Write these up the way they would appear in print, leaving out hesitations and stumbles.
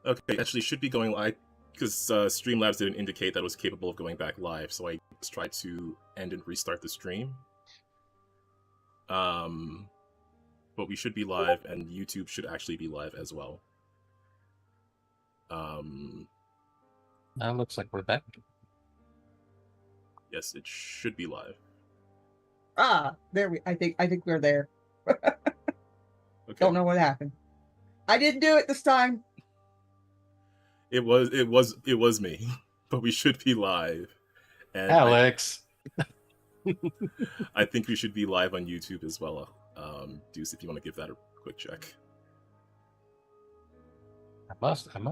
Okay, actually should be going live because Streamlabs didn't indicate that it was capable of going back live, so I just tried to end and restart the stream. But we should be live, and YouTube should actually be live as well. Now it looks like we're back. Yes, it should be live. There I think we're there. Okay. Don't know what happened. I didn't do it this time. It was me, but we should be live. And Alex. I think we should be live on YouTube as well. Deuce, if you want to give that a quick check. I must. Okay,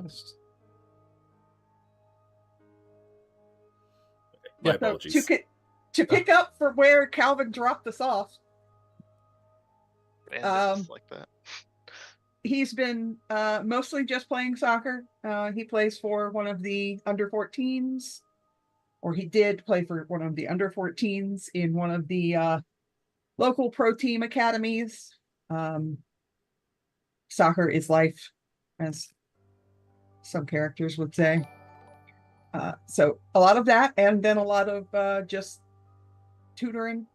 my apologies. To pick up from where Calvin dropped us off. Like that. He's been mostly just playing soccer. He plays for one of the under 14s, or he did play for one of the under 14s in one of the local pro team academies. Soccer is life, as some characters would say. So a lot of that, and then a lot of just tutoring.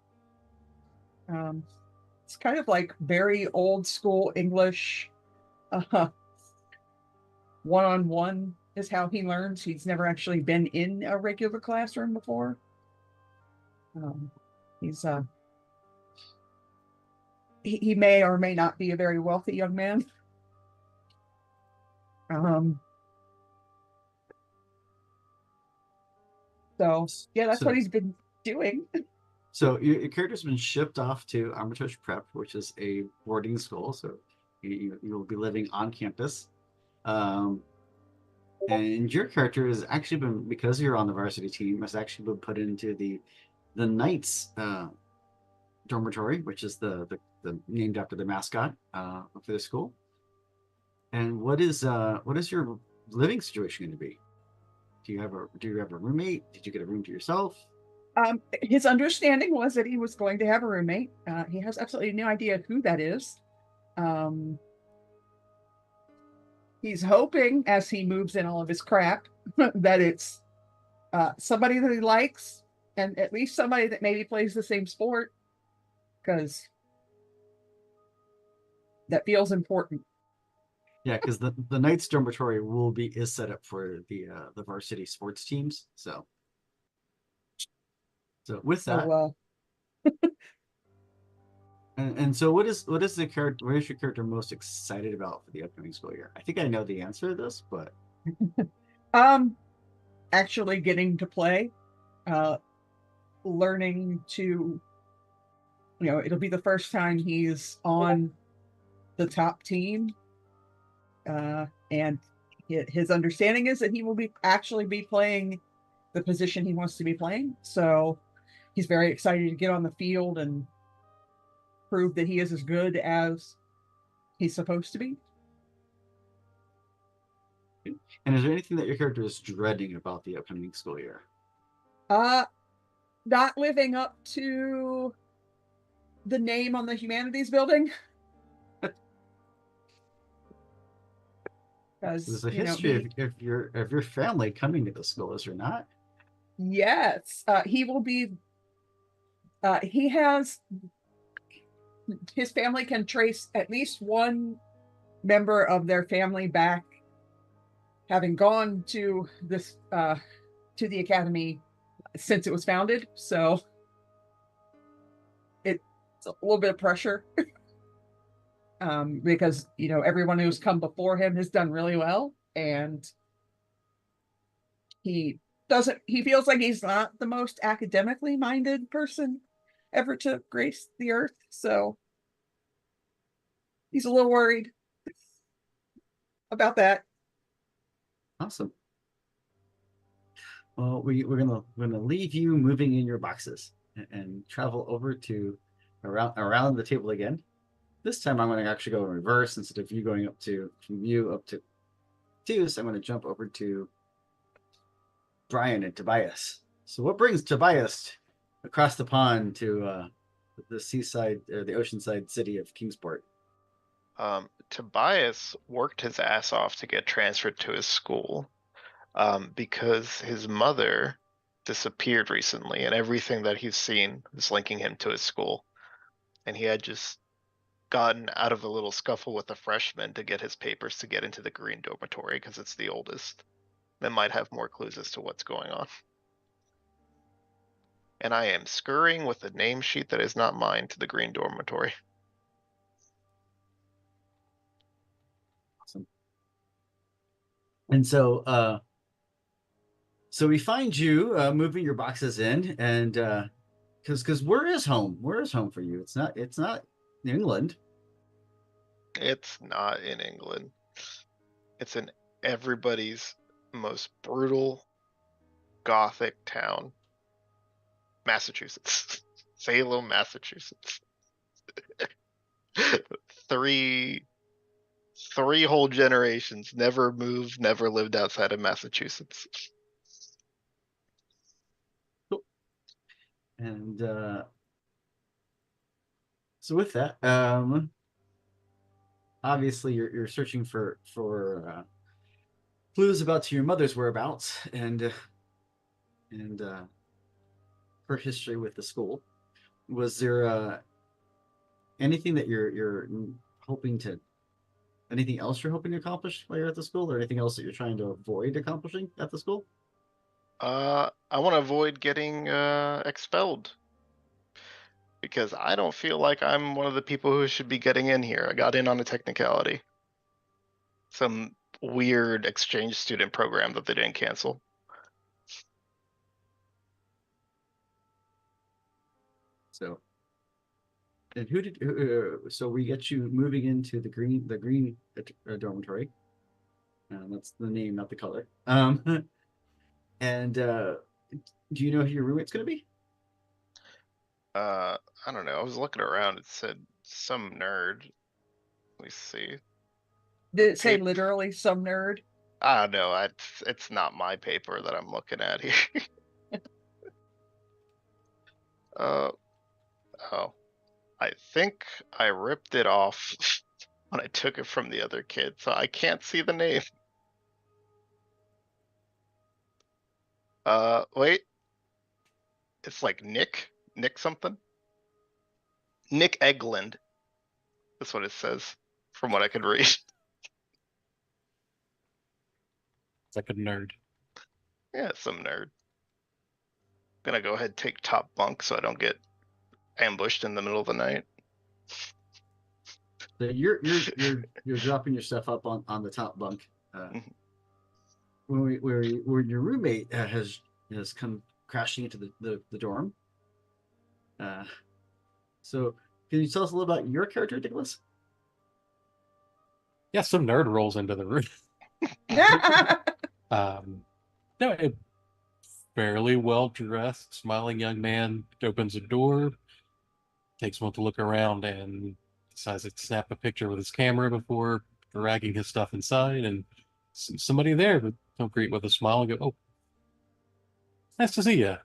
It's kind of like very old school English. One-on-one is how he learns. He's never actually been in a regular classroom before. He may or may not be a very wealthy young man. So yeah, that's what he's been doing. So your character's been shipped off to Armitage Prep, which is a boarding school. So you will be living on campus. And your character has actually been, because you're on the varsity team, has actually been put into the Knights dormitory, which is the named after the mascot for the school. And what is your living situation going to be? Do you have a roommate? Did you get a room to yourself? His understanding was that he was going to have a roommate. He has absolutely no idea who that is. He's hoping, as he moves in all of his crap, that it's somebody that he likes, and at least somebody that maybe plays the same sport, because that feels important. Yeah, because the Knights dormitory is set up for the varsity sports teams. So with that, and so what is your character most excited about for the upcoming school year? I think I know the answer to this, but actually getting to play, learning to, it'll be the first time he's on the top team. And his understanding is that he will actually be playing the position he wants to be playing. So he's very excited to get on the field and prove that he is as good as he's supposed to be. And is there anything that your character is dreading about the upcoming school year? Not living up to the name on the humanities building. There's a history of your family coming to the school, is there not? Yes, he will be. His family can trace at least one member of their family back, having gone to this to the academy since it was founded. So it's a little bit of pressure. Because everyone who's come before him has done really well, and he feels like he's not the most academically minded person ever to grace the earth, so he's a little worried about that. Awesome. Well, we're gonna leave you moving in your boxes and travel over to around the table again. This time I'm going to actually go in reverse. Instead of you going from you up to Deuce, I'm going to jump over to Brian and Tobias. So what brings Tobias across the pond to the seaside or the oceanside city of Kingsport? Tobias worked his ass off to get transferred to his school because his mother disappeared recently, and everything that he's seen is linking him to his school. And he had just gotten out of a little scuffle with a freshman to get his papers to get into the green dormitory because it's the oldest. That might have more clues as to what's going on. And I am scurrying with a name sheet that is not mine to the green dormitory. Awesome. And so we find you moving your boxes in, and because where is home? Where is home for you? It's not England. It's not in England. It's in everybody's most brutal Gothic town, Massachusetts. Salem, Massachusetts. Three whole generations never moved, never lived outside of Massachusetts. And so with that, obviously you're searching for clues about your mother's whereabouts and her history with the school. Was there anything that you're hoping to, anything else you're hoping to accomplish while you're at the school, or anything else that you're trying to avoid accomplishing at the school? I want to avoid getting expelled because I don't feel like I'm one of the people who should be getting in here. I got in on a technicality. Some weird exchange student program that they didn't cancel. So, and who did? So we get you moving into the green dormitory. That's the name, not the color. And do you know who your roommate's going to be? I don't know. I was looking around. It said some nerd. Let me see. Did it say Paper. literally some nerd? I don't know. It's not my paper that I'm looking at here. Oh, I think I ripped it off when I took it from the other kid, so I can't see the name. Wait. It's like Nick something. Nick Eglund. That's what it says from what I could read. It's like a nerd. Yeah, some nerd. Gonna go ahead and take top bunk so I don't get ambushed in the middle of the night. So you're dropping your stuff up on the top bunk. Where your roommate has come crashing into the dorm. So can you tell us a little about your character, Nicholas? Yeah, some nerd rolls into the room. No, a fairly well-dressed, smiling young man opens a door, takes one to look around, and decides to snap a picture with his camera before dragging his stuff inside, and sees somebody there, but don't greet with a smile and go, "Oh, nice to see you.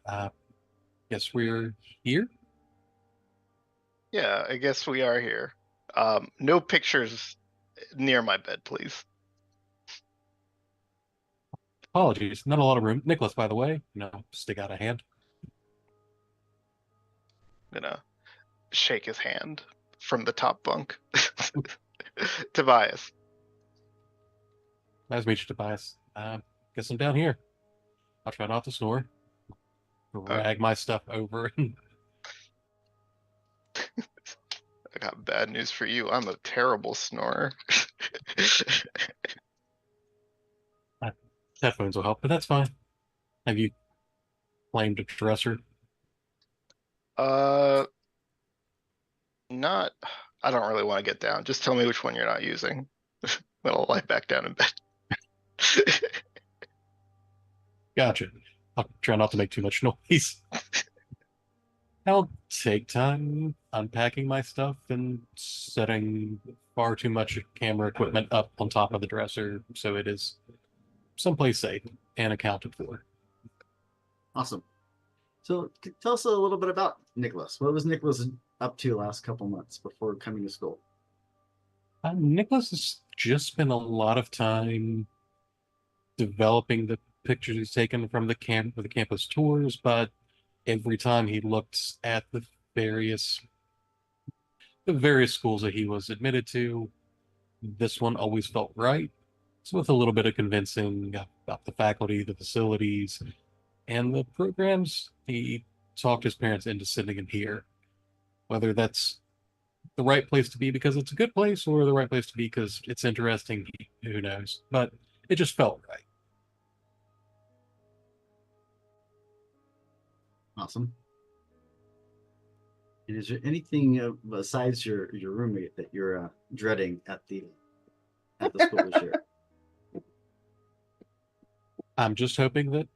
Guess we're here." Yeah, I guess we are here. No pictures near my bed, please. Apologies, not a lot of room. Nicholas, by the way, stick out a hand. Gonna shake his hand from the top bunk. Tobias. Nice to meet you, Tobias. Guess I'm down here. I'll try not to snore. Drag my stuff over. I got bad news for you. I'm a terrible snorer. Headphones will help, but that's fine. Have you claimed a dresser? Not. I don't really want to get down. Just tell me which one you're not using. Then I'll lie back down in bed. Gotcha. I'll try not to make too much noise. I'll take time unpacking my stuff and setting far too much camera equipment up on top of the dresser so it is someplace safe and accounted for. Awesome. So tell us a little bit about Nicholas. What was Nicholas up to the last couple months before coming to school? Nicholas has just spent a lot of time developing the pictures he's taken from the campus tours, but every time he looked at various the various schools that he was admitted to, this one always felt right. So with a little bit of convincing about the faculty, the facilities, and the programs, he talked his parents into sending him here. Whether that's the right place to be because it's a good place or the right place to be because it's interesting, who knows? But it just felt right. Awesome. And is there anything besides your roommate that you're dreading at the school this year? I'm just hoping that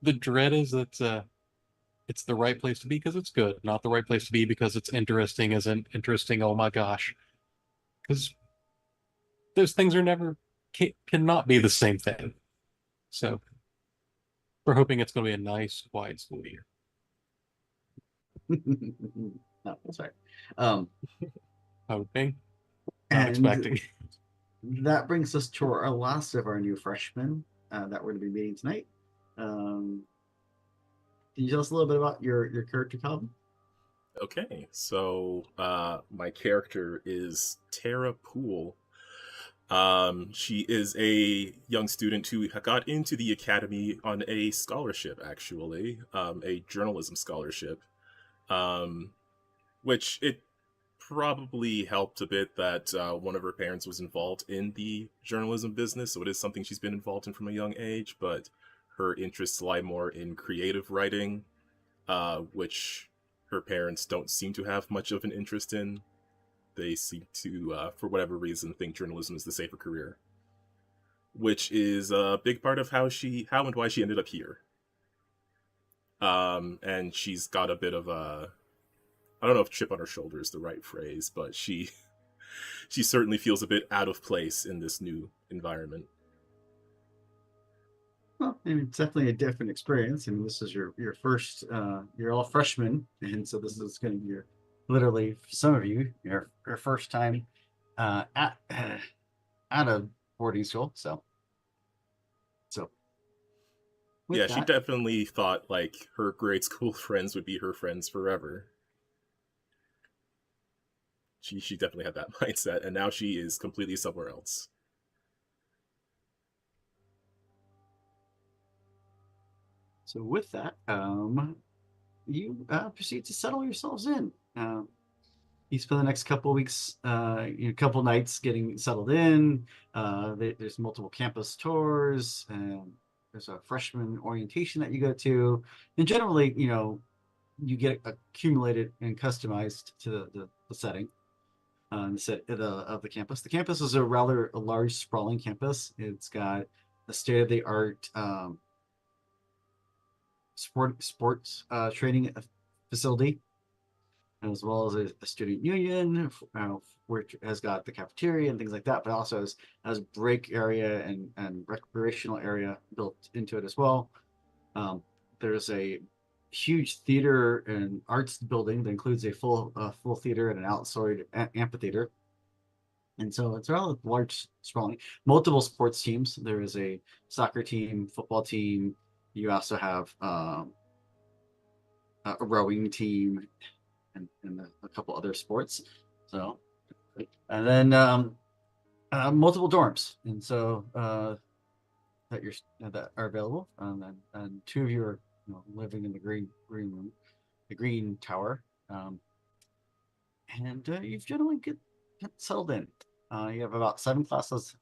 the dread is that it's the right place to be because it's good, not the right place to be because it's interesting as an interesting, oh my gosh. Because those things are cannot be the same thing. So we're hoping it's going to be a nice, quiet school year. No, that's right. Hoping, not expecting. That brings us to our last of our new freshmen that we're going to be meeting tonight. Can you tell us a little bit about your character, Calvin? Okay, so my character is Tara Poole. She is a young student who got into the academy on a scholarship, actually, a journalism scholarship, which it probably helped a bit that one of her parents was involved in the journalism business, so it is something she's been involved in from a young age, but her interests lie more in creative writing, which her parents don't seem to have much of an interest in. They seem to, for whatever reason, think journalism is the safer career, which is a big part of how and why she ended up here. And she's got a bit of a, I don't know if chip on her shoulder is the right phrase, but she certainly feels a bit out of place in this new environment. Well, I mean, it's definitely a different experience. I mean, this is your first, you're all freshmen, and so this is going to be literally, for some of you, your first time at a boarding school. So yeah, she definitely thought like her grade school friends would be her friends forever. She definitely had that mindset, and now she is completely somewhere else. So with that, you proceed to settle yourselves in. You spend the next couple of weeks, a couple nights getting settled in. There's multiple campus tours, and there's a freshman orientation that you go to, and generally, you get accumulated and customized to the setting. The set of the campus. The campus is a rather large, sprawling campus. It's got a state-of-the-art sports training facility, as well as a student union, which has got the cafeteria and things like that, but also has break area and recreational area built into it as well. There's a huge theater and arts building that includes a full theater and an outside amphitheater. And so it's a large, sprawling, multiple sports teams. There is a soccer team, football team. You also have a rowing team and a couple other sports. So, and then multiple dorms. And so that are available. And two of you are living in the green room, the green tower. And you've generally get settled in. You have about 7 classes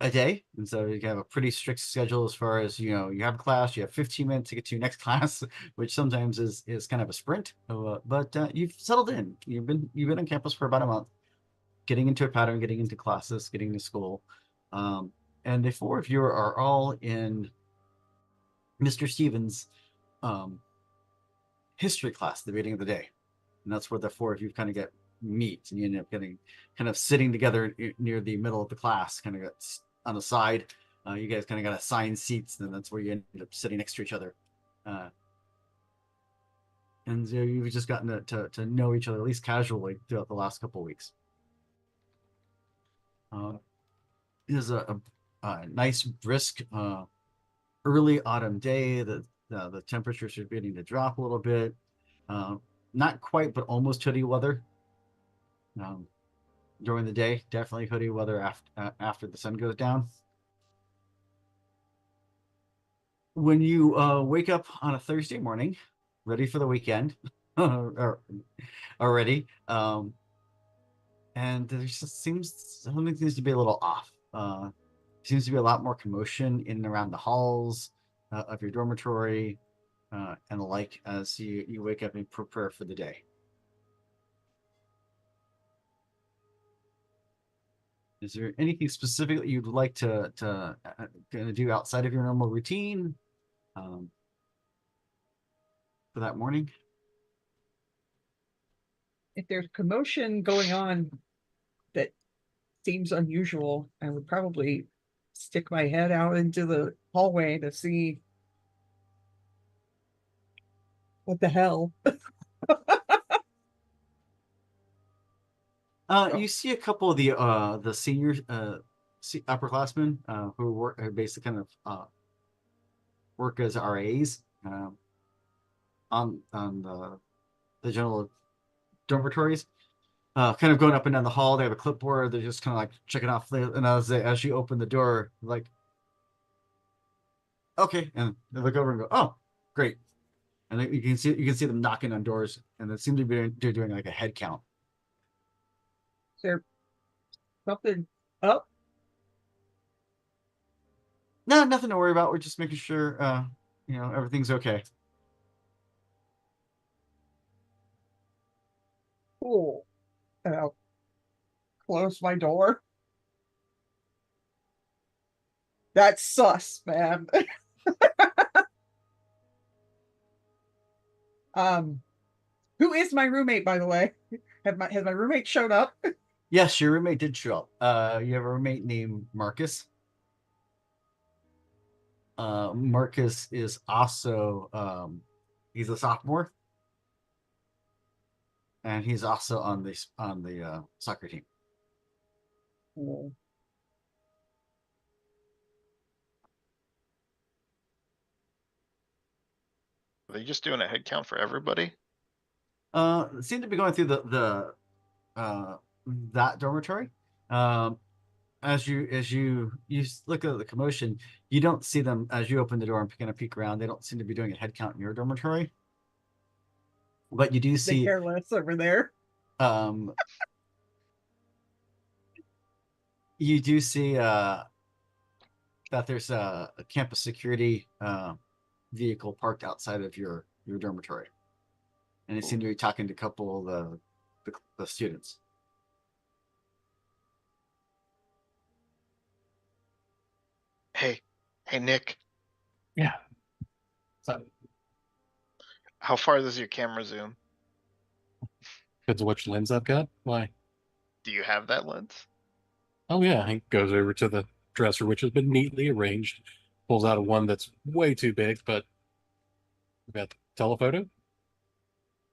a day, and so you have a pretty strict schedule as far as you have a class, you have 15 minutes to get to your next class, which sometimes is kind of a sprint. But you've settled in. You've been on campus for about a month, getting into a pattern, getting into classes, getting to school, and the 4 of you are all in Mr. Stevens' history class at the beginning of the day, and that's where the 4 of you kind of meet, and you end up getting kind of sitting together near the middle of the class, kind of got on the side. You guys kind of got assigned seats, and that's where you end up sitting next to each other. and you've just gotten to know each other at least casually throughout the last couple of weeks. It is a nice brisk early autumn day. The temperatures are beginning to drop a little bit. Not quite, but almost hoodie weather. During the day, definitely hoodie weather after the sun goes down. When you wake up on a Thursday morning, ready for the weekend, already, and there just something seems to be a little off. Seems to be a lot more commotion in and around the halls of your dormitory and the like as you wake up and prepare for the day. Is there anything specific that you'd like to do outside of your normal routine for that morning? If there's commotion going on that seems unusual, I would probably stick my head out into the hallway to see what the hell. You see a couple of the senior upperclassmen who basically kind of work as RAs on the general dormitories, kind of going up and down the hall. They have a clipboard. They're just kind of like checking off. And as you open the door, like, okay, and they look over and go, "Oh, great!" And you can see them knocking on doors, and it seems to be doing like a head count. Is there something up? No, nothing to worry about. We're just making sure everything's okay. Cool. And I'll close my door. That's sus, man. Who is my roommate, by the way? Has my roommate showed up? Yes, your roommate did show up. You have a roommate named Marcus. Marcus is also he's a sophomore, and he's also on the soccer team. Oh. Are they just doing a head count for everybody? Seem to be going through the that dormitory. As you look at the commotion, you don't see them as you open the door and kind of peek around. They don't seem to be doing a head count in your dormitory, but you do They see care less over there. you do see that there's a campus security vehicle parked outside of your dormitory, and they seem to be talking to a couple of the students. Hey, Nick, Yeah. So how far does your camera zoom? depends on which lens I've got. Why? Do you have that lens? Oh yeah, he goes over to the dresser, which has been neatly arranged, pulls out a one that's way too big, but we've got the telephoto,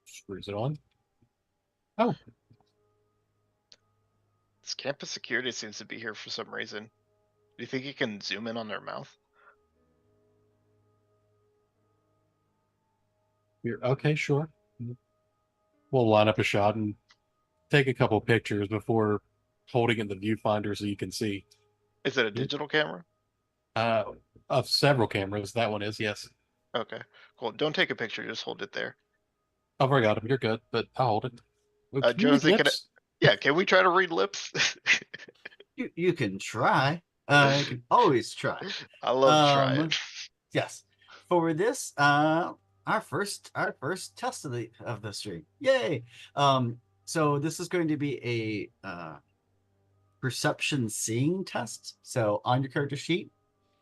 screws it on. Oh, This campus security seems to be here for some reason. Do you think you can zoom in on their mouth? you're okay, sure. We'll line up a shot and take a couple pictures before holding it in the viewfinder so you can see. Is it a digital camera? Of several cameras, that one is, yes. Okay, cool. Don't take a picture, just hold it there. I've already got them. You're good, but I'll hold it. Well, can you read Jonesy, lips? yeah, can we try to read lips? You can try. You can always try. I love trying. Yes. For this, our first test of the stream. Yay! So this is going to be a perception seeing test. So on your character sheet,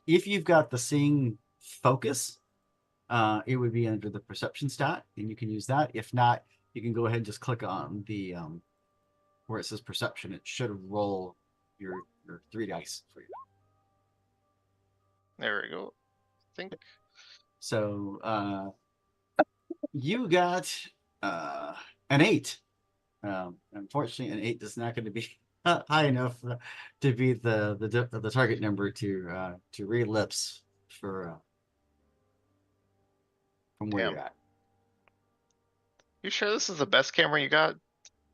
if you've got the seeing focus, it would be under the perception stat, and you can use that. If not, you can go ahead and just click on the where it says perception. It should roll your 3 dice for you. There we go. I think So You got an 8. Unfortunately, an 8 is not going to be high enough to be the target number to relapse for from where Damn. you're at. You sure this is the best camera you got?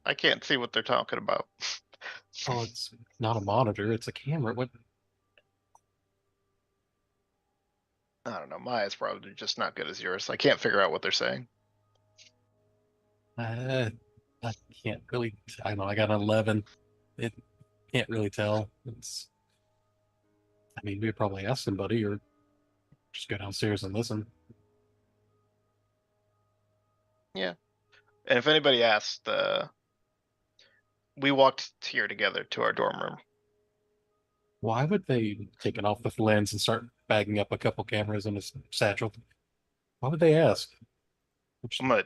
I can't see what they're talking about. Oh, it's not a monitor, it's a camera. What? I don't know. My eyes probably just not good as yours. I can't figure out what they're saying. I can't really. I don't know. I got an 11. It can't really tell. It's. I mean, we'd probably ask somebody or just go downstairs and listen. And if anybody asked, we walked here together to our dorm room. Why would they take it off the lens and start bagging up a couple cameras in his satchel? Why would they ask? I'm gonna,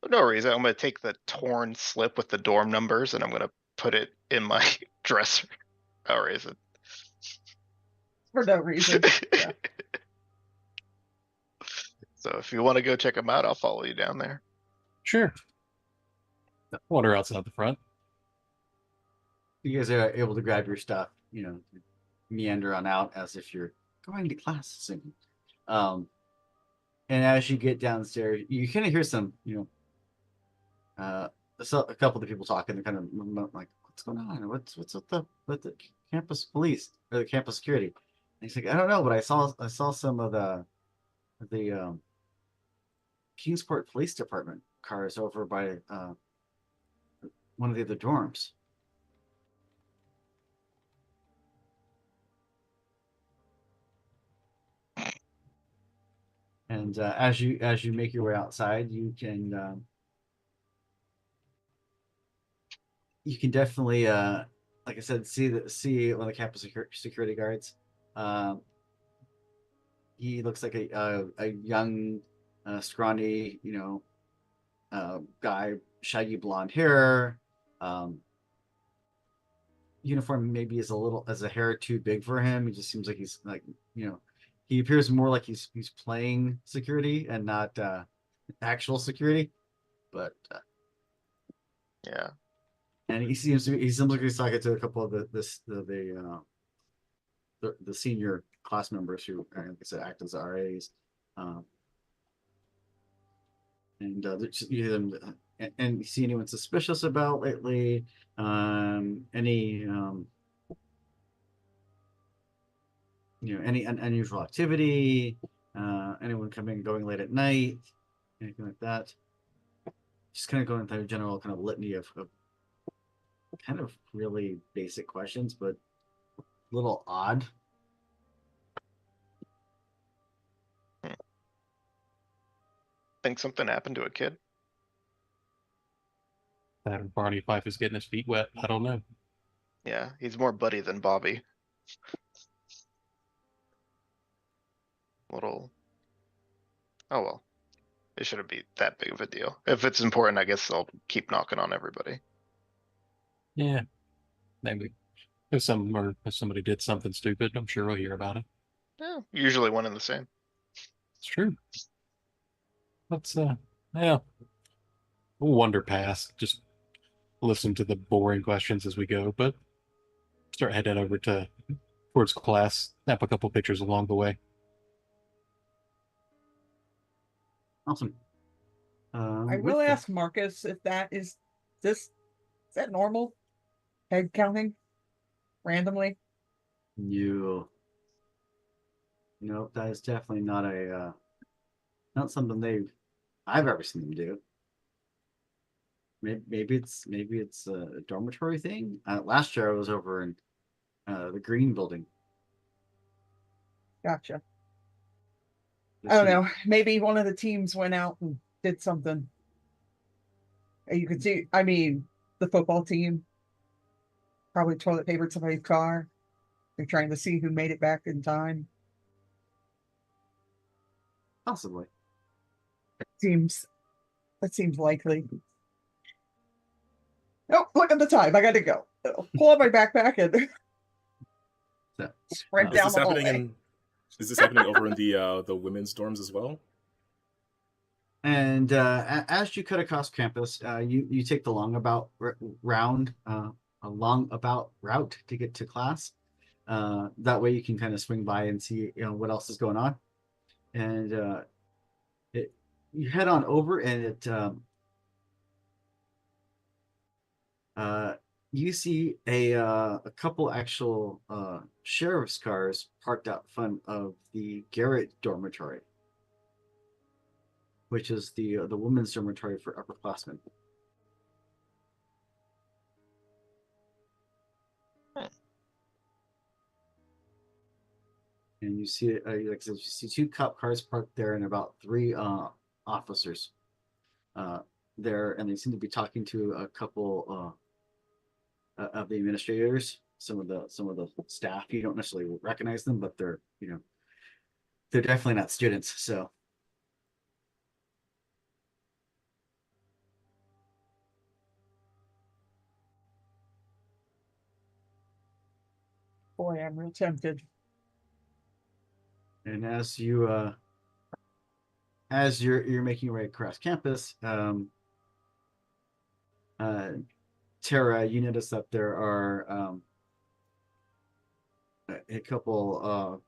for no reason, I'm gonna take the torn slip with the dorm numbers and I'm gonna put it in my dresser. Or is it? For no reason. Yeah. So if you want to go check them out, I'll follow you down there. Sure. Water outside the front. You guys are able to grab your stuff, meander on out as if you're going to class soon. And as you get downstairs, you kind of hear some, a couple of the people talking. They're kind of like, "What's going on? What's with the campus police or the campus security?" And he's like, "I don't know, but I saw some of the Kingsport Police Department cars over by one of the other dorms." And as you make your way outside, you can definitely, like I said, see one of the campus security guards. He looks like a young, scrawny, guy, shaggy blonde hair. Uniform maybe is a hair too big for him. He just seems like he's like, he appears more like he's playing security and not actual security. But Yeah. and he seems like he's talking to a couple of the senior class members who, like I said, act as RAs. And you hear them, and you see anyone suspicious about lately? Any any unusual activity? Anyone coming and going late at night? Anything like that? Just kind of going through a general kind of litany of kind of really basic questions, but a little odd. Think something happened to a kid? That Barney Fife is getting his feet wet. I don't know. Yeah, he's more Buddy than Bobby. Little. Oh well. It shouldn't be that big of a deal. If it's important, I guess I'll keep knocking on everybody. Yeah, maybe if somebody did something stupid, I'm sure we'll hear about it. Yeah, usually one and the same. It's true. Let's yeah, we'll wander past. Just listen to the boring questions as we go, but start heading over towards class. Snap a couple pictures along the way. Awesome. I will ask Marcus if is that normal? Head counting randomly? Nope, that is definitely not not something I've ever seen them do. Maybe it's a dormitory thing. Last year I was over in the Green Building. Gotcha. I don't know. Maybe one of the teams went out and did something. You could see, I mean, the football team probably toilet papered somebody's car. They're trying to see who made it back in time. Possibly. That seems likely. Oh, look at the time. I got to go. Pull out my backpack and sprint down the hallway. Is this happening over in the women's dorms as well? And as you cut across campus, you take the long about route to get to class. That way you can kind of swing by and see what else is going on. And you head on over, and you see a couple actual sheriff's cars parked out front of the Garrett dormitory, which is the women's dormitory for upperclassmen. And you see, like I said, you see 2 cop cars parked there, and about 3 officers there, and they seem to be talking to a couple of the administrators, some of the staff. You don't necessarily recognize them, but they're definitely not students. So Boy, I'm real tempted. and as you're making your way across campus, Tara, you notice that there are a couple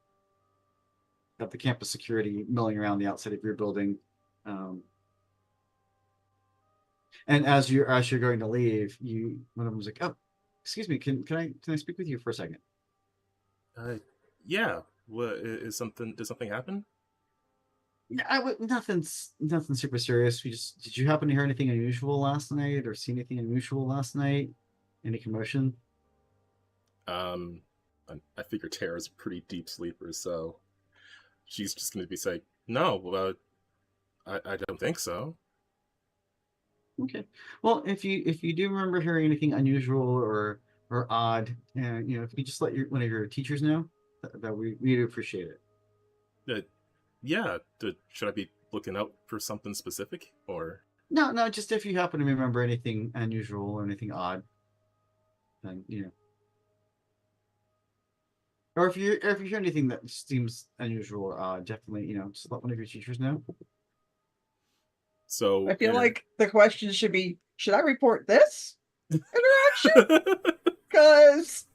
of the campus security milling around the outside of your building. And as you're going to leave, one of them was like, "Oh, excuse me, can I speak with you for a second?" Yeah. What is something? Did something happen? Nothing super serious. Did you happen to hear anything unusual last night, or see anything unusual last night? Any commotion? I figure Tara's a pretty deep sleeper, so she's just going to be saying, "No, I don't think so." Okay. Well, if you do remember hearing anything unusual or odd, and if you just let one of your teachers know, that we'd appreciate it. Yeah. Should I be looking out for something specific, or? No, just if you happen to remember anything unusual or anything odd, then or if you hear anything that seems unusual or odd, definitely just let one of your teachers know. So I feel like the question should be, should I report this interaction? Because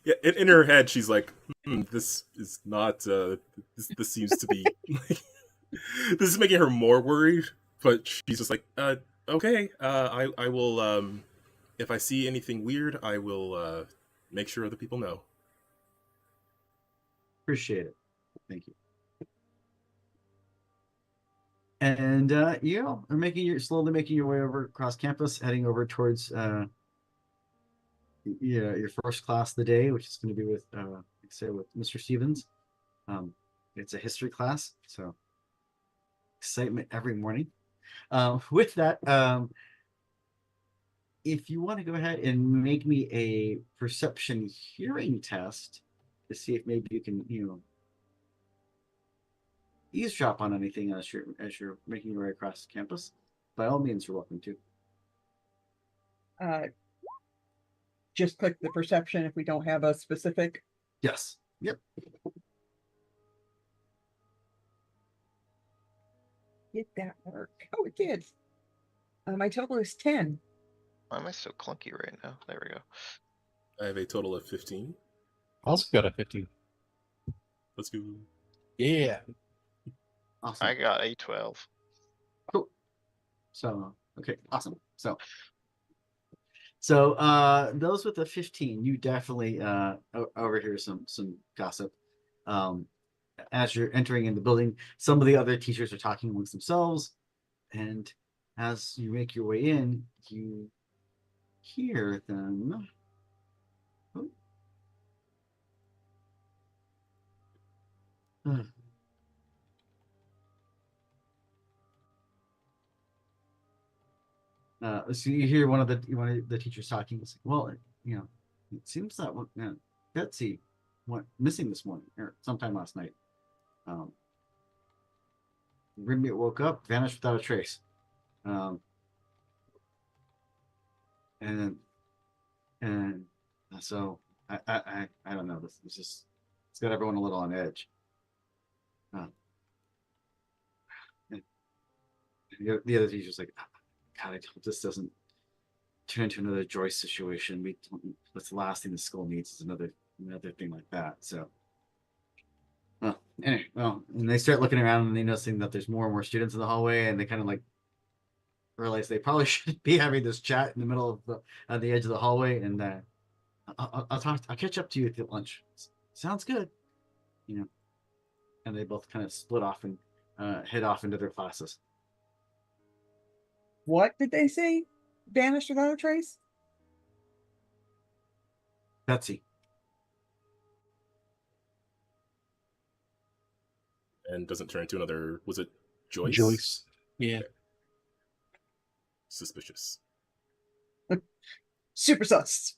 yeah, in her head, she's like, "This is not. This seems to be like, this is making her more worried." But she's just like, okay. I will. If I see anything weird, I will make sure other people know." Appreciate it. Thank you. And are slowly making your way over across campus, heading over towards your first class of the day, which is going to be with with Mr. Stevens. It's a history class, so excitement every morning. With that, if you want to go ahead and make me a perception hearing test to see if maybe you can eavesdrop on anything as you're making your way across campus, by all means, you're welcome to. just click the perception if we don't have a specific. Yes. Yep. Did that work? Oh, it did. My total is 10. Why am I so clunky right now? There we go. I have a total of 15. Also got a 15. Let's go. Yeah. Awesome. I got a 12. Cool. So okay, awesome. So those with the 15, you definitely overhear some gossip. As you're entering in the building, some of the other teachers are talking amongst themselves, and as you make your way in, you hear them. So you hear one of the teachers talking. It's like, well, it seems that Betsy went missing this morning or sometime last night. Roommate woke up, vanished without a trace. And so I don't know. This is just, it's got everyone a little on edge. The other teacher's like, God, I hope this doesn't turn into another Joyce situation. That's the last thing the school needs is another thing like that. So, well, anyway, and they start looking around and they noticing that there's more and more students in the hallway, and they kind of like realize they probably shouldn't be having this chat in the middle of the edge of the hallway. And I'll catch up to you at lunch. Sounds good, you know. And they both kind of split off and head off into their classes. What did they say? Vanished without a trace? Betsy. And doesn't turn into another. Was it Joyce? Joyce. Yeah. Suspicious. Super sus.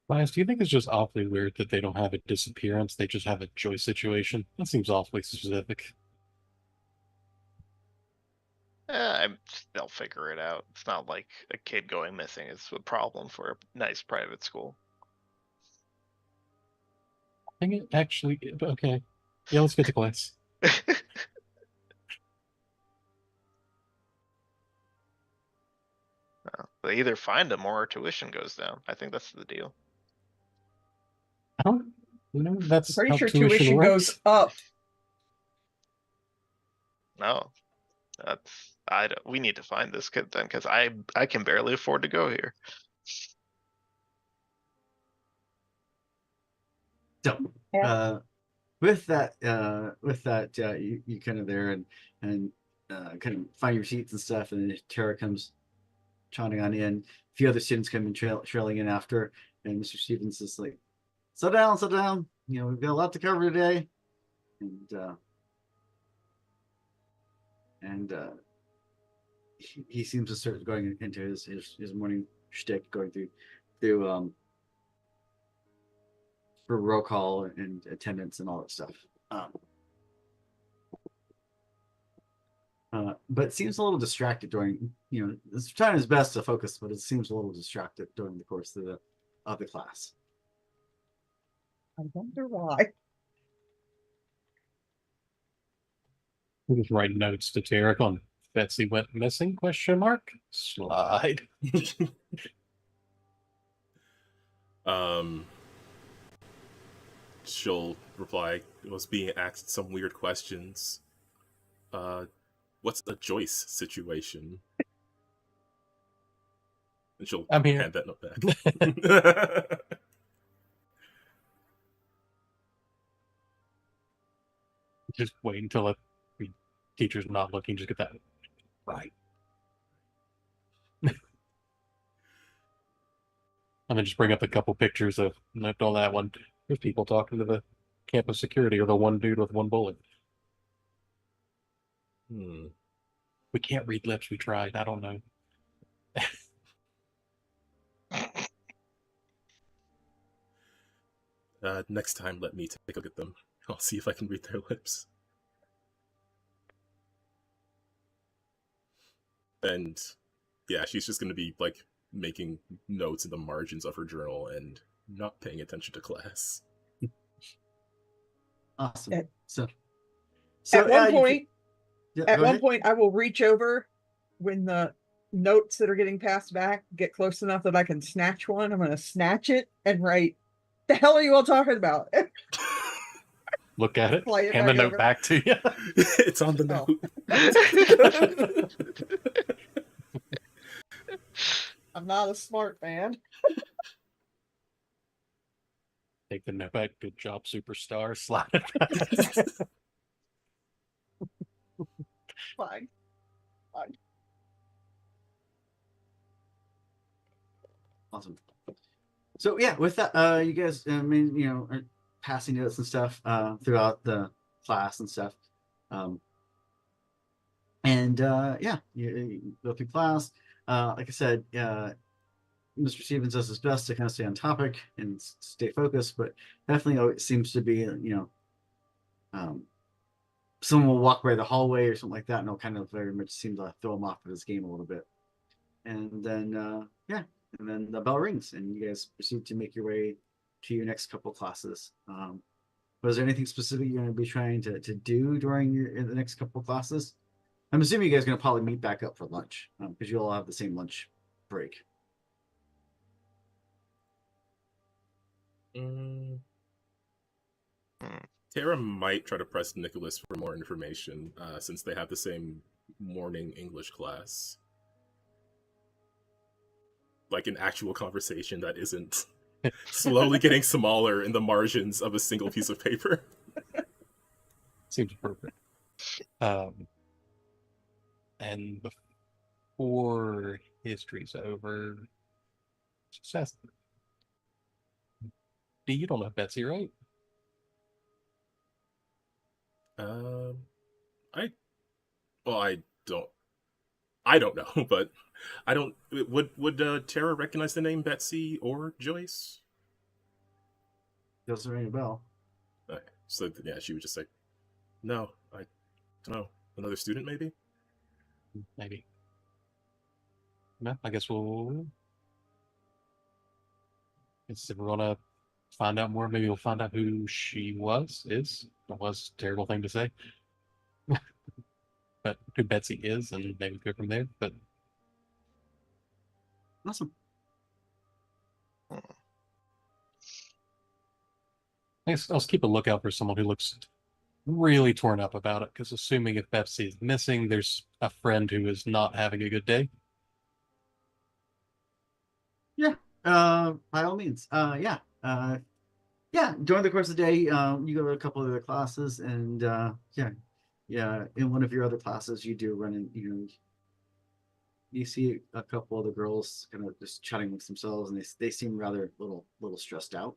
Bias, do you think it's just awfully weird that they don't have a disappearance? They just have a Joyce situation? That seems awfully specific. They'll figure it out. It's not like a kid going missing is a problem for a nice private school. I think it actually. Okay. Yeah, let's get to class. They either find them or our tuition goes down. I think that's the deal. I don't know. That's Pretty how sure tuition tuition works. goes up. No, we need to find this kid then, because I can barely afford to go here. So, Yeah. with that, you kind of there and kind of find your seats and stuff, and then Tara comes trotting on in. A few other students come in trailing in after, and Mr. Stevens is like, "Sit down, sit down. You know, we've got a lot to cover today," and he seems to start going into his morning shtick, going through for roll call and attendance and all that stuff. But seems a little distracted during, it's trying his best to focus, but it seems a little distracted during the course of the class. I wonder why. We just write notes to Tarek on Betsy went missing? ? Slide. She'll reply, was being asked some weird questions. What's a Joyce situation? And she'll I'm here. hand that note back. Just wait until the teacher's not looking. Just get that right. And then just bring up a couple pictures of note on that one. There's people talking to the campus security or the one dude with one bullet. We can't read lips. We tried. I don't know. Next time, let me take a look at them. I'll see if I can read their lips. And yeah, she's just going to be like making notes in the margins of her journal and not paying attention to class. Awesome. So at one point, point, I will reach over when the notes that are getting passed back get close enough that I can snatch one. I'm going to snatch it and write, "The hell are you all talking about?" Look at it. Play it Hand the back note over. back to you. It's on the note. I'm not a smart man. Take the note back. Good job, superstar. Slide it back. Fine. Awesome. So yeah, with that, you guys, are passing notes and stuff throughout the class and stuff. You go through class. Like I said, Mr. Stevens does his best to kind of stay on topic and stay focused, but definitely always seems to be, someone will walk by the hallway or something like that, and it'll kind of very much seem to throw him off of his game a little bit. And then, and then the bell rings, and you guys proceed to make your way to your next couple classes. Was there anything specific you're going to be trying to do during in the next couple of classes? I'm assuming you guys are going to probably meet back up for lunch because you all have the same lunch break. Mm, Hmm. Tara might try to press Nicholas for more information since they have the same morning English class. Like an actual conversation that isn't slowly getting smaller in the margins of a single piece of paper. Seems appropriate. And before history's over, just ask. You don't know Betsy, right? Um, I well, I don't know, but I don't. Would Tara recognize the name Betsy or Joyce? Doesn't ring a bell. Okay. So yeah, she would just say, "No, I don't know. Another student, maybe." Maybe. No, I guess we'll. If we're gonna find out more, maybe we'll find out who she is. That was a terrible thing to say. But who Betsy is, and maybe go from there. But Awesome. I guess I'll keep a lookout for someone who looks really torn up about it, because assuming if Betsy is missing, there's a friend who is not having a good day. Yeah. By all means. Yeah. Yeah. During the course of the day, you go to a couple of other classes, and yeah. In one of your other classes, you do run in. You see a couple of the girls kind of just chatting with themselves, and they seem rather little stressed out.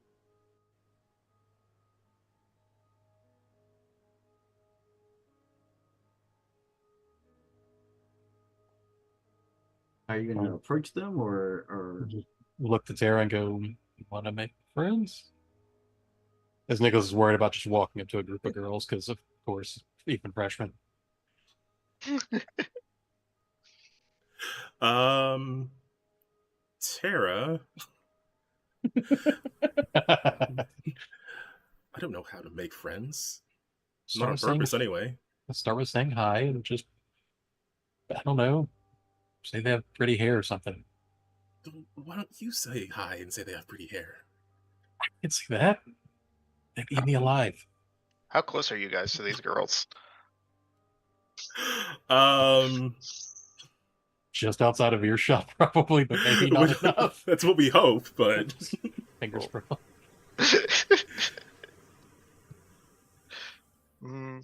Are you going to approach them or? Look to Tara and go, "You want to make friends?" As Nicholas is worried about just walking up to a group of girls, because of course, even freshmen. Tara, I don't know how to make friends. Not on purpose, anyway. Let's start with saying hi and just, I don't know, say they have pretty hair or something. Why don't you say hi and say they have pretty hair? I can see that. They'd eat me alive. How close are you guys to these girls? Just outside of earshot, probably, but maybe not enough. That's what we hope, but Fingers crossed. You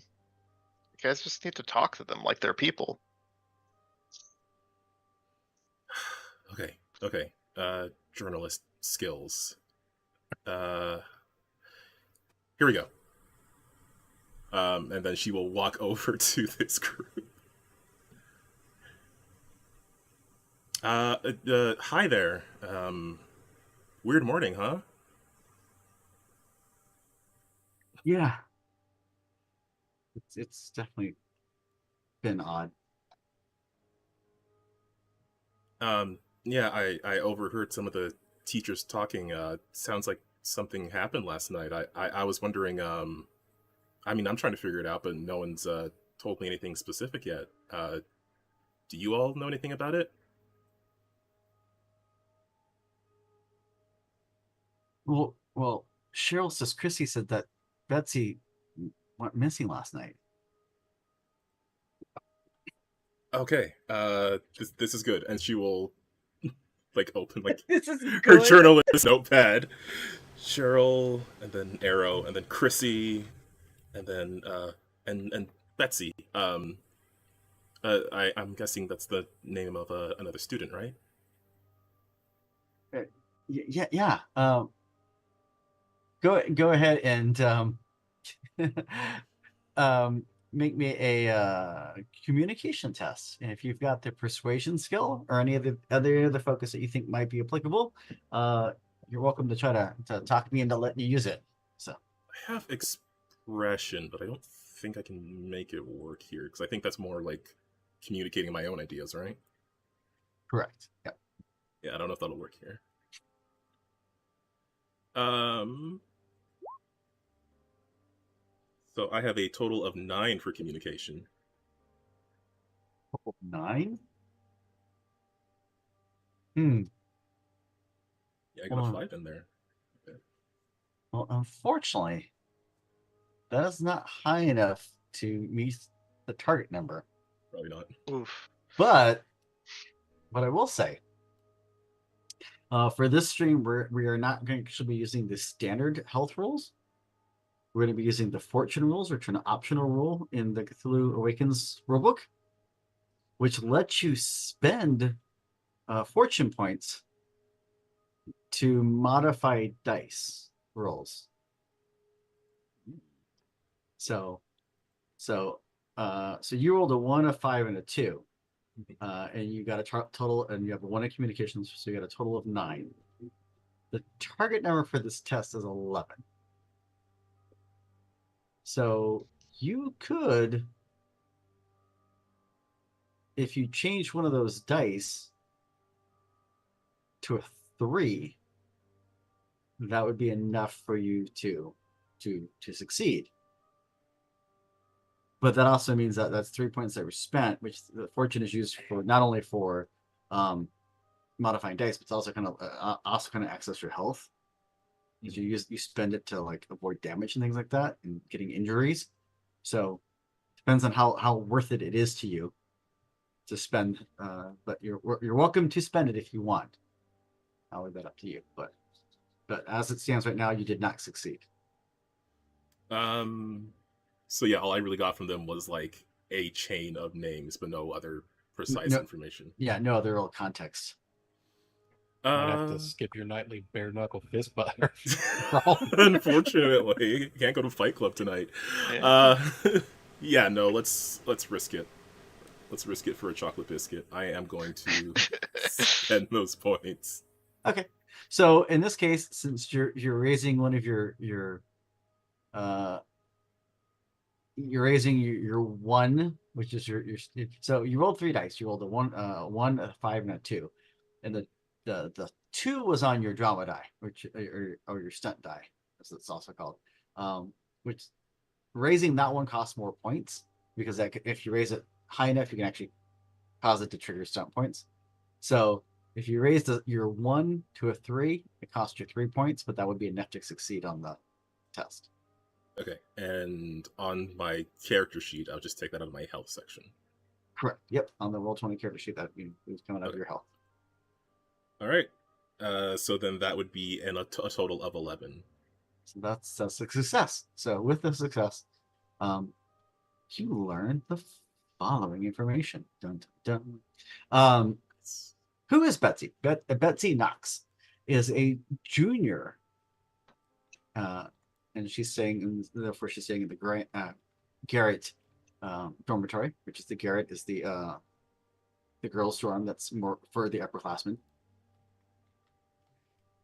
guys just need to talk to them like they're people. Okay. Journalist skills. Here we go. And then she will walk over to this group. Hi there. Weird morning, huh? Yeah. It's definitely been odd. Yeah, I overheard some of the teachers talking. Sounds like something happened last night. I was wondering, I mean, I'm trying to figure it out, but no one's told me anything specific yet. Do you all know anything about it? Well, Cheryl says Chrissy said that Betsy went missing last night. Okay, this is good, and she will like open like This is her good. journalist notepad. Cheryl, and then Arrow, and then Chrissy, and then and Betsy. I'm guessing that's the name of another student, right? Yeah. Go ahead and make me a communication test. And if you've got the persuasion skill or any of the other focus that you think might be applicable, you're welcome to try to talk me into letting you use it. So I have expression, but I don't think I can make it work here because I think that's more like communicating my own ideas, right? correct. Yeah. Yeah, I don't know if that'll work here. So I have a total of 9 for communication. 9? Hmm. Yeah, I got a 5 in there. Well, unfortunately, that is not high enough to meet the target number. Probably not. Oof. But what I will say, for this stream, we are not going to actually be using the standard health rules. We're going to be using the fortune rules, which are an optional rule in the Cthulhu Awakens rulebook, which lets you spend fortune points to modify dice rolls. So you rolled a 1, a 5, and a 2, and you got a total, and you have a 1 in communications, so you got a total of 9. The target number for this test is 11. So you could, if you change one of those dice to a 3, that would be enough for you to succeed. But that also means that that's 3 points that were spent, which the fortune is used for not only for modifying dice, but it's also kind of access your health. Because you spend it to like avoid damage and things like that, and getting injuries. So depends on how worth it is to you to spend. But you're welcome to spend it if you want. I'll leave that up to you. But as it stands right now, you did not succeed. So yeah, all I really got from them was like a chain of names, but no other precise information. Yeah, no other real context. Might have to skip your nightly bare knuckle fist butter. Unfortunately, you can't go to Fight Club tonight. Yeah, no, let's risk it. Let's risk it for a chocolate biscuit. I am going to spend those points. Okay, so in this case, since you're raising one of your you're raising your 1, which is your so you rolled 3 dice. You rolled a 1, a 5, and a 2, and the 2 was on your drama die, which or your stunt die, as it's also called. Which raising that one costs more points, because if you raise it high enough, you can actually cause it to trigger stunt points. So if you raise your 1 to a 3, it costs you 3 points, but that would be enough to succeed on the test. Okay, and on my character sheet, I'll just take that out of my health section. Correct. Yep, on the Roll20 character sheet, that is coming out of your health. All right. So then that would be a total of 11. So that's a success. So with the success, you learn the following information. Dun, dun, dun. Who is Betsy? Betsy Knox is a junior, and she's staying in the Garrett dormitory, which is the Garrett is the girls' dorm that's more for the upperclassmen.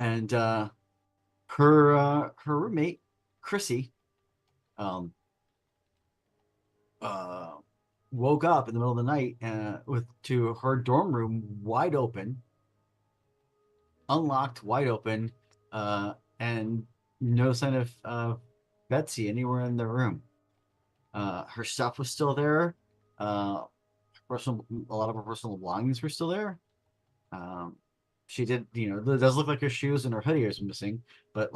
And her roommate Chrissy woke up in the middle of the night to her dorm room wide open, unlocked, wide open, and no sign of Betsy anywhere in the room. Her stuff was still there. A lot of her personal belongings were still there. She did, it does look like her shoes and her hoodie is missing, but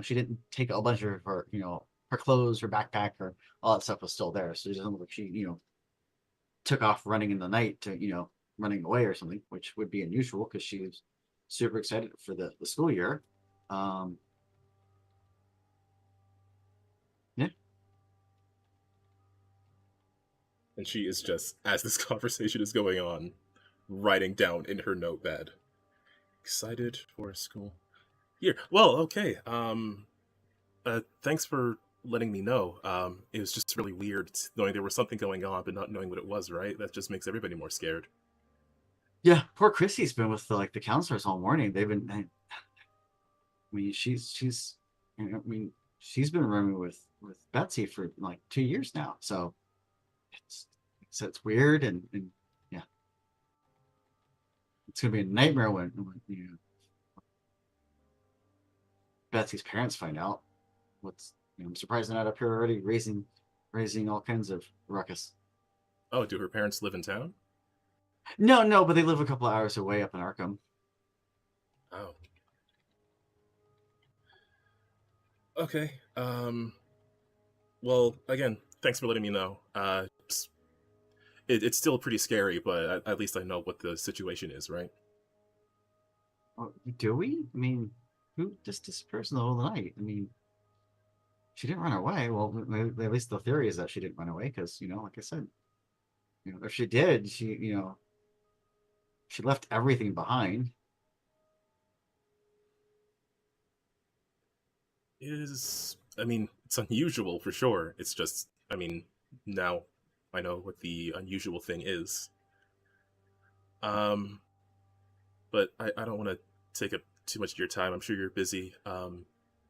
she didn't take a bunch of her, her clothes, her backpack, or all that stuff was still there. So it doesn't look like she, took off running in the night to, running away or something, which would be unusual because she was super excited for the school year. Yeah. And she is just, as this conversation is going on, writing down in her notepad. Excited for school year. Well, okay. Thanks for letting me know. It was just really weird knowing there was something going on, but not knowing what it was, right? That just makes everybody more scared. Yeah, poor Chrissy's been with the counselors all morning. They've been, I mean, she's been rooming with Betsy for 2 years now. So it's weird and yeah. It's gonna be a nightmare when Betsy's parents find out what's I'm surprised they're not up here already raising all kinds of ruckus. Oh, do her parents live in town? No, but they live a couple of hours away up in Arkham. Oh. Okay. Well, again, thanks for letting me know. It's still pretty scary, but at least I know what the situation is, right? Oh, do we? I mean, who just disappears in the middle of the night? I mean, she didn't run away. Well, at least the theory is that she didn't run away because, like I said, if she did, she left everything behind. It's unusual for sure. It's just, now I know what the unusual thing is. Um, but I don't want to take up too much of your time. I'm sure you're busy.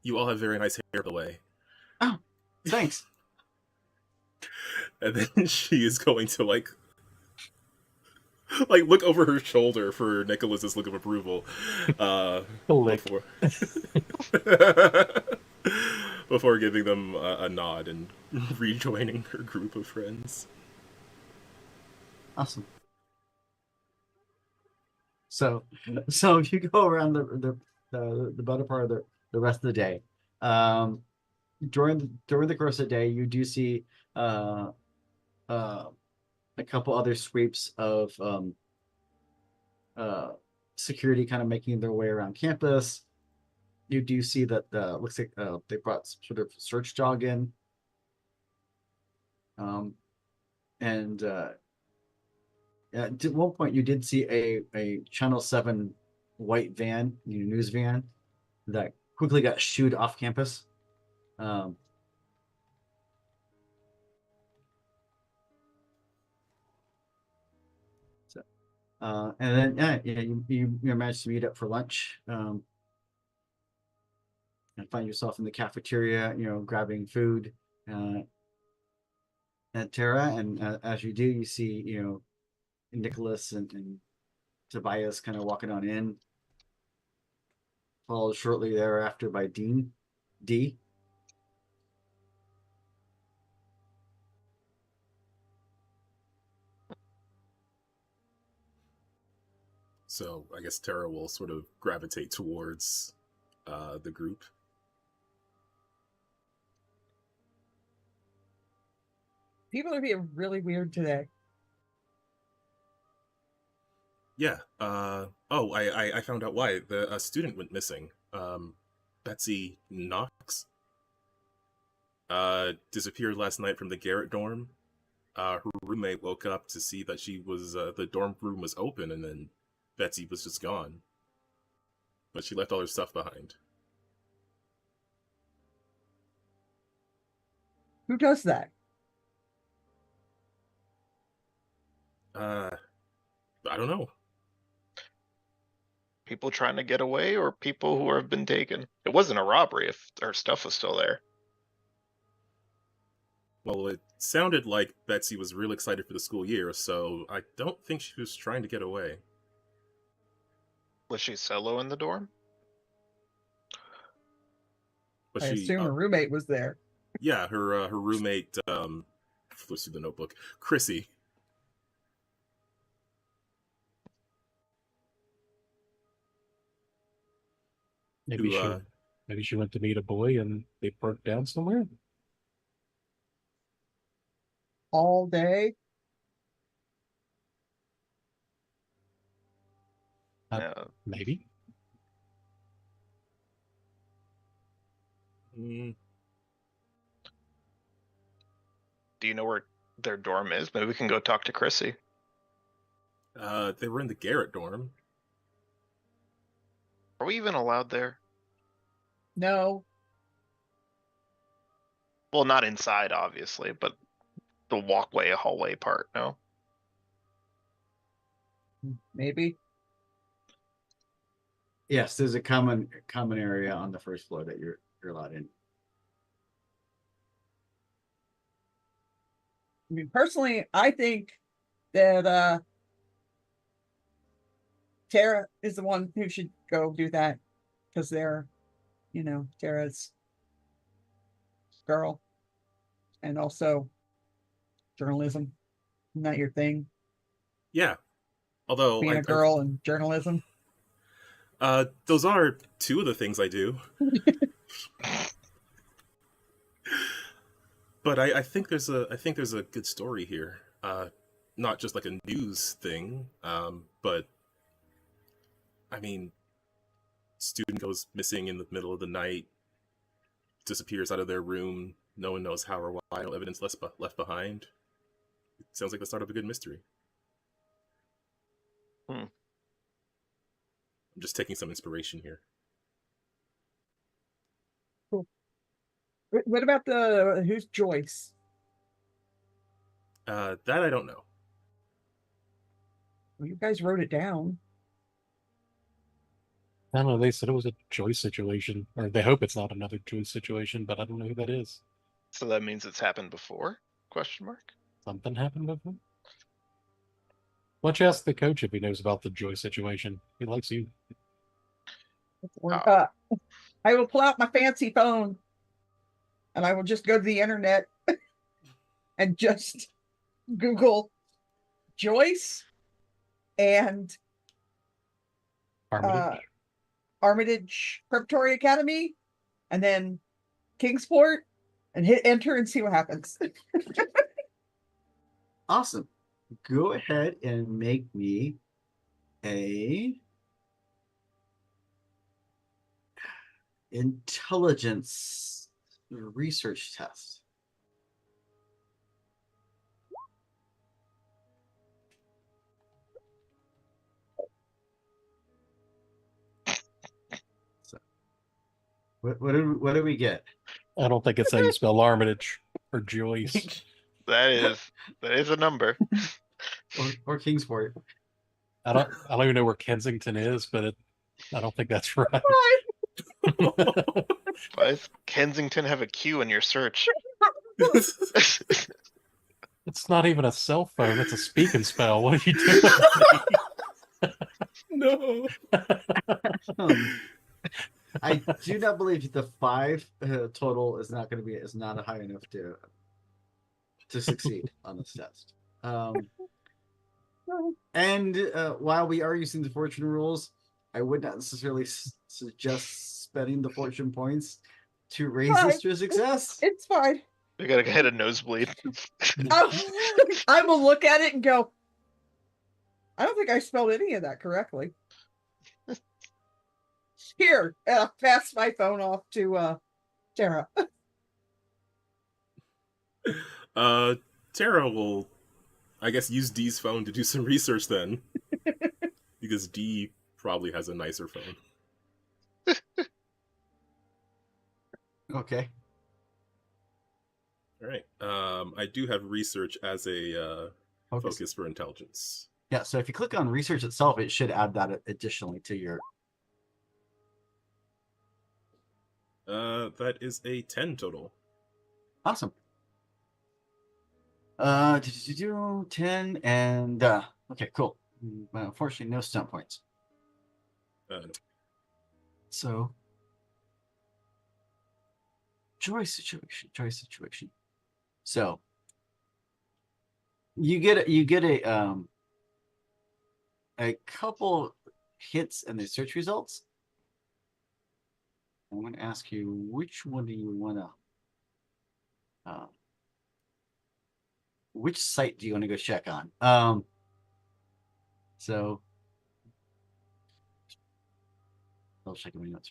You all have very nice hair, by the way. Oh, thanks. And then she is going to like look over her shoulder for Nicholas's look of approval. Lick. Before giving them a nod and rejoining her group of friends. Awesome. So if you go around the better part of the rest of the day, during the course of the day, you do see a couple other sweeps of security kind of making their way around campus. You do see that looks like they brought some sort of search dog in, and at one point you did see a Channel 7 white van, news van, that quickly got shooed off campus. And then you managed to meet up for lunch, and find yourself in the cafeteria, grabbing food. At Tara, and as you do, you see Nicholas and Tobias kind of walking on in, followed shortly thereafter by D. So I guess Tara will sort of gravitate towards the group. People are being really weird today. Yeah. I found out why. A student went missing. Betsy Knox disappeared last night from the Garrett dorm. Her roommate woke up to see that she was the dorm room was open, and then Betsy was just gone. But she left all her stuff behind. Who does that? I don't know. People trying to get away or people who have been taken. It wasn't a robbery if her stuff was still there. Well, it sounded like Betsy was real excited for the school year, so I don't think she was trying to get away. Was she solo in the dorm? But I she, assume her roommate was there. yeah, her roommate, flips through the notebook, Chrissy. Maybe Who, she went to meet a boy and they parked down somewhere. All day. Maybe. mm, Do you know where their dorm is? Maybe we can go talk to Chrissy. they were in the Garrett dorm. Are we even allowed there? No. Well, not inside, obviously, but the walkway, hallway part, no? Maybe. Yes, there's a common area on the first floor that you're allowed in. I mean, personally, I think that Tara is the one who should go do that because they're, Tara's girl, and also journalism. Not your thing, Yeah. Although being a girl and journalism. those are two of the things I do. But I think there's a good story here. Not just like a news thing, but I mean, student goes missing in the middle of the night, disappears out of their room. No one knows how or why. No evidence left behind. It sounds like the start of a good mystery. Hmm. I'm just taking some inspiration here. Cool. What about who's Joyce? That I don't know. Well, you guys wrote it down. I don't know. They said it was a Joyce situation, or they hope it's not another Joyce situation, but I don't know who that is. So that means it's happened before? Question mark. Something happened with him. Why don't you ask the coach if he knows about the Joyce situation? He likes you. I will pull out my fancy phone and I will just go to the internet and just Google Joyce and Armitage. Armitage Preparatory Academy, and then Kingsport, and hit enter and see what happens. Awesome. Go ahead and make me a intelligence research test. So, what do we get? I don't think it's how you spell Armitage or Joyce. That is a number. or Kingsport. I don't even know where Kensington is, but I don't think that's right. Why does Kensington have a Q in your search? It's not even a cell phone. It's a speak and spell. What are you doing? No. I do not believe the 5 total is not high enough to succeed on this test. And while we are using the fortune rules, I would not necessarily suggest spending the fortune points to raise this to a success. It's fine. We gotta get a nosebleed. I will look at it and go, I don't think I spelled any of that correctly. Here, pass my phone off to Tara. Tara will, I guess, use Dee's phone to do some research then. Because Dee probably has a nicer phone. Okay. All right. I do have research as a focus for intelligence. Yeah, so if you click on research itself, it should add that additionally to your... That is a 10 total. Awesome. 10 and okay, cool. Unfortunately, no stunt points. No. So Joy situation. So you get a couple hits in the search results. I'm going to ask you, which one do you want to which site do you want to go check on? So I'll check my notes.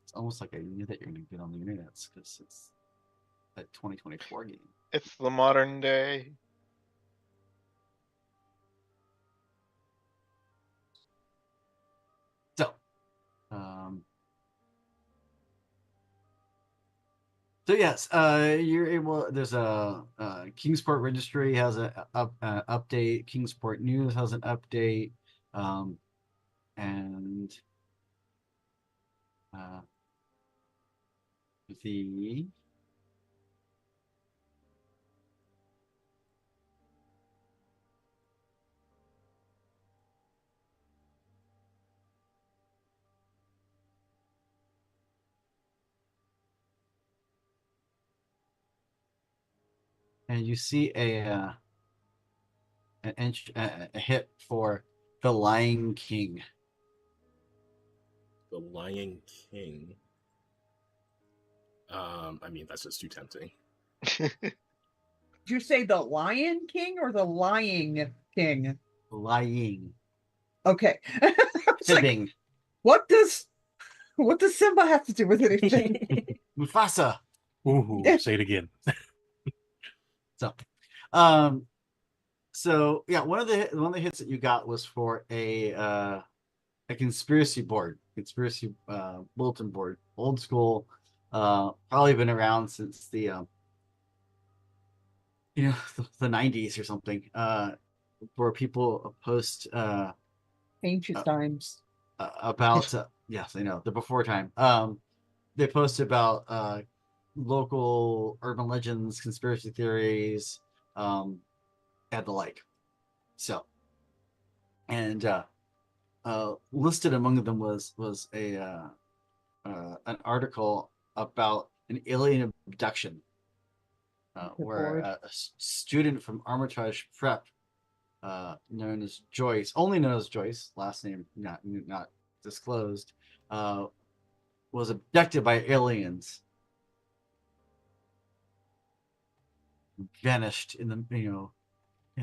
It's almost like I knew that you're going to get on the internet because it's a 2024 game. It's the modern day. So, so yes, you're able. There's a Kingsport Registry has an update. Kingsport News has an update, and the and you see a hit for the Lion King. The Lion King. I mean, that's just too tempting. Did you say the Lion King or the Lying King? Lying. Okay. I was like, Fibbing. what does Simba have to do with anything? Mufasa. Ooh, say it again. So, so yeah, one of the hits that you got was for a conspiracy bulletin board, old school, probably been around since the the 90s or something, where people post Ancient times. about yes, I know the before time. They post about local urban legends, conspiracy theories, and the like. So, and listed among them was a an article about an alien abduction, where a student from Armitage Prep, known as Joyce, only known as Joyce, last name not disclosed, was abducted by aliens, vanished in the in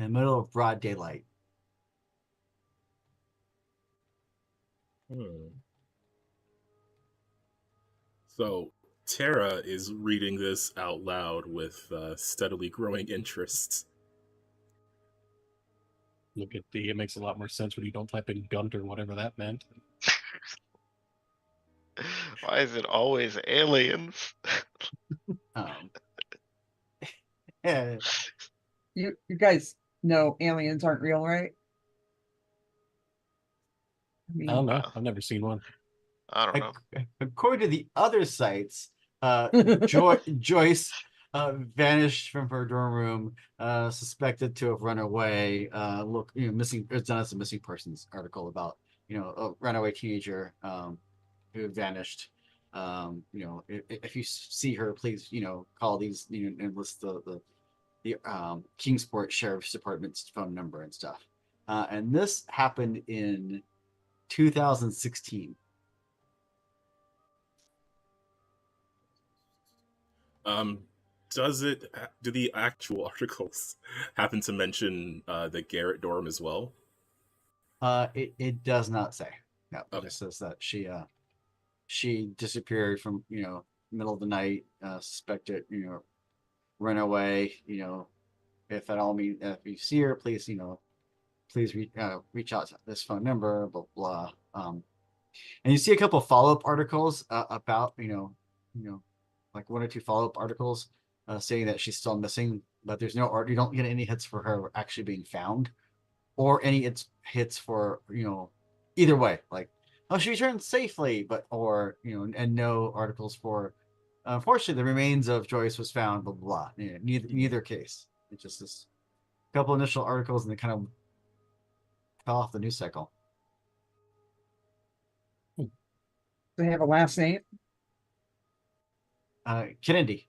the middle of broad daylight. So Tara is reading this out loud with steadily growing interest. Look at it makes a lot more sense when you don't type in Gunt or whatever that meant. Why is it always aliens? Yeah, You guys know aliens aren't real, right? I I mean, don't know. I've never seen one. I don't know. according to the other sites, Joyce vanished from her dorm room, suspected to have run away. Missing. It's done as a missing persons article about a runaway teenager who vanished. If you see her, please call these and list the Kingsport Sheriff's Department's phone number and stuff. And this happened in 2016. Do the actual articles happen to mention the Garrett dorm as well? It does not say. No, it Okay. just says that she disappeared from middle of the night, suspected run away. If at all if you see her, please please reach out to this phone number, blah blah. And you see a couple follow-up articles about like one or two follow-up articles saying that she's still missing, but there's no art. You don't get any hits for her actually being found, or any hits for either way, like she returned safely, but or and no articles for unfortunately the remains of Joyce was found, blah blah. Neither case. It's just this couple initial articles, and they kind of fell off the news cycle. they have a last name. Kennedy,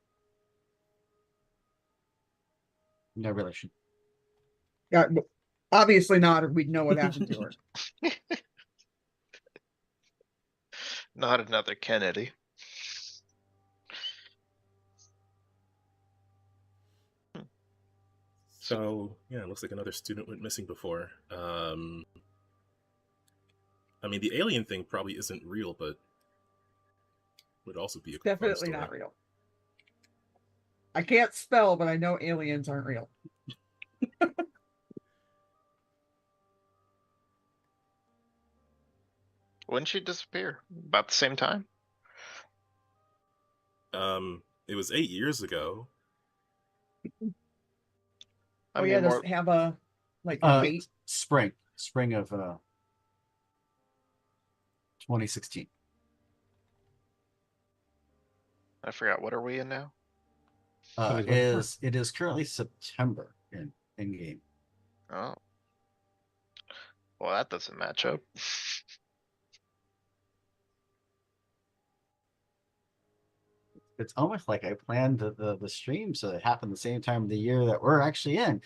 no relation. Obviously not, or we'd know what happened to her. Not another Kennedy. So yeah, it looks like another student went missing before. I mean, the alien thing probably isn't real, but would also be a fun Definitely story. not real. I can't spell, but I know aliens aren't real. When did she disappear? About the same time? It was 8 years ago. I Oh mean, yeah, does more it have a date? Spring of 2016. I forgot. What are we in now? It is currently September in game. Oh. Well, that doesn't match up. it's almost like I planned the stream so it happened the same time of the year that we're actually in,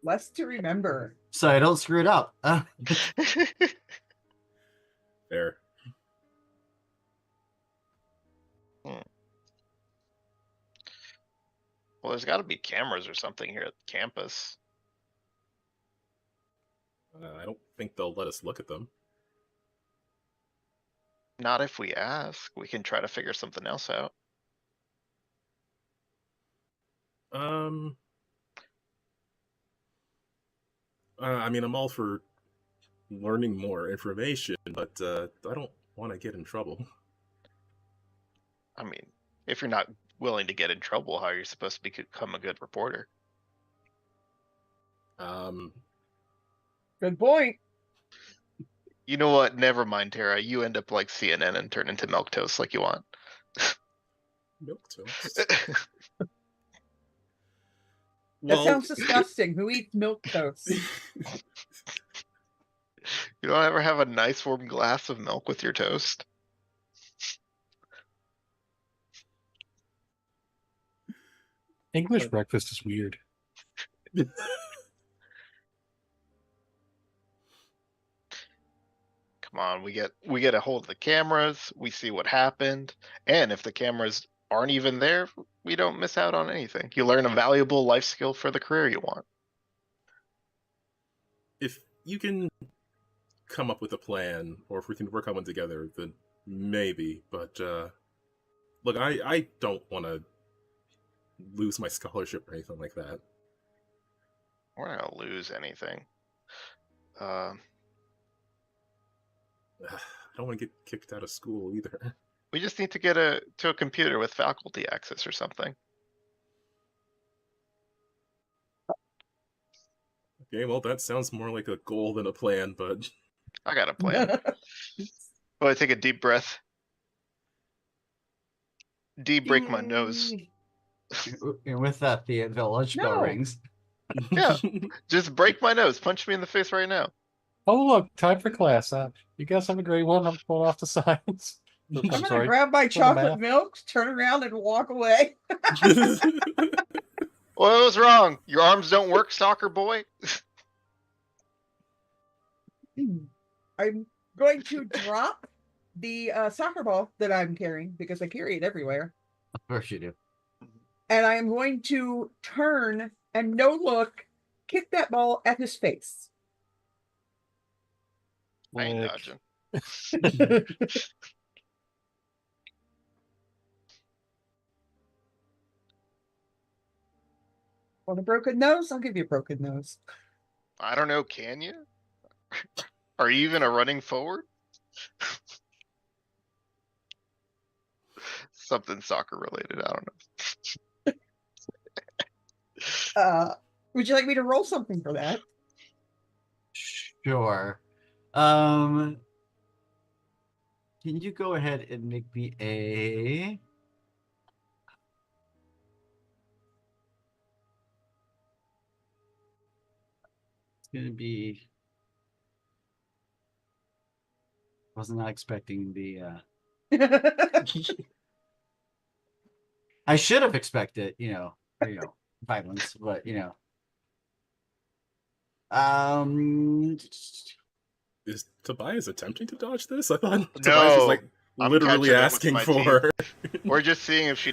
Less to remember. so I don't screw it up. Fair. Well, there's got to be cameras or something here at campus. I don't think they'll let us look at them. Not if we ask. We can try to figure something else out. I mean, I'm all for learning more information, but I don't want to get in trouble. I mean, if you're not willing to get in trouble, how are you supposed to become a good reporter? Good point. You know what? Never mind, Tara. You end up like CNN and turn into milquetoast like you want. Milk toast. That Well, sounds disgusting. Who eats milk toast? You don't ever have a nice warm glass of milk with your toast? English breakfast is weird. Come on, we get a hold of the cameras, we see what happened, and if the cameras aren't even there, we don't miss out on anything. You learn a valuable life skill for the career you want. if you can come up with a plan, or if we can work on one together, then maybe. But look, I don't want to lose my scholarship or anything like that. We're not gonna lose anything. I don't want to get kicked out of school either. We just need to get to a computer with faculty access or something. Okay, well, that sounds more like a goal than a plan, but I got a plan. Oh, I take a deep breath. Deep break my nose. And with that, the lunch bell No. rings. Yeah. Just break my nose. Punch me in the face right now. Oh, look, time for class. You guys have a great one. I'm going off to science. I'm I'm gonna sorry. grab my math. chocolate milk, turn around, and walk away. What was wrong? Your arms don't work, soccer boy? I'm going to drop the soccer ball that I'm carrying because I carry it everywhere. Of course you do. And I am going to turn and no look, kick that ball at his face. I ain't Like, dodging. Want a broken nose? I'll give you a broken nose. I don't know, can you? Are you even a running forward? Something soccer related, I don't know. Would you like me to roll something for that? Sure. Can you go ahead and make me a... It's gonna be... Was not expecting the... I should have expected, violence, but Is Tobias attempting to dodge this? I thought Tobias No, was like I'm literally catching up with asking my for. We're just seeing if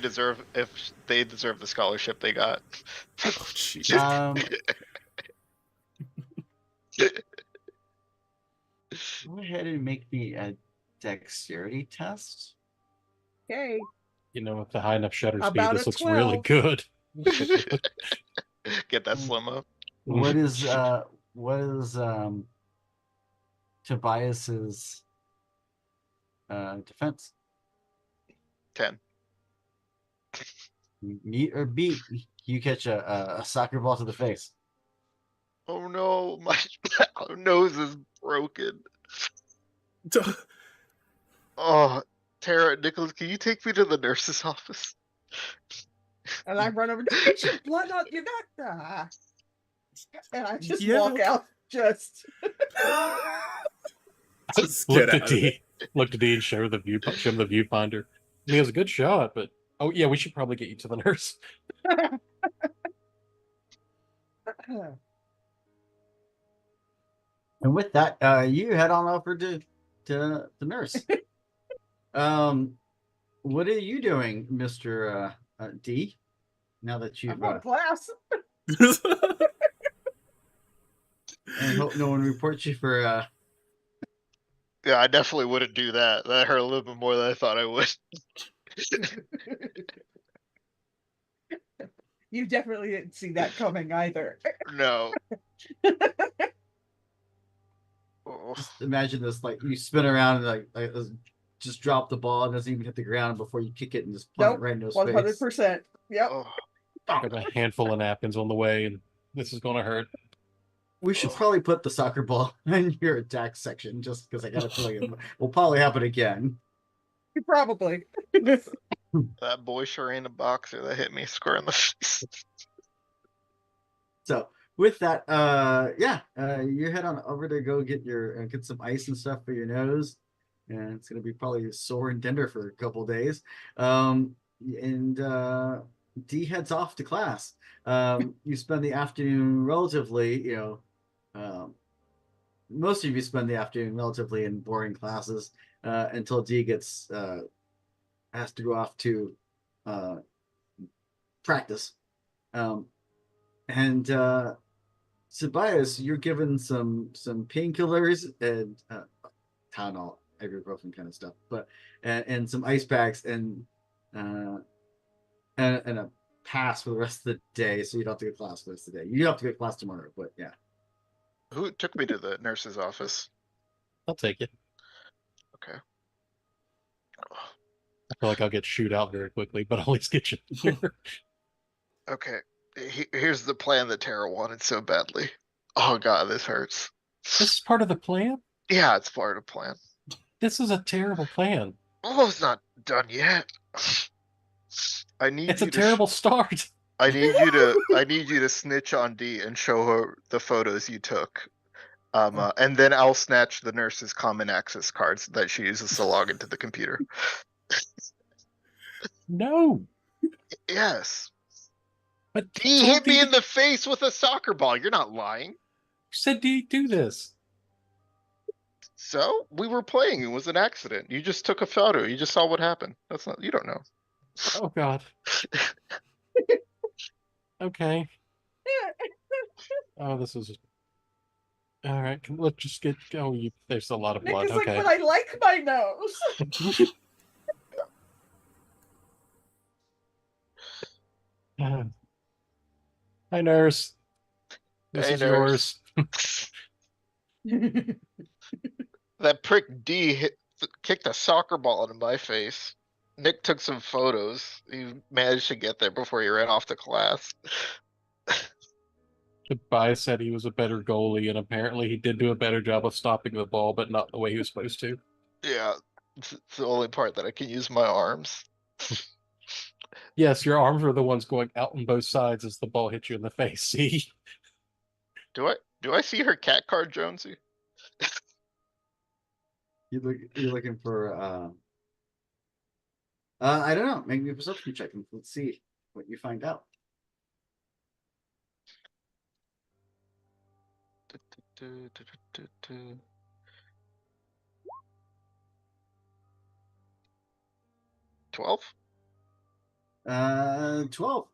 they deserve the scholarship they got. Oh, jeez. Go ahead and make me a dexterity test. Okay. with the high enough shutter speed, About this a looks really 12. good. Get that slow-mo. What is Tobias's defense? 10. Meet or beat? You catch a soccer ball to the face. Oh no, my nose is broken. Oh, Tara, Nicholas, can you take me to the nurse's office? And I run over, don't get your blood on, you're not, and I just Yeah. walk out, just. Just Look get at out of it. D. Look at D and show him the viewfinder. mean, it was a good shot, but oh yeah, we should probably get you to the nurse. And with that, you head on over to the nurse. What are you doing, Mister D? Now that you've I'm on class. and hope no one reports you for Yeah, I definitely wouldn't do that. That hurt a little bit more than I thought I would. You definitely didn't see that coming either. No. Oh, just imagine this, like you spin around and like just drop the ball and doesn't even hit the ground before you kick it and just plummet Nope, right into his 100%. Yep. oh. Got a handful of napkins on the way, and this is gonna hurt. We should probably put the soccer ball in your attack section just because I got a feeling it will probably happen again. Probably. That boy sure ain't a boxer. That hit me square in the face. So with that, you head on over to go get your get some ice and stuff for your nose, and it's gonna be probably sore and tender for a couple days. And D heads off to class. You spend the afternoon relatively, most of you spend the afternoon relatively in boring classes until D gets has to go off to practice. And Tobias, you're given some painkillers and Tylenol, ibuprofen kind of stuff, but and some ice packs and a pass for the rest of the day, so you don't have to go to class for the rest of the day. You do have to go to class tomorrow, but yeah. Who took me to the nurse's office? I'll take it. Okay. I feel like I'll get shoot out very quickly, but I'll at least get you here. Okay. Here's the plan that Tara wanted so badly. Oh god, this hurts. This is part of the plan? Yeah, it's part of the plan. This is a terrible plan. Oh, it's not done yet. I need It's you a to terrible start. I need you to snitch on D and show her the photos you took. And then I'll snatch the nurse's common access cards that she uses to log into the computer. No. Yes. But D hit me in the face with a soccer ball. You're not lying. You said do this. So we were playing. It was an accident. You just took a photo. You just saw what happened. That's not. You don't know. Oh God. Okay. Oh, this is. All right. Let's just get. Oh, there's a lot of Nick blood. is like, Okay. but I like my nose. Hi, nurse. This Hey, is nurse. yours. That prick D kicked a soccer ball into my face. Nick took some photos. He managed to get there before he ran off to class. Tobias said he was a better goalie, and apparently he did do a better job of stopping the ball, but not the way he was supposed to. Yeah, it's the only part that I can use my arms. Yes, your arms were the ones going out on both sides as the ball hit you in the face. See? Do I see her cat card, Jonesy? You're looking for I don't know. Make me a perception check and let's see what you find out. $12? 12.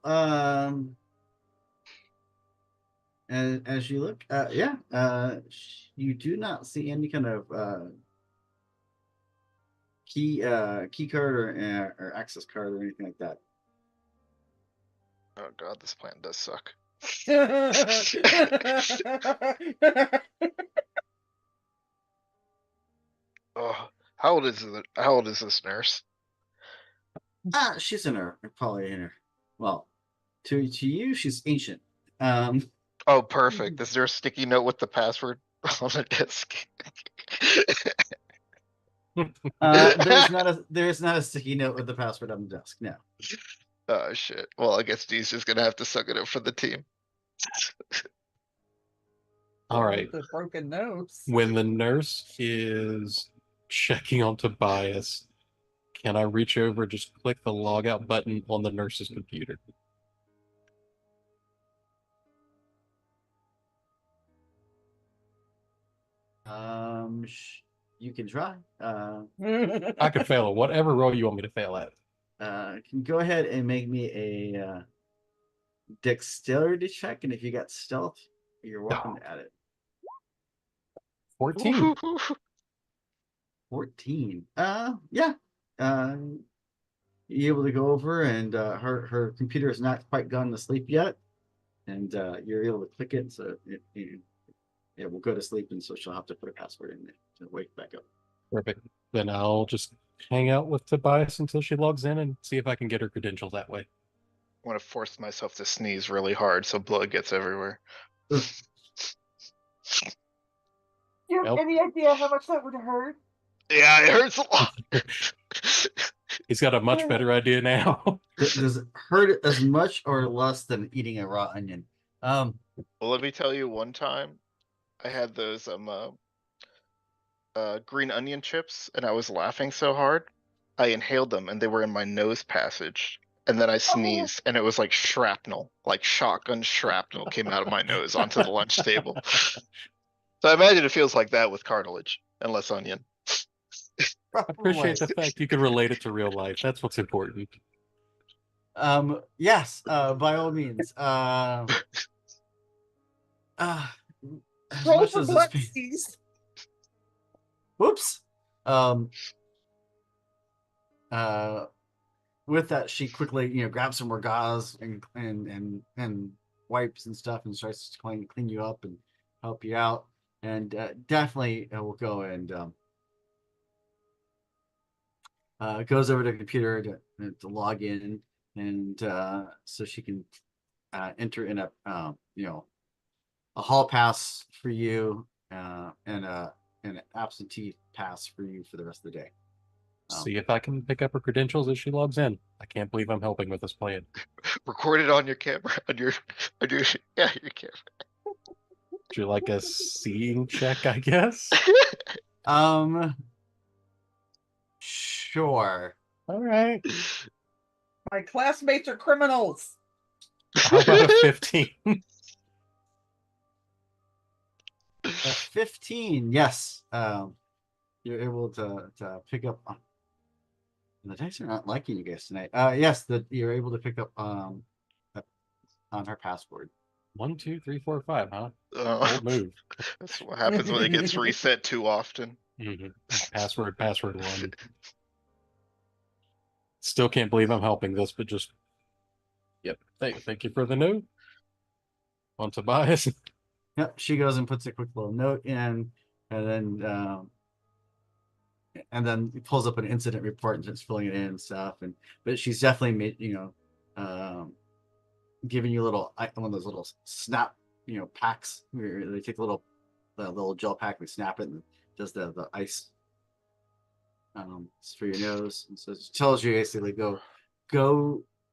As you look, you do not see any kind of key card or access card or anything like that. Oh god, this plan does suck. Oh, how old is this nurse? She's probably in her. Well, to you, she's ancient. Oh, perfect. Is there a sticky note with the password on the disk? There's not a sticky note with the password on the desk. No. Oh shit. Well, I guess D's just gonna have to suck it up for the team. All right. The broken nose. When the nurse is checking on Tobias, Can I reach over, just click the logout button on the nurse's computer? You can try. I could fail at whatever roll you want me to fail at. Can go ahead and make me a dexterity check, and if you got stealth, you're welcome to add it. 14. 14. Yeah. You're able to go over, and her computer has not quite gone to sleep yet, and you're able to click it, so it will go to sleep, and so she'll have to put a password in there to wake back up. Perfect. Then I'll just hang out with Tobias until she logs in and see if I can get her credentials that way. I want to force myself to sneeze really hard so blood gets everywhere. You have Nope. any idea how much that would hurt? Yeah, it hurts a lot. He's got a much better idea now. Does it hurt as much or less than eating a raw onion? Well, let me tell you, one time I had those green onion chips, and I was laughing so hard, I inhaled them, and they were in my nose passage. And then I sneezed, and it was like shrapnel, like shotgun shrapnel came out of my nose onto the lunch table. So I imagine it feels like that with cartilage and less onion. I appreciate the fact you can relate it to real life. That's what's important. Yes, by all means. As Roll much for as this blood pain- sneeze. Whoops. With that, she quickly, grabs some more gauze and wipes and stuff, and starts to clean you up and help you out. And definitely will go and goes over to the computer to log in, and so she can enter in a a hall pass for you and an absentee pass for you for the rest of the day. See if I can pick up her credentials as she logs in. I can't believe I'm helping with this plan. Record it on your camera, on your your camera. Would you like a seeing check, I guess? Sure. All right. My classmates are criminals. How about a 15? A 15, yes. You're able to pick up. The dice are not liking you guys tonight. Yes, you're able to pick up on her password. 1, 2, 3, 4, 5, huh? Oh, Old move. that's what happens when it gets reset too often. Mhm. Password 1. Still can't believe I'm helping this, but just yep. Thank you for the note. On Tobias. Yep, she goes and puts a quick little note in, and then pulls up an incident report and starts filling it in and stuff. But she's definitely made giving you one of those little snap packs where they take the little gel pack, they snap it, and does the ice for your nose. And so it tells you basically go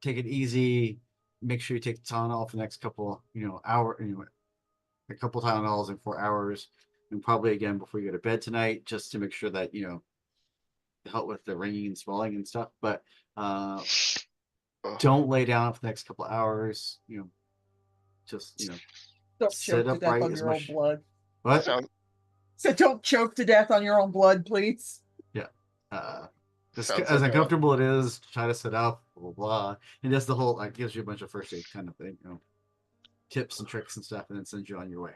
take it easy, make sure you take the Tylenol for the next couple hour, a couple Tylenols in 4 hours, and probably again before you go to bed tonight, just to make sure that to help with the ringing and swelling and stuff. But don't lay down for the next couple hours. Just Don't sit choke to death upright on as your own much. blood. What? So don't choke to death on your own blood, please. As Sounds like uncomfortable it is, try to sit up, blah, blah, blah. And that's the whole, gives you a bunch of first aid kind of thing, tips and tricks and stuff, and then sends you on your way.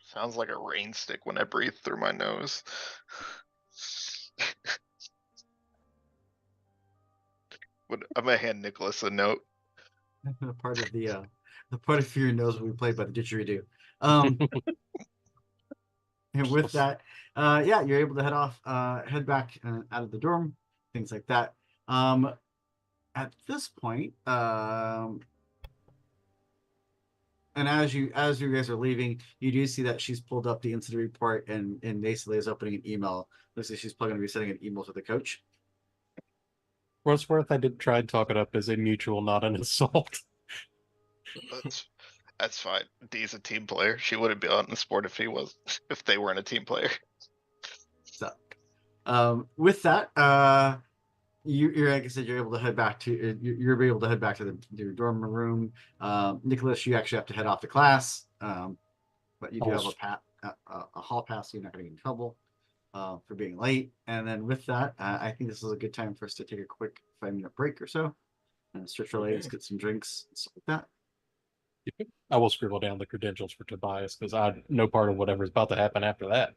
Sounds like a rain stick when I breathe through my nose. I'm gonna hand Nicholas a note. Part of the part of your nose will be played by the didgeridoo. And with that, you're able to head back out of the dorm, things like that. At this point, and as you guys are leaving, you do see that she's pulled up the incident report and basically is opening an email. Looks like she's probably going to be sending an email to the coach. For what's worth, I did try and talk it up as a mutual, not an assault. That's fine. Dee's a team player. She wouldn't be on the sport if they weren't a team player. So, with that, you're like I said, you're able to head back to you're able to head back to your dorm room. Nicholas, you actually have to head off to class, but you do have a hall pass, so you're not going to get in trouble for being late. And then with that, I think this is a good time for us to take a quick 5-minute break or so and stretch our legs, get some drinks, and stuff like that. I will scribble down the credentials for Tobias because I no part of whatever's about to happen after that.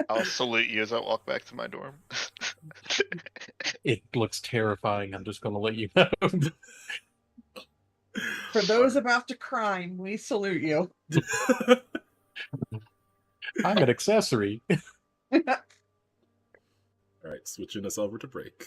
I'll salute you as I walk back to my dorm. It looks terrifying. I'm just going to let you know. For those about to crime, we salute you. I'm an accessory. All right, switching us over to break.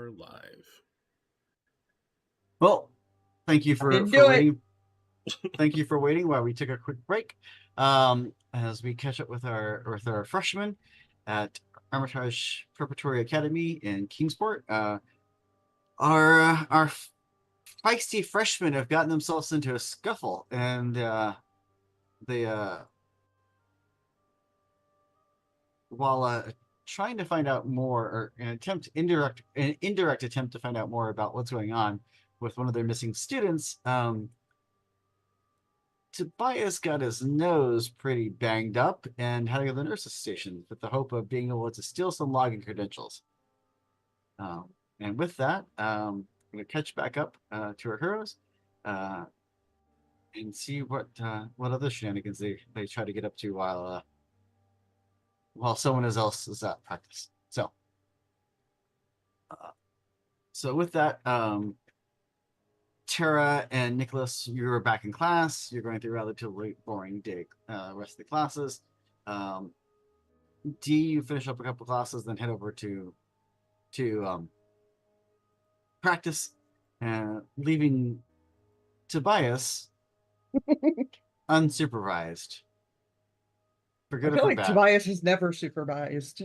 are live. Well, thank you for Didn't do it. waiting. Thank you for waiting while we took a quick break. As we catch up with our freshmen at Armitage Preparatory Academy in Kingsport. Our feisty freshmen have gotten themselves into a scuffle, and they while trying to find out more, or an indirect attempt to find out more about what's going on with one of their missing students, Tobias got his nose pretty banged up and had to go to the nurse's station with the hope of being able to steal some login credentials. And with that, I'm going to catch back up to our heroes and see what other shenanigans they try to get up to while someone else is at practice. So with that, Tara and Nicholas, you're back in class. You're going through a relatively boring day, rest of the classes. D, you finish up a couple classes, then head over to practice, leaving Tobias unsupervised. For I good or feel for like bad. Tobias is never supervised.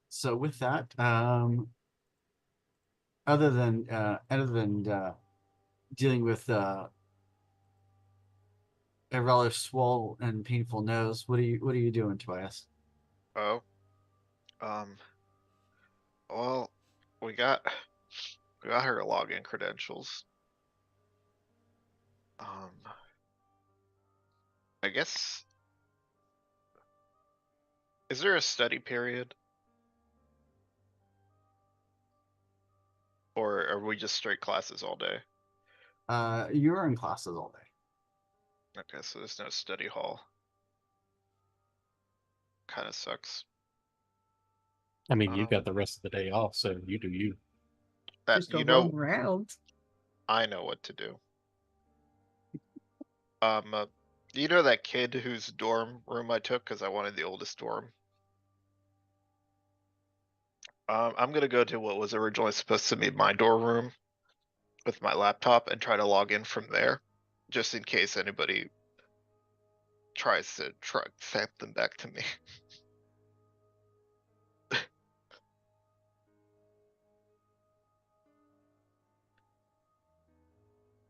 So with that, other than dealing with a rather swollen and painful nose, what are you doing, Tobias? Oh, well, we got her login credentials. I guess, is there a study period? Or are we just straight classes all day? You're in classes all day. Okay, so there's no study hall. Kinda sucks. I mean, you got the rest of the day off, so you do you. That, Just go you roam know, around. I know what to do. You know that kid whose dorm room I took because I wanted the oldest dorm? I'm gonna go to what was originally supposed to be my dorm room with my laptop and try to log in from there, just in case anybody tries to send them back to me.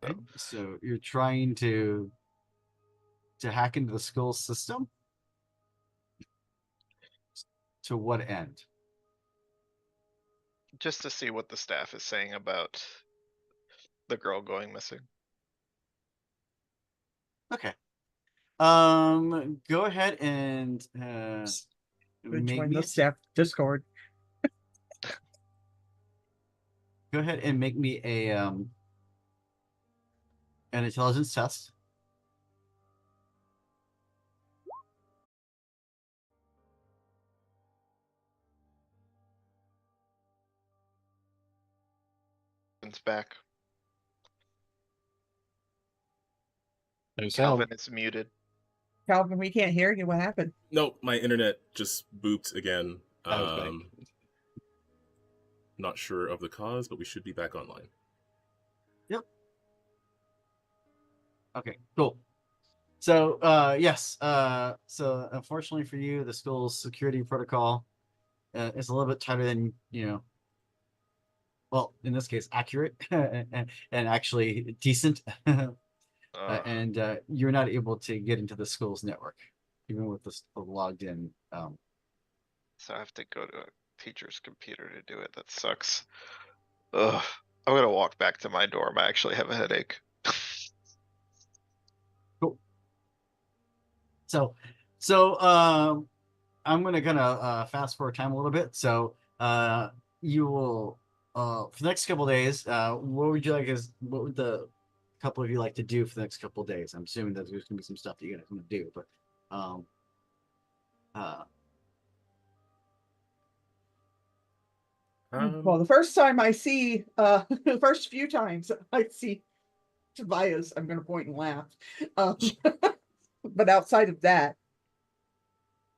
Okay. So you're trying to hack into the school system? To what end? Just to see what the staff is saying about the girl going missing. Okay. Go ahead and make Join me the staff Discord. go ahead and make me an intelligence test. It's back. No sound. Calvin is muted. Calvin, we can't hear you. What happened? No, my internet just booped again. I was back. Not sure of the cause, but we should be back online. Yep. Okay, cool. So yes, so unfortunately for you, the school's security protocol is a little bit tighter than, well, in this case, accurate and actually decent. And you're not able to get into the school's network, even with the logged in. So I have to go to a teacher's computer to do it. That sucks. Ugh. I'm gonna walk back to my dorm. I actually have a headache. Cool. So I'm gonna fast forward time a little bit. So you will for the next couple of days, what would the couple of you like to do for the next couple of days? I'm assuming that there's gonna be some stuff that you guys want to do, but Well, the first time I see, the first few times I see Tobias, I'm going to point and laugh. But outside of that,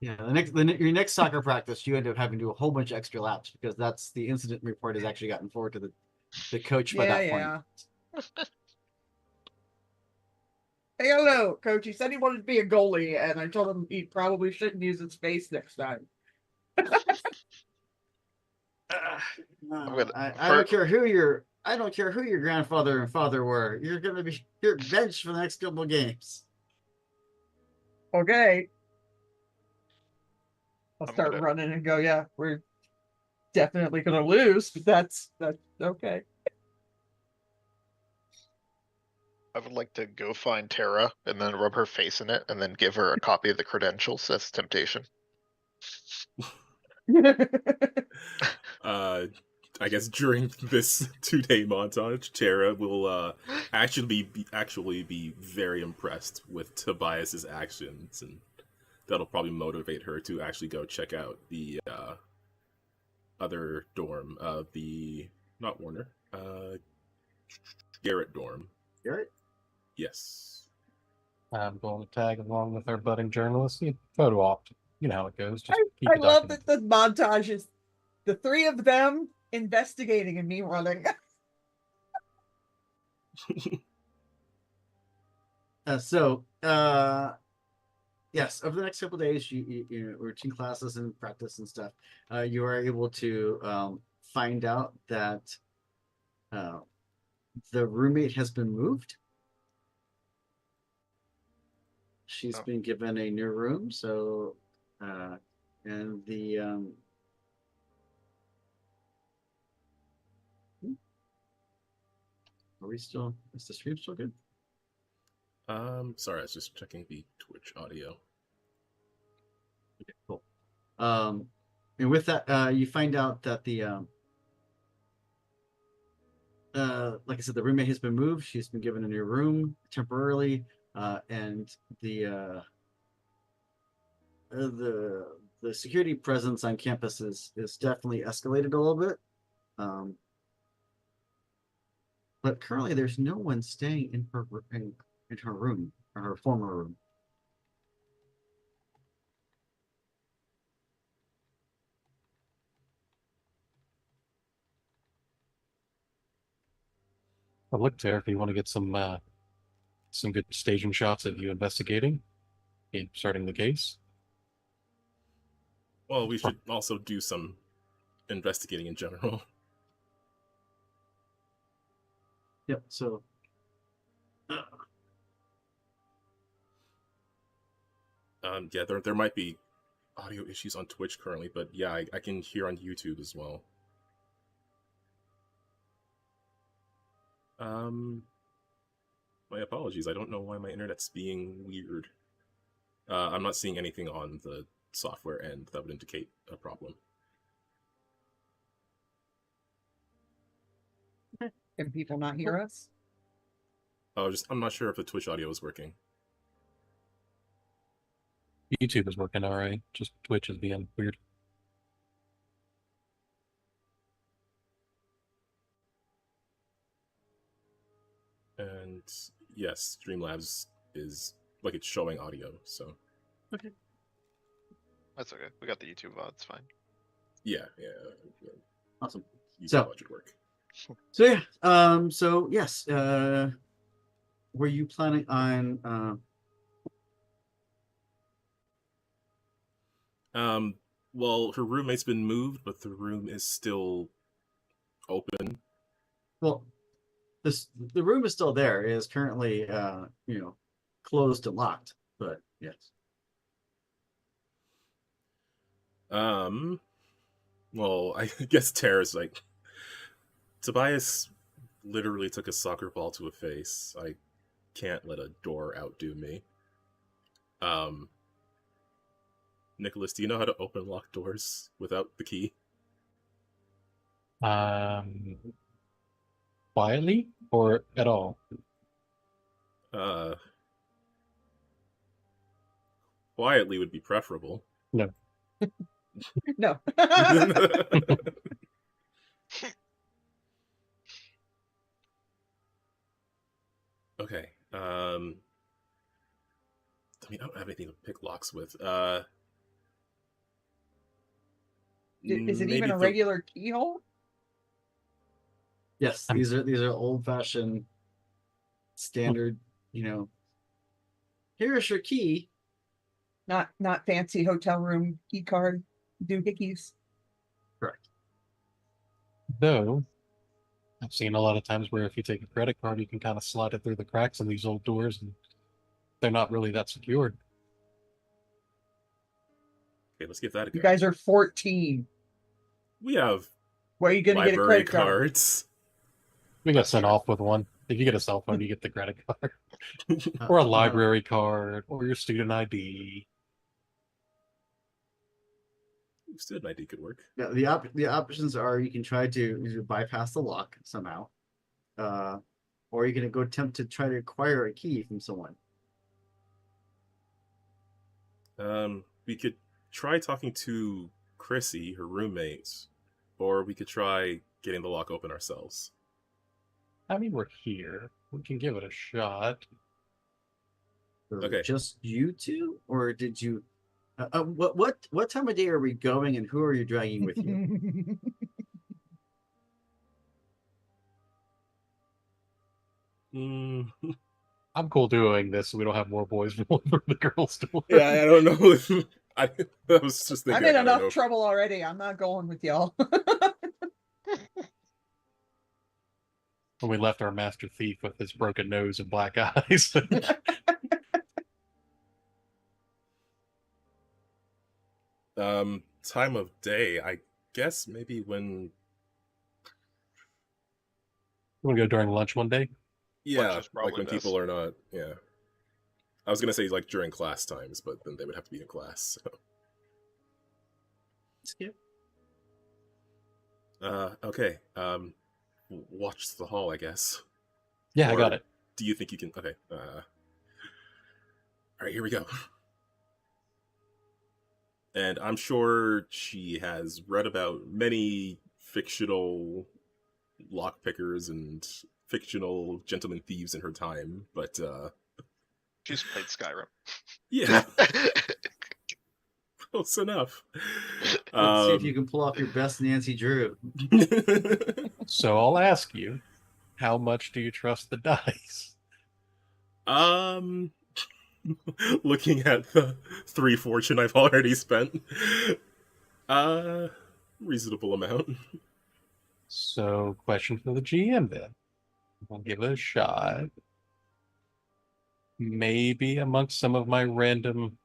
Yeah, your next soccer practice, you end up having to do a whole bunch of extra laps because that's the incident report has actually gotten forward to the coach by that point. Hey, hello, coach. He said he wanted to be a goalie, and I told him he probably shouldn't use his face next time. I don't care who your grandfather and father were. You're benched for the next couple of games. Okay. I'll I'm start gonna- running and go, yeah, we're definitely going to lose, but that's okay. I would like to go find Tara and then rub her face in it and then give her a copy of the credentials. That's temptation. I guess during this 2-day montage, Tara will actually be very impressed with Tobias's actions, and that'll probably motivate her to actually go check out the other dorm, the not Warner, Garrett dorm. Garrett? Yes. I'm going to tag along with our budding journalist. Photo op. You know how it goes. Just keep I the love document. that the montage is the three of them investigating and me running. Yes, over the next couple of days, you routine classes and practice and stuff, you are able to find out that the roommate has been moved. She's been given a new room, so and the are we still? Is the stream still good? Sorry, I was just checking the Twitch audio. Okay, cool. And with that, you find out that the like I said, the roommate has been moved. She's been given a new room temporarily, and the security presence on campus is definitely escalated a little bit. But currently, there's no one staying in her room, or her former room. I'll look there if you want to get some good staging shots of you investigating and starting the case. Well, we should also do some investigating in general. Yep. So. Yeah, there might be audio issues on Twitch currently, but yeah, I can hear on YouTube as well. My apologies. I don't know why my internet's being weird. I'm not seeing anything on the software end that would indicate a problem. Can people not hear us? I'm not sure if the Twitch audio is working. YouTube is working all right. Just Twitch is being weird. And yes, Streamlabs is like it's showing audio, so. Okay. That's okay. We got the YouTube VOD. It's fine. Yeah. Awesome. YouTube So- VOD should work. So yeah. So yes. Were you planning on? Well, her roommate's been moved, but the room is still open. Well, the room is still there. It is currently closed and locked. But yes. Well, I guess Tara's like, Tobias literally took a soccer ball to a face. I can't let a door outdo me. Nicholas, do you know how to open locked doors without the key? Quietly or at all? Quietly would be preferable. No. No. Okay. I mean, I don't have anything to pick locks with. Is it even Maybe a the regular keyhole? Yes, these are old-fashioned, standard. Here's your key. Not fancy hotel room key card doohickeys. Correct. Though, I've seen a lot of times where if you take a credit card, you can kind of slide it through the cracks in these old doors, and they're not really that secure. Okay, let's give that a You go. guys are 14. We have Where are you going to get a library credit card? cards. We got That's sent true. off with one. If you get a cell phone, you get the credit card, or a library card, or your student ID. Student ID could work. Yeah, the options are you can try to either bypass the lock somehow, or you can go attempt to try to acquire a key from someone. We could try talking to Chrissy, her roommate, or we could try getting the lock open ourselves. I mean, we're here. We can give it a shot. Okay. Just you two, or did you? What time of day are we going, and who are you dragging with you? Mm, I'm cool doing this so we don't have more boys rolling through the girls' door. yeah, I don't know. I was just thinking. I'm in I don't enough know. trouble already. I'm not going with y'all. When we left our master thief with his broken nose and black eyes. Time of day. I guess maybe when. You want to go during lunch one day? Yeah, is like probably when best. people are not. Yeah, I was gonna say like during class times, but then they would have to be in class. So. Skip. Okay. Watch the hall, I guess. Yeah, I Or got it. Do you think you can? Okay. All right, here we go. And I'm sure she has read about many fictional lockpickers and fictional gentleman thieves in her time, but She's played Skyrim. yeah, close enough. Let's see if you can pull off your best Nancy Drew. So I'll ask you, how much do you trust the dice? Looking at the 3 fortune I've already spent, reasonable amount. So, question for the GM then. I'll give it a shot. Maybe amongst some of my random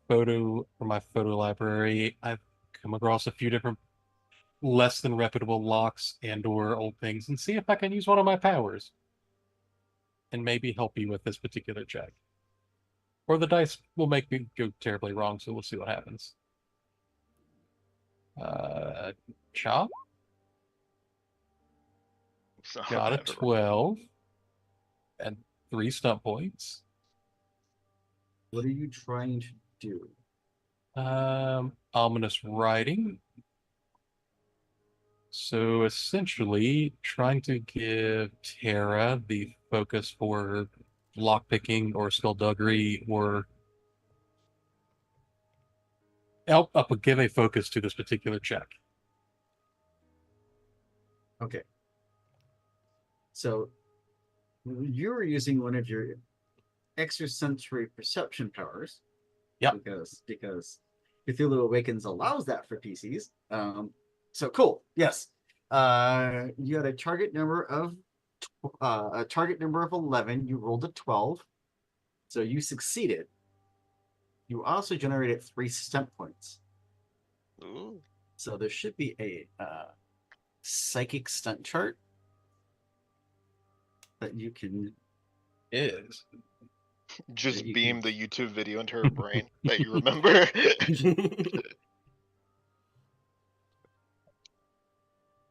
photo from my photo library, I've come across a few different less than reputable locks and/or old things, and see if I can use one of my powers, and maybe help you with this particular check. Or the dice will make me go terribly wrong, so we'll see what happens. Chop So, got a 12 and 3 stump points. What are you trying to do? Ominous writing. So essentially, trying to give Tara the focus for lockpicking or skullduggery, or help up give a focus to this particular check. Okay. So you were using one of your extrasensory perception powers. Yep. Because Cthulhu Awakens allows that for PCs. So cool. Yes. You had a target number of 11. You rolled a 12. So you succeeded. You also generated 3 stump points. Ooh. So there should be a psychic stunt chart that you can Just you beam can- the YouTube video into her brain that you remember.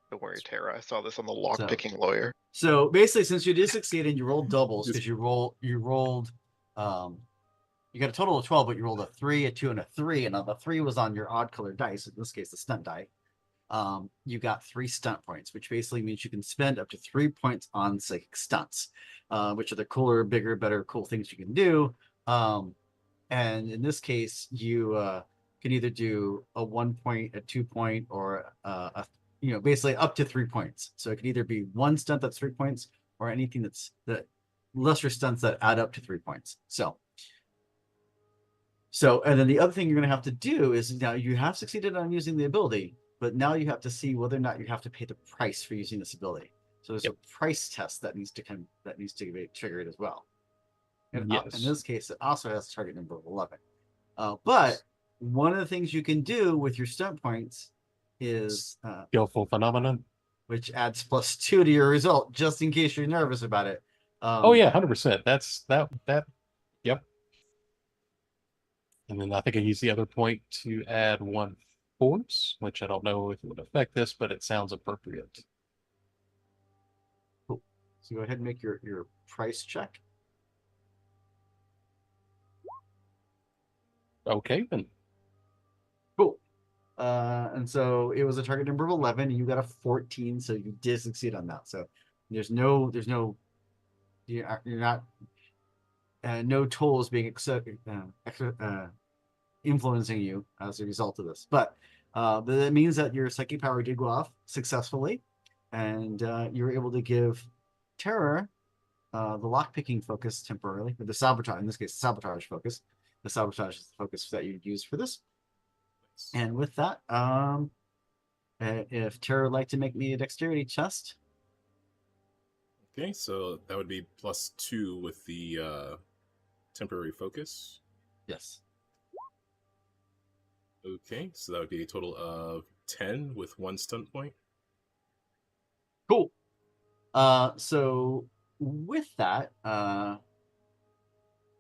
Don't worry, Tara. I saw this on the lockpicking lawyer. So basically, since you did succeed and you rolled doubles, Just- because you rolled you got a total of 12, but you rolled a 3, a 2, and a 3, and the 3 was on your odd colored dice, in this case the stunt die. you got 3 stunt points, which basically means you can spend up to 3 points on psychic stunts, which are the cooler, bigger, better, cool things you can do. And in this case, you can either do a 1 point, a 2 point, or basically up to 3 points. So it could either be one stunt that's 3 points, or anything that's the lesser stunts that add up to 3 points. So, and then the other thing you're going to have to do is, now you have succeeded on using the ability, but now you have to see whether or not you have to pay the price for using this ability. So there's a price test that needs to be triggered as well. And in this case, it also has target number 11. But one of the things you can do with your stunt points is Skillful phenomenon. which adds +2 to your result, just in case you're nervous about it. Oh yeah, 100%. That's that. Yep. And then I think I use the other point to add 1 force, which I don't know if it would affect this, but it sounds appropriate. Cool. So go ahead and make your price check. Okay, then. Cool. And so it was a target number of 11, and you got a 14, so you did succeed on that. So you're not no tolls being influencing you as a result of this. But that means that your psychic power did go off successfully, and you were able to give Terror the lockpicking focus temporarily, or the sabotage, in this case, the sabotage focus. The sabotage is the focus that you'd use for this. And with that, if Terror would like to make me a dexterity test. Okay, so that would be +2 with the temporary focus. Yes. Okay, so that would be a total of 10 with 1 stunt point. Cool. So with that,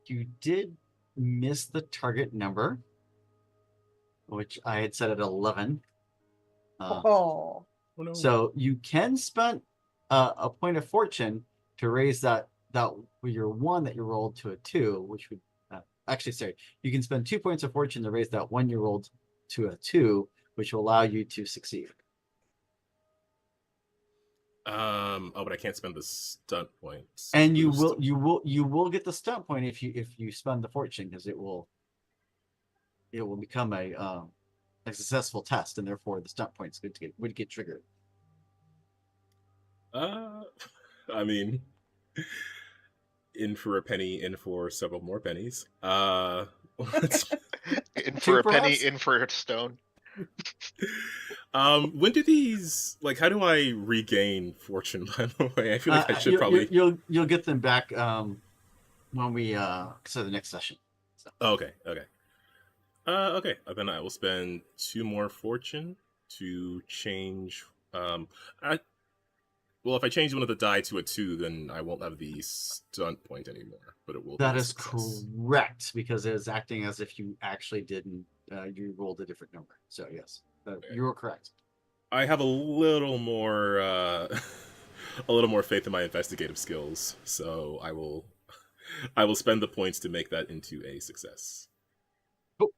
you did miss the target number, which I had set at 11. Oh, no. So you can spend a point of fortune to raise that your 1 that you rolled to a 2, which would you can spend 2 points of fortune to raise that 1 you rolled to a 2, which will allow you to succeed. But I can't spend the stunt points. And you will get the stunt point if you spend the fortune, because it will become a successful test, and therefore the stunt points would get triggered. I mean, in for a penny, in for several more pennies. In Two, for a penny, perhaps? in for a stone. When do these, like, how do I regain fortune, by the way? I feel like I should probably... You'll get them back when we the next session. So. Okay. Okay. Then I will spend 2 more fortune to change... Well, if I change one of the die to a 2, then I won't have the stunt point anymore, but it will. That is correct, because it is acting as if you actually didn't. You rolled a different number. So yes, you were correct. I have a little more, a little more faith in my investigative skills, so I will spend the points to make that into a success. Cool.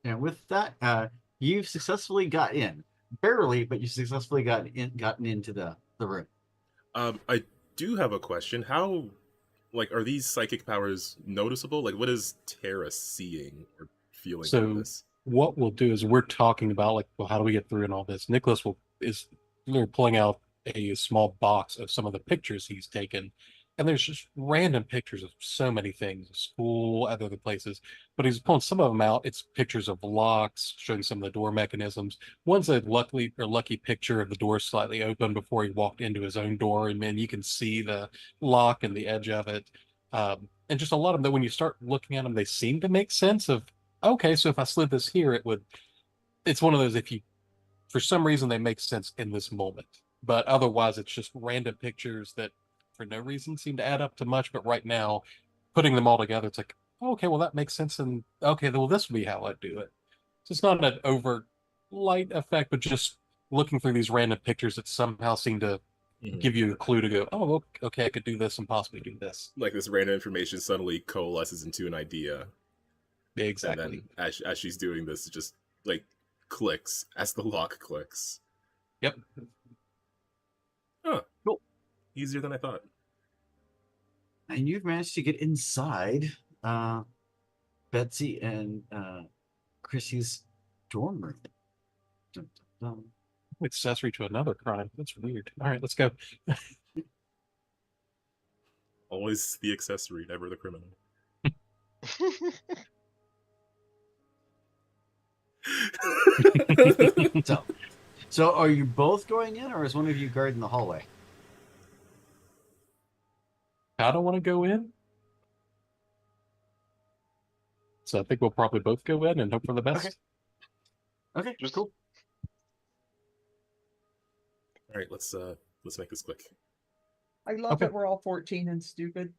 And with that, you've successfully got in, barely, but you successfully gotten into the room. I do have a question. How, like, are these psychic powers noticeable? Like, what is Tara seeing or feeling from this? What we'll do is we're talking about, like, well, how do we get through and all this? Nicholas is pulling out a small box of some of the pictures he's taken, and there's just random pictures of so many things, school, other places, but he's pulling some of them out. It's pictures of locks, showing some of the door mechanisms. One's a lucky picture of the door slightly open before he walked into his own door, and then you can see the lock and the edge of it. And just a lot of them, when you start looking at them, they seem to make sense of, okay, so if I slid this here, it's one of those, for some reason, they make sense in this moment. But otherwise, it's just random pictures that for no reason seem to add up to much. But right now, putting them all together, it's like, okay, well, that makes sense. And okay, well, this would be how I'd do it. So it's not an overt light effect, but just looking through these random pictures that somehow seem to give you a clue to go, oh, okay, I could do this and possibly do this. Like this random information suddenly coalesces into an idea. Exactly. And then as she's doing this, it just like clicks as the lock clicks. Yep. Huh. Cool. Easier than I thought. And you've managed to get inside Betsy and Chrissy's dorm room. Dun, dun, dun. Accessory to another crime. That's weird. All right, let's go. Always the accessory, never the criminal. So are you both going in, or is one of you guarding the hallway? I don't want to go in. So I think we'll probably both go in and hope for the best. Okay, Just- cool. All right, let's make this quick. I love Okay. that we're all 14 and stupid.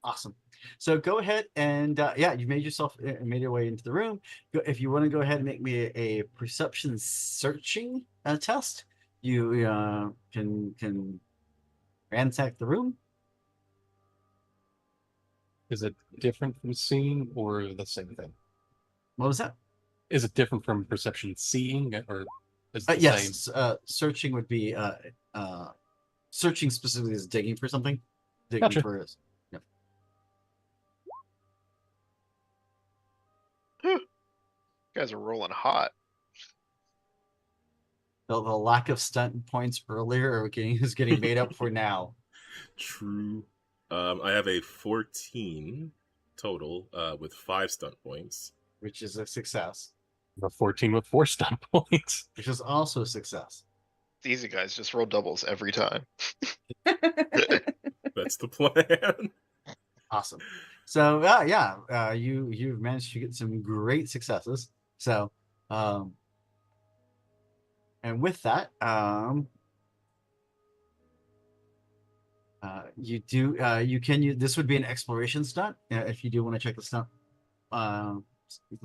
Awesome. So go ahead and yeah, you made your way into the room. If you want to go ahead and make me a perception searching test, you can ransack the room. Is it different from seeing or the same thing? What was that? Is it different from perception seeing or is it the same? Yes, searching would be searching specifically is digging for something. Digging Gotcha. for You guys are rolling hot. the lack of stunt points earlier is getting made up for now. True. I have a 14 total with 5 stunt points. Which is a success. The 14 with 4 stunt points. Which is also a success. It's easy, guys. Just roll doubles every time. That's the plan. Awesome. So you've managed to get some great successes. So and with that, you can use this would be an exploration stunt if you do want to check the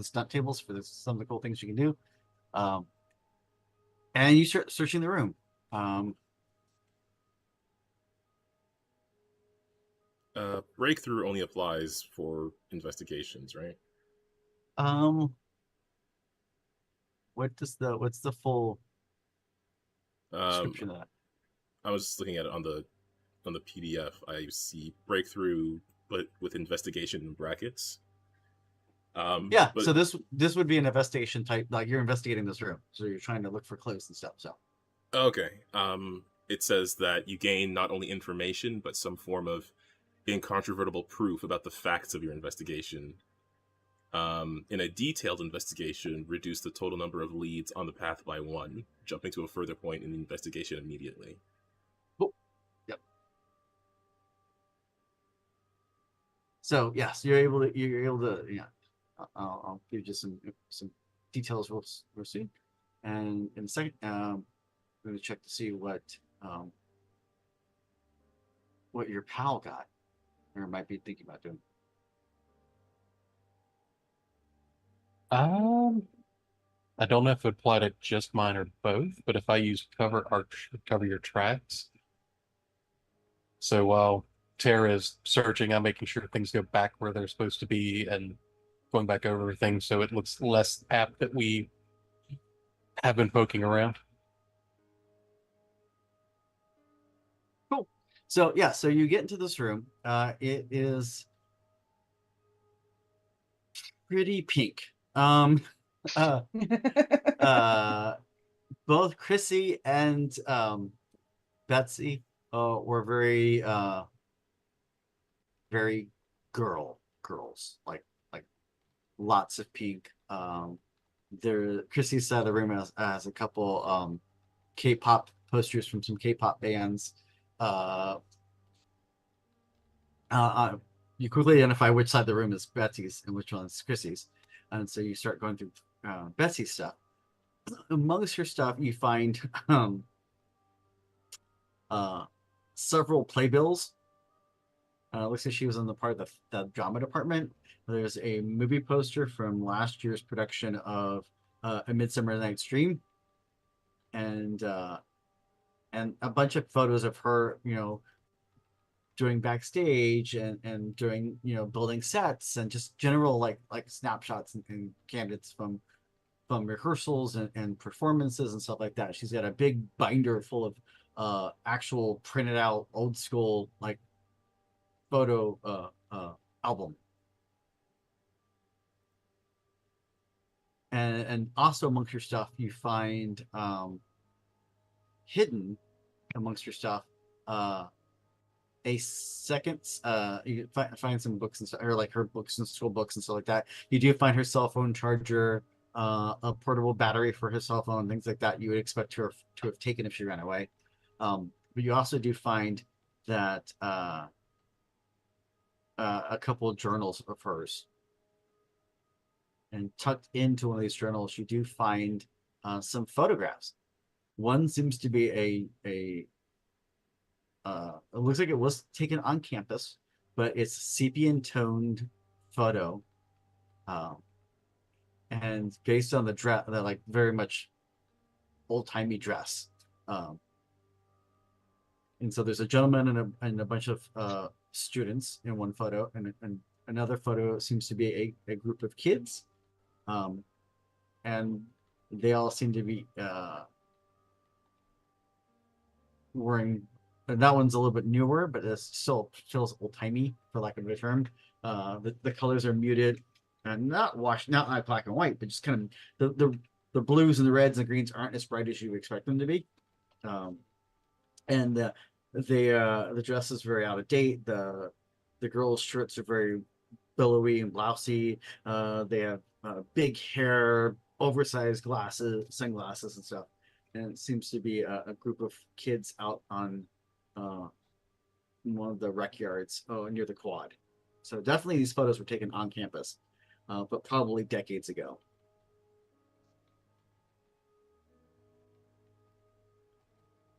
stunt tables for some of the cool things you can do. And you start searching the room. Breakthrough only applies for investigations, right? What's the full Um, description of that? I was just looking at it on the PDF. I see breakthrough, but with investigation in brackets. Yeah, but, so this would be an investigation type, like you're investigating this room, so you're trying to look for clues and stuff. So okay. It says that you gain not only information but some form of incontrovertible proof about the facts of your investigation. In a detailed investigation, reduce the total number of leads on the path by 1, jumping to a further point in the investigation immediately. cool. Yep. So yes, you're able to yeah. I'll give you some details real soon, and in a second, I'm going to check to see what your pal got or might be thinking about doing. I don't know if it would apply to just mine or both, but if I use cover your tracks. So while Tara is searching, I'm making sure things go back where they're supposed to be and going back over things so it looks less apt that we have been poking around. Cool. So yeah, so you get into this room. It is pretty pink. Both Chrissy and Betsy were very very girls, like lots of pink. Chrissy's side of the room has a couple K-pop posters from some K-pop bands. You quickly identify which side of the room is Betsy's and which one is Chrissy's, and so you start going through Betsy's stuff. Amongst her stuff, you find several playbills. Looks like she was in the part of the drama department. There's a movie poster from last year's production of A Midsummer Night's Dream, and a bunch of photos of her, doing backstage and doing, building sets and just general like snapshots and candidates from from rehearsals and performances and stuff like that. She's got a big binder full of actual printed out old school like photo album. And also amongst your stuff, you find hidden amongst your stuff a second you find some books and stuff, or like her books and school books and stuff like that. You do find her cell phone charger, a portable battery for her cell phone, things like that you would expect her to have taken if she ran away. But you also do find that a couple of journals of hers. And tucked into one of these journals, you do find some photographs. One seems to be it looks like it was taken on campus, but it's sepia toned photo, and based on the dress, the like very much old timey dress. And so there's a gentleman and a bunch of students in one photo, and another photo seems to be a group of kids, and they all seem to be wearing. And that one's a little bit newer, but it still feels old timey, for lack of a term. The colors are muted and not washed, not like black and white, but just kind of the blues and the reds and the greens aren't as bright as you expect them to be. And the dress is very out of date. The girls' shirts are very billowy and blousy. They have big hair, oversized glasses, sunglasses, and stuff. And it seems to be a group of kids out on one of the rec yards near the quad. So definitely these photos were taken on campus, but probably decades ago.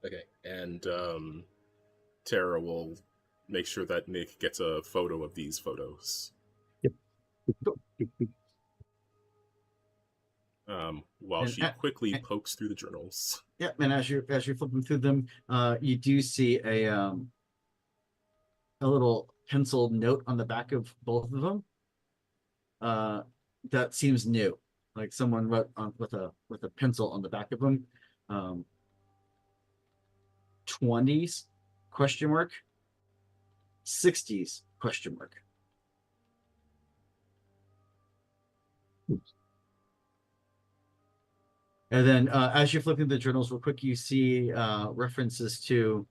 Okay, and Tara will make sure that Nick gets a photo of these photos. Yep. While And she quickly pokes through the journals. Yeah, and as you're flipping through them, you do see a little penciled note on the back of both of them. That seems new, like someone wrote with a pencil on the back of them. 20s question mark, 60s question mark. And then as you're flipping the journals real quick, you see references to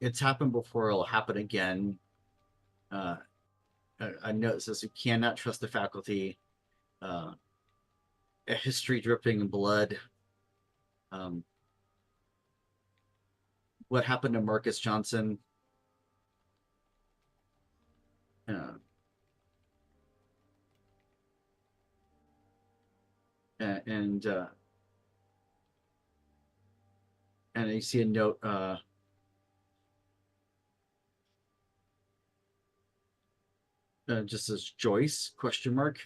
it's happened before, it'll happen again. A note says you cannot trust the faculty. A history dripping in blood. What happened to Marcus Johnson? And you see a note just says Joyce question mark,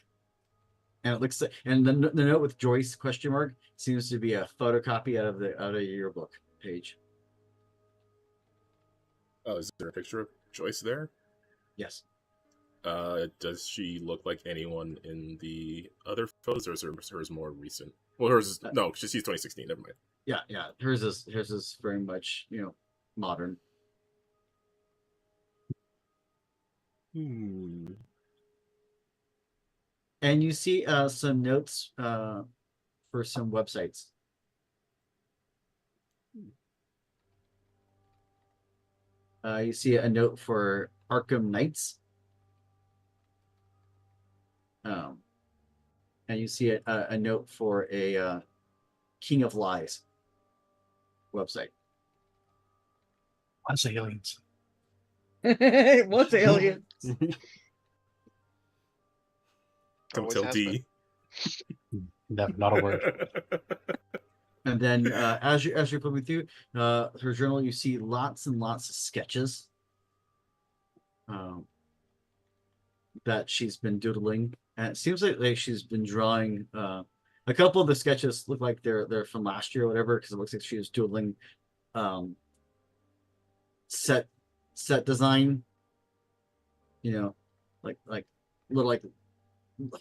and it looks like, and the note with Joyce question mark seems to be a photocopy out of your yearbook page. Oh, is there a picture of Joyce there? Yes. Does she look like anyone in the other photos, or is hers more recent? Well, hers no, she's 2016. Never mind. Yeah. Hers is very much modern. And you see some notes for some websites. You see a note for Arkham Knights. And you see a note for a King of Lies website. That's aliens. It was aliens. Come Always tell has D. Never, not a word. And then as you're flipping through her journal, you see lots and lots of sketches that she's been doodling. And it seems like she's been drawing. A couple of the sketches look like they're from last year or whatever, because it looks like she was doodling set design like little like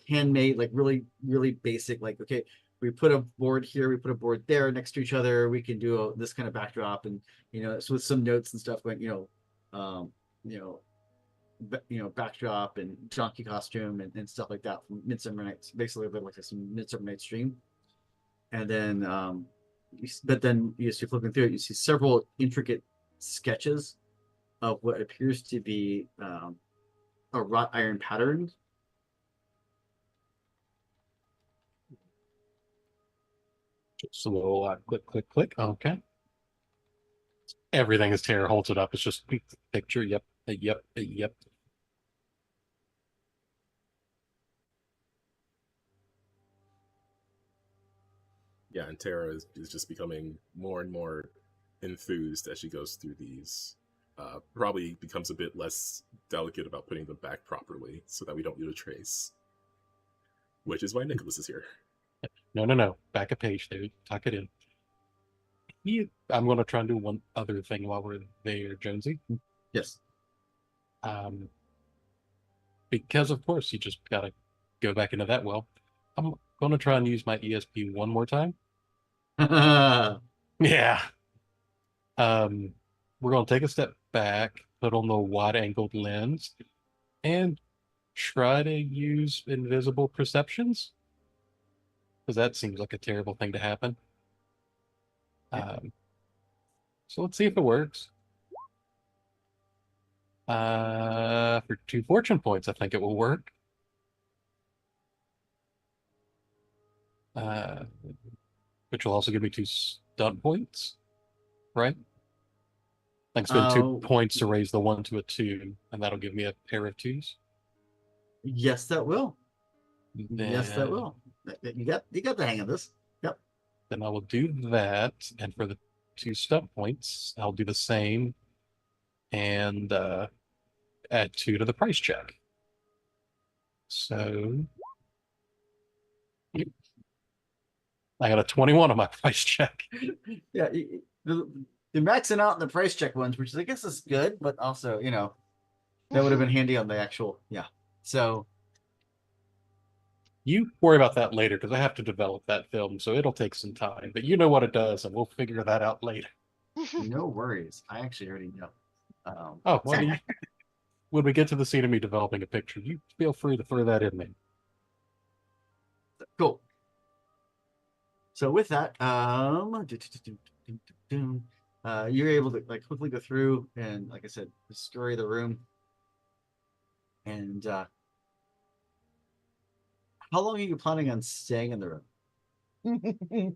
handmade, like really basic. Like, okay, we put a board here, we put a board there next to each other. We can do this kind of backdrop, and so with some notes and stuff going, um, you know, backdrop and donkey costume and stuff like that from Midsummer Night's, basically like some Midsummer Night's Dream. And then, but then as you're flipping through it, you see several intricate sketches of what appears to be a wrought iron pattern. Just a little click. Okay. Everything as Tara holds it up. It's just picture. Yep. Yep. Yeah, and Tara is just becoming more and more enthused as she goes through these. Probably becomes a bit less delicate about putting them back properly so that we don't leave a trace. Which is why Nicholas is here. No. Back a page, dude. Tuck it in. I'm going to try and do one other thing while we're there, Jonesy. Yes. Because of course you just got to go back into that well. I'm going to try and use my ESP one more time. Yeah. We're going to take a step back, put on the wide-angled lens, and try to use invisible perceptions. Because that seems like a terrible thing to happen. So let's see if it works. For 2 fortune points, I think it will work. Which will also give me 2 stunt points, right? I can spend 2 points to raise the 1 to a 2, and that'll give me a pair of 2s. Yes, that will. Then, yes, that will. You got the hang of this. Yep. Then I will do that, and for the 2 stunt points, I'll do the same, and add 2 to the price check. So I got a 21 on my price check. Yeah, you're maxing out the price check ones, which I guess is good, but also, that would have been handy on the actual, yeah. So you worry about that later because I have to develop that film, so it'll take some time. But you know what it does, and we'll figure that out later. No worries. I actually already know. Oh, well, when we get to the scene of me developing a picture, you feel free to throw that in there. Cool. So with that, you're able to quickly go through and, like I said, scurry the room. And how long are you planning on staying in the room?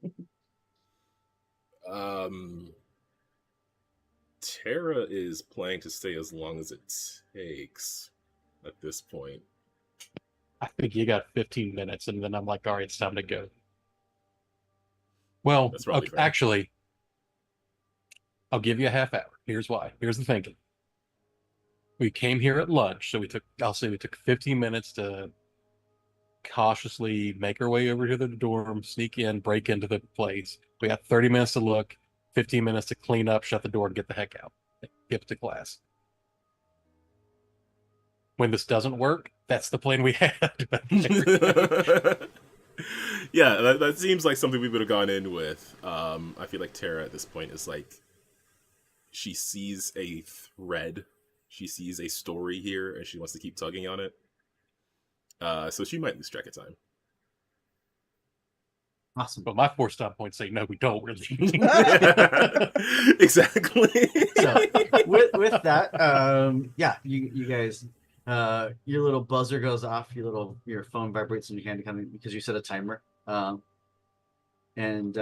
Tara is planning to stay as long as it takes at this point. I think you got 15 minutes, and then I'm like, all right, it's time to go. Well, okay, actually, I'll give you a half hour. Here's why. Here's the thinking. We came here at lunch, so I'll say we took 15 minutes to cautiously make our way over to the dorm, sneak in, break into the place. We got 30 minutes to look, 15 minutes to clean up, shut the door, and get the heck out. Get to class. When this doesn't work, that's the plan we had. Yeah, that seems like something we would have gone in with. I feel like Tara at this point is like, she sees a thread, she sees a story here, and she wants to keep tugging on it. So she might lose track of time. Awesome. But my 4 stop points say no, we don't really. Exactly. So with that, yeah, you guys, your little buzzer goes off, your phone vibrates in your hand because you set a timer, and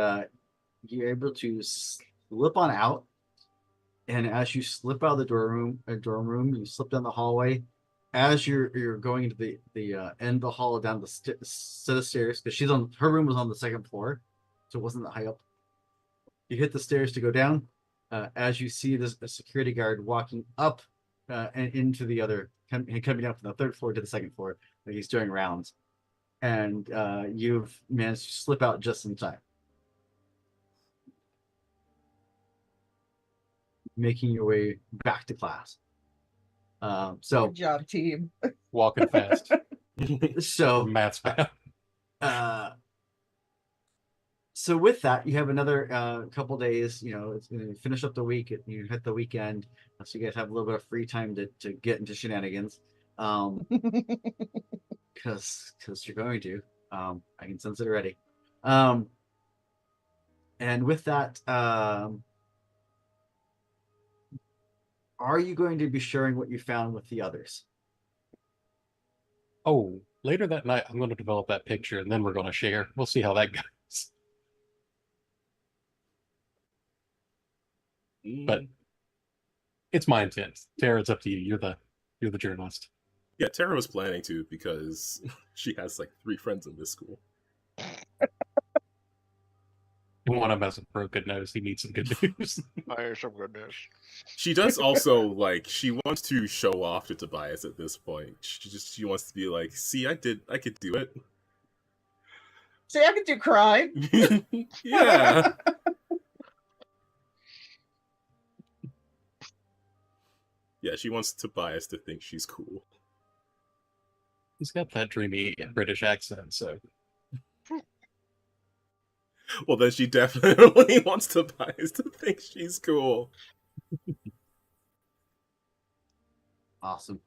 you're able to slip on out. And as you slip out of the dorm room, you slip down the hallway. As you're going into the end of the hall down the set of stairs, because her room was on the 2nd floor, so it wasn't that high up. You hit the stairs to go down. As you see a security guard walking up and into the other, coming down from the 3rd floor to the 2nd floor, like he's doing rounds, and you've managed to slip out just in time, making your way back to class. So Good job, team. Walking fast. so Matt's bad. So with that, you have another couple days. It's going to finish up the week. You hit the weekend, so you guys have a little bit of free time to get into shenanigans, because you're going to. I can sense it already. And with that, are you going to be sharing what you found with the others? Oh, later that night, I'm going to develop that picture and then we're going to share. We'll see how that goes. But it's my intent. Tara, it's up to you. You're the journalist. Yeah, Tara was planning to because she has like 3 friends in this school. One of them has a broken nose. He needs some good news. Fire some good news. She does also like she wants to show off to Tobias at this point. She wants to be like, see, I could do it. See, I could do crime. Yeah. Yeah, she wants Tobias to think she's cool. He's got that dreamy British accent, so Well, then she definitely wants Tobias to think she's cool. Awesome.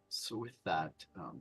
So with that, so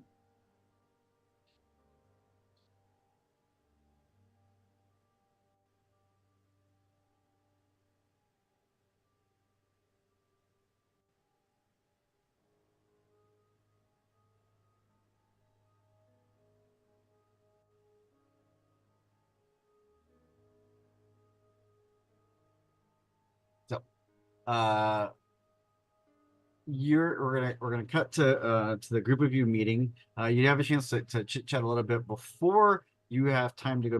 we're gonna cut to the group of you meeting. You have a chance to chit chat a little bit before you have time to go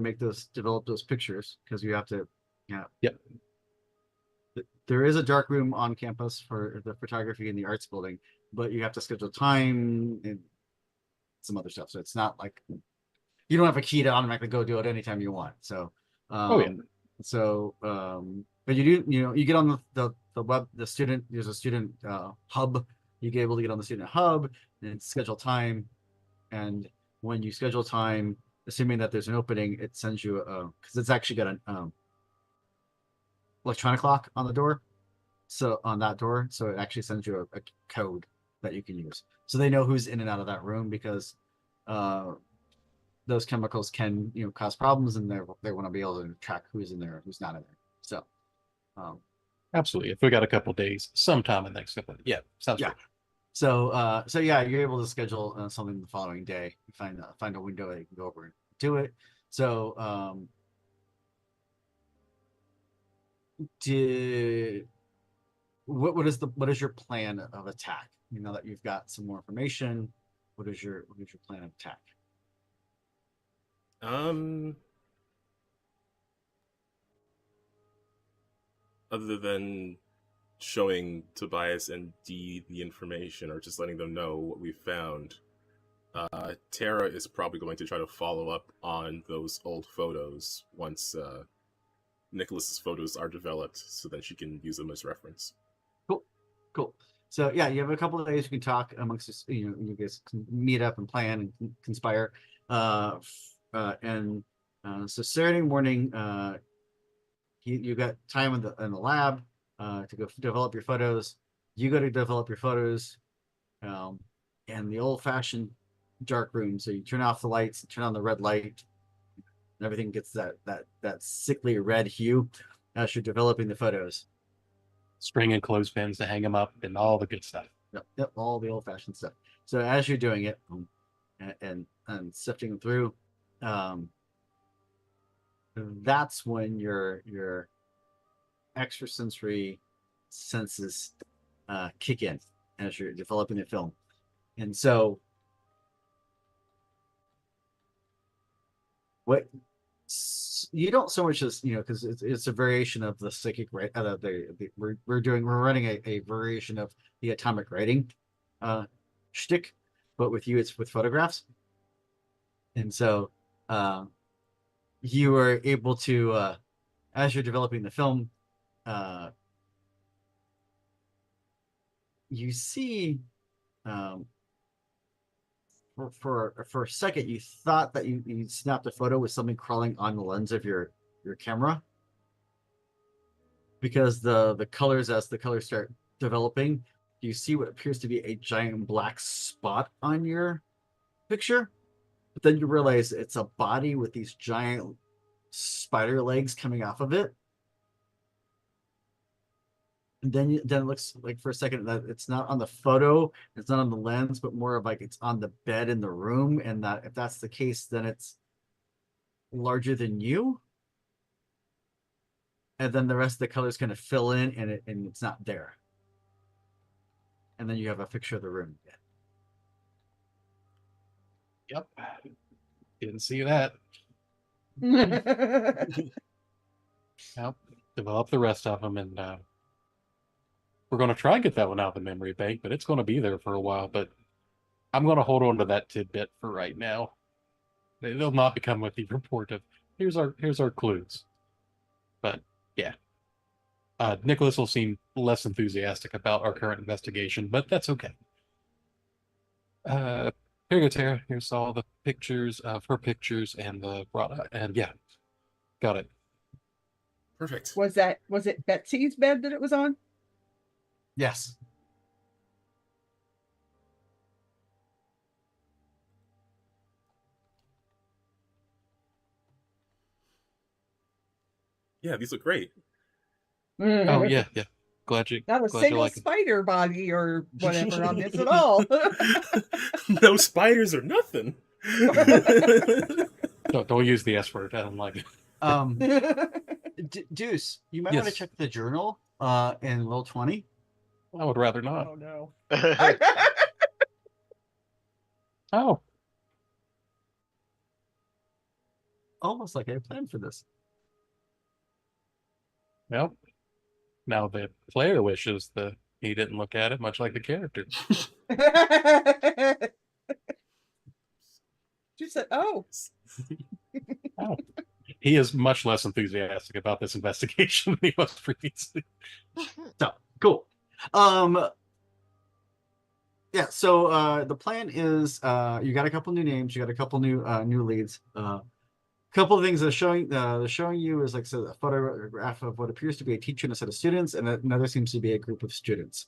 develop those pictures, because you have to. Yeah. Yep. There is a dark room on campus for the photography in the arts building, but you have to schedule time and some other stuff. So it's not like you don't have a key to automatically go do it anytime you want. So, but you do, you get on the web, there's a student hub. You get able to get on the student hub and schedule time. And when you schedule time, assuming that there's an opening, it sends you because it's actually got an electronic lock on the door. So on that door, so it actually sends you a code that you can use. So they know who's in and out of that room, because those chemicals can cause problems, and they want to be able to track who's in there, who's not in there. So absolutely. If we got a couple days, sometime in the next couple, sounds yeah. good. So yeah, you're able to schedule something the following day. You find a window that you can go over and do it. So what is your plan of attack? Now that you've got some more information, what is your plan of attack? Other than showing Tobias and Dee the information, or just letting them know what we found, Tara is probably going to try to follow up on those old photos once Nicholas's photos are developed, so that she can use them as reference. Cool. So yeah, you have a couple of days you can talk amongst you guys can meet up and plan and conspire. So Saturday morning, you got time in the lab to go develop your photos. You go to develop your photos, in the old-fashioned dark room. So you turn off the lights, turn on the red light, and everything gets that sickly red hue as you're developing the photos. String and clothespins to hang them up and all the good stuff. Yep, all the old-fashioned stuff. So as you're doing it and sifting them through, that's when your extrasensory senses kick in as you're developing the film. And so what you don't so much as because it's a variation of the psychic, right? We're running a variation of the atomic writing shtick, but with you it's with photographs. And so you were able to, as you're developing the film, you see, for a second, you thought that you snapped a photo with something crawling on the lens of your camera, because the colors, as the colors start developing, you see what appears to be a giant black spot on your picture, but then you realize it's a body with these giant spider legs coming off of it. And then it looks like for a second that it's not on the photo, it's not on the lens, but more of like it's on the bed in the room. And that if that's the case, then it's larger than you. And then the rest of the colors kind of fill in, and it's not there. And then you have a picture of the room. Yep. Didn't see that. Yep. Develop the rest of them, and we're going to try and get that one out of the memory bank, but it's going to be there for a while. But I'm going to hold on to that tidbit for right now. They'll not become with the report of here's our clues. But yeah, Nicholas will seem less enthusiastic about our current investigation, but that's okay. Here you go, Tara. Here's all the pictures of her pictures and the product, and yeah, got it. Perfect. Was it Betsy's bed that it was on? Yes. Yeah, these look great. Oh yeah. Glad you Not a glad you single like it. spider body or whatever on this at all. No spiders or nothing. Don't use the S word. I don't like it. Deuce, you might want to Yes. check the journal in roll 20. I would rather not. Oh no. Oh, Almost like I planned for this. well, now the player wishes he didn't look at it, much like the character. She said, "Oh, Oh. He is much less enthusiastic about this investigation than he was previously. So cool. Yeah, so the plan is you got a couple new names, you got a couple new leads. Couple of things that are showing you is, like I said, a photograph of what appears to be a teacher and a set of students, and another seems to be a group of students.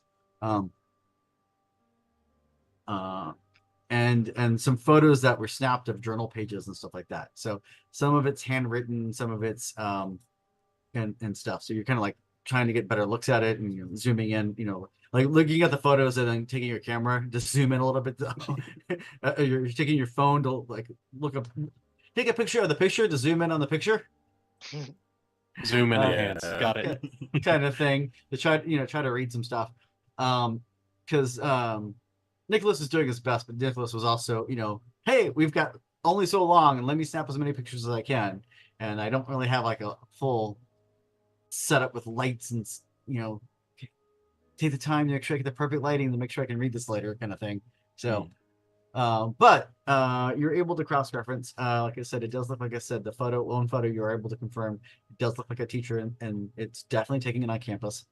And some photos that were snapped of journal pages and stuff like that. So some of it's handwritten, some of it's and stuff. So you're kind of like trying to get better looks at it, and you're zooming in, like looking at the photos and then taking your camera to zoom in a little bit. You're taking your phone to like take a picture of the picture to zoom in on the picture. Zoom in Yeah. enhance. Got it. Kind of thing to try to read some stuff. Because Nicholas is doing his best, but Nicholas was also, hey, we've got only so long, and let me snap as many pictures as I can. And I don't really have like a full setup with lights and, take the time to make sure I get the perfect lighting to make sure I can read this later, kind of thing. So, but you're able to cross-reference. Like I said, it does look, like I said, the lone photo you're able to confirm, it does look like a teacher, and it's definitely taken on campus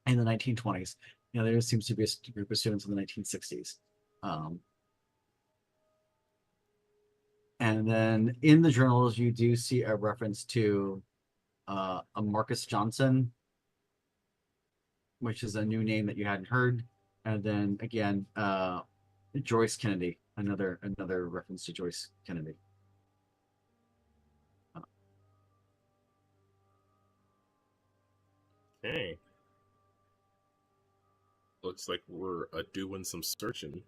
in the 1920s. There seems to be a group of students in the 1960s. And then in the journals, you do see a reference to a Marcus Johnson, which is a new name that you hadn't heard. And then again, Joyce Kennedy, another reference to Joyce Kennedy. Okay. Looks like we're doing some searching.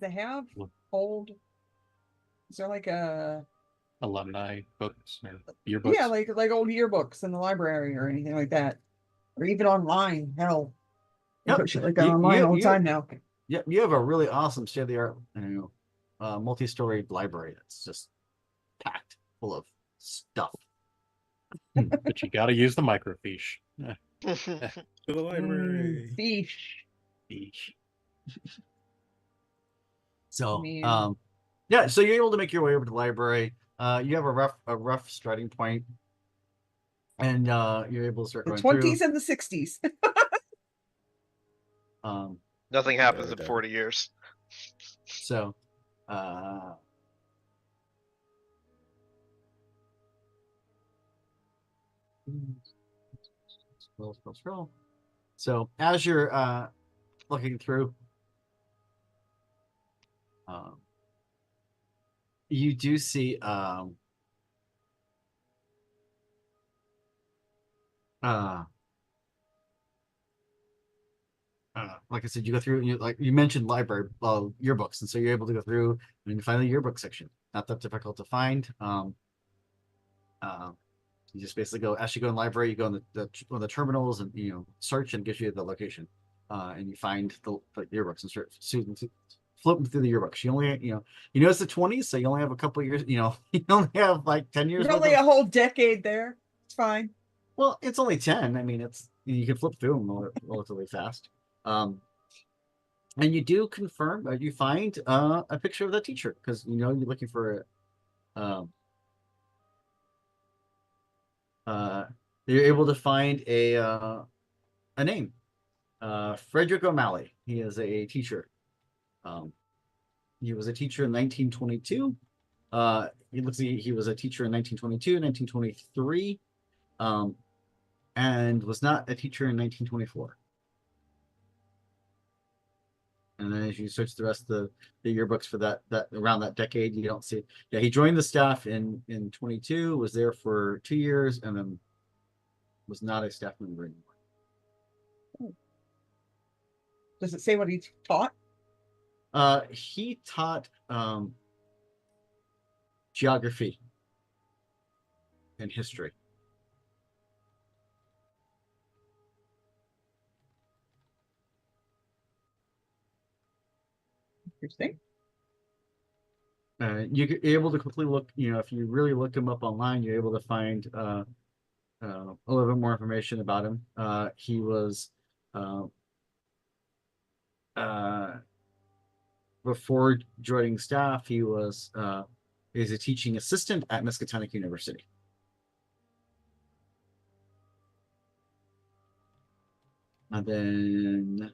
they have old. Is there like a Alumni books or yearbooks. yeah, like old yearbooks in the library or anything like that, or even online? Hell, they Yep. put shit like that online all the time now. Yeah, you have a really awesome state-of-the-art, multi-storied library that's just packed full of stuff. But you got to use the microfiche. To the library. Fish. Fiche. So, Man. yeah, so you're able to make your way over to the library. You have a rough starting point, and you're able to start The going through. 20s and the 60s. Nothing happens in that. 40 years. So, scroll. So as you're looking through, you do see like I said, you go through and like you mentioned library yearbooks, and so you're able to go through and find the yearbook section. Not that difficult to find. You just basically go as you go in library, you go on the terminals and search, and it gives you the location, and you find the yearbooks and start flipping through the yearbooks. You only you know it's the 20s, so you only have a couple years. You only have like 10 years. There's only a whole decade there. It's fine. Well, it's only 10. I mean, you can flip through them relatively fast. And you do confirm, you find a picture of the teacher because you're looking for you're able to find a name, Frederick O'Malley. He is a teacher. He was a teacher in 1922. He looks like he was a teacher in 1922, 1923, and was not a teacher in 1924. And then as you search the rest of the yearbooks for that around that decade, you don't see. Yeah, he joined the staff in 22, was there for 2 years, and then was not a staff member anymore. Does it say what he taught? He taught geography and history. Interesting. You're able to quickly look, if you really look him up online, you're able to find a little bit more information about him. He was before joining staff, he was a teaching assistant at Miskatonic University. And then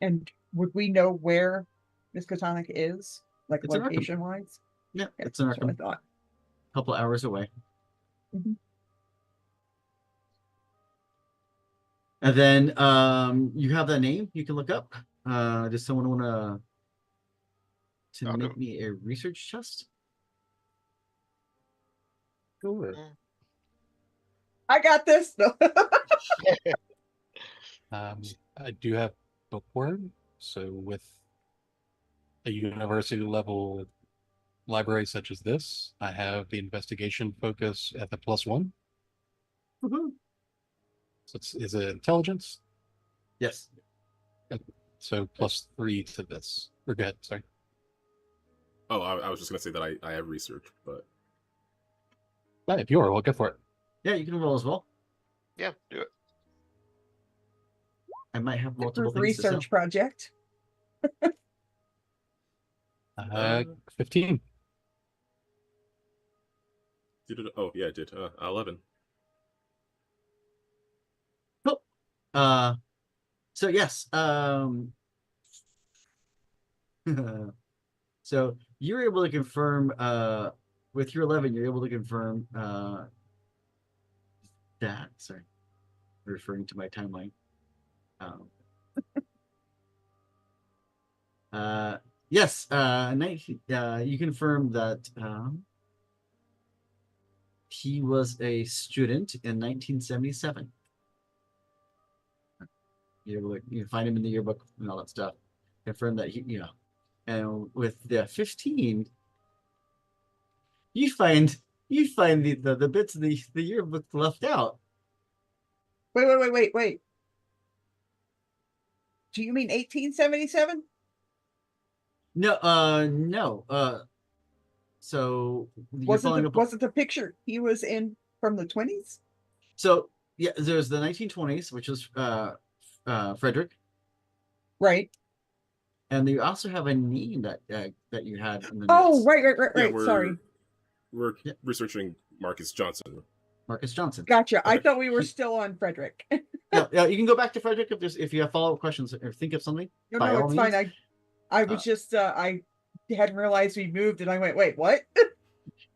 and would we know where Miskatonic is, like It's in Arkham. location wise? Yeah, it's in That's what I Arkham, thought. a couple hours away. Mhm. And then you have that name you can look up. Does someone want to I'll make do me a research test? Sure. I got this. No. I do have bookworm, so with a university level library such as this, I have the investigation focus at the +1. Woohoo. So is it intelligence? Yes. So +3 to this. Or go ahead, sorry. Oh, I was just gonna say that I have research, but If you are, we'll go for it. Yeah, you can roll as well. Yeah, do it. I might have multiple things to sell. Research project. 15. did it? Oh yeah, I did. 11. Cool. So yes. So you're able to confirm with your 11, you're able to confirm that. Sorry, referring to my timeline. Yes, 19, you confirm that he was a student in 1977. You find him in the yearbook and all that stuff. Confirm that he, and with the 15, you find the bits of the yearbook left out. Wait. Do you mean 1877? No. So wasn't the picture he was in from the 20s? So yeah, there's the 1920s, which is Frederick, right? And you also have a name that you had in the Oh, notes. right. Yeah, Sorry. We're researching Marcus Johnson. Marcus Johnson. Gotcha. I Okay. thought we were still on Frederick. Yeah, you can go back to Frederick if you have follow-up questions or think of something. No, by no, all it's fine. means. I was just I hadn't realized we moved, and I went, wait, what?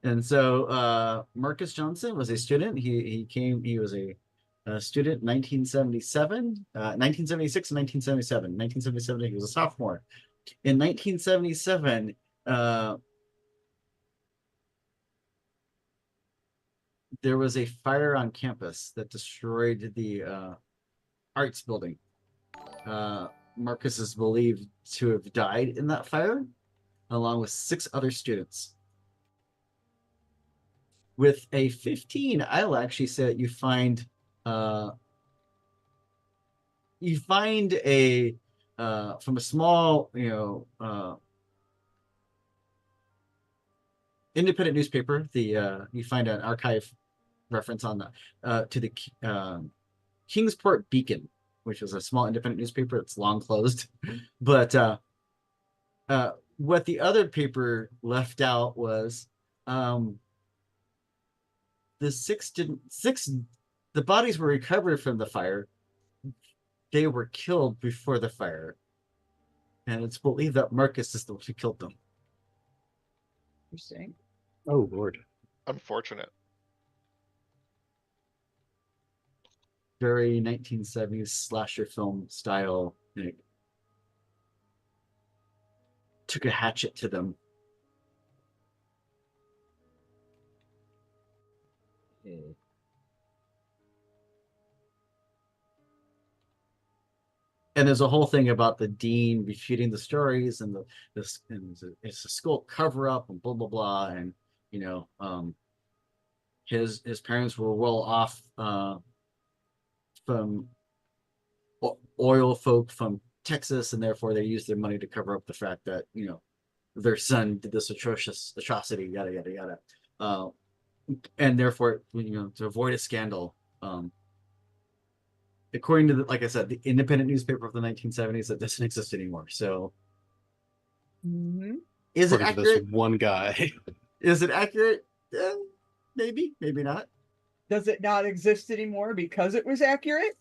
And so Marcus Johnson was a student. He was a student in 1977, 1976 and 1977. 1977, he was a sophomore. In 1977, there was a fire on campus that destroyed the arts building. Marcus is believed to have died in that fire, along with 6 other students. With a 15, I'll actually say that you find a from a small, independent newspaper. You find an archive reference on the to the Kingsport Beacon, which was a small independent newspaper that's long closed. But what the other paper left out was the bodies were recovered from the fire. They were killed before the fire, and it's believed that Marcus is the one who killed them. Interesting. Oh Lord. Unfortunate. Very 1970s slasher film style. Took a hatchet to them. And there's a whole thing about the dean refuting the stories and it's a school cover up and blah blah blah, and his parents were well off from oil folk from Texas, and therefore they used their money to cover up the fact that their son did this atrocious atrocity, yada yada yada, and therefore to avoid a scandal. According to like I said, the independent newspaper of the 1970s, that doesn't exist anymore. So, is it accurate? This one guy. Is it accurate? Maybe, maybe not. Does it not exist anymore because it was accurate?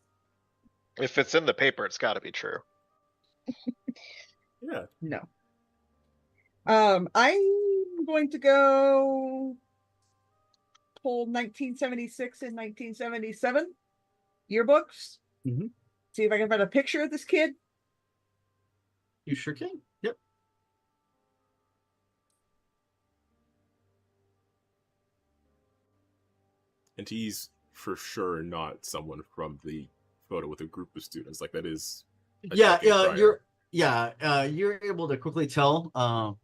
If it's in the paper, it's got to be true. Yeah. No. I'm going to go pull 1976 and 1977 yearbooks. See if I can find a picture of this kid. You sure can. Yep. And he's for sure not someone from the photo with a group of students. Like that is. Yeah, you're able to quickly tell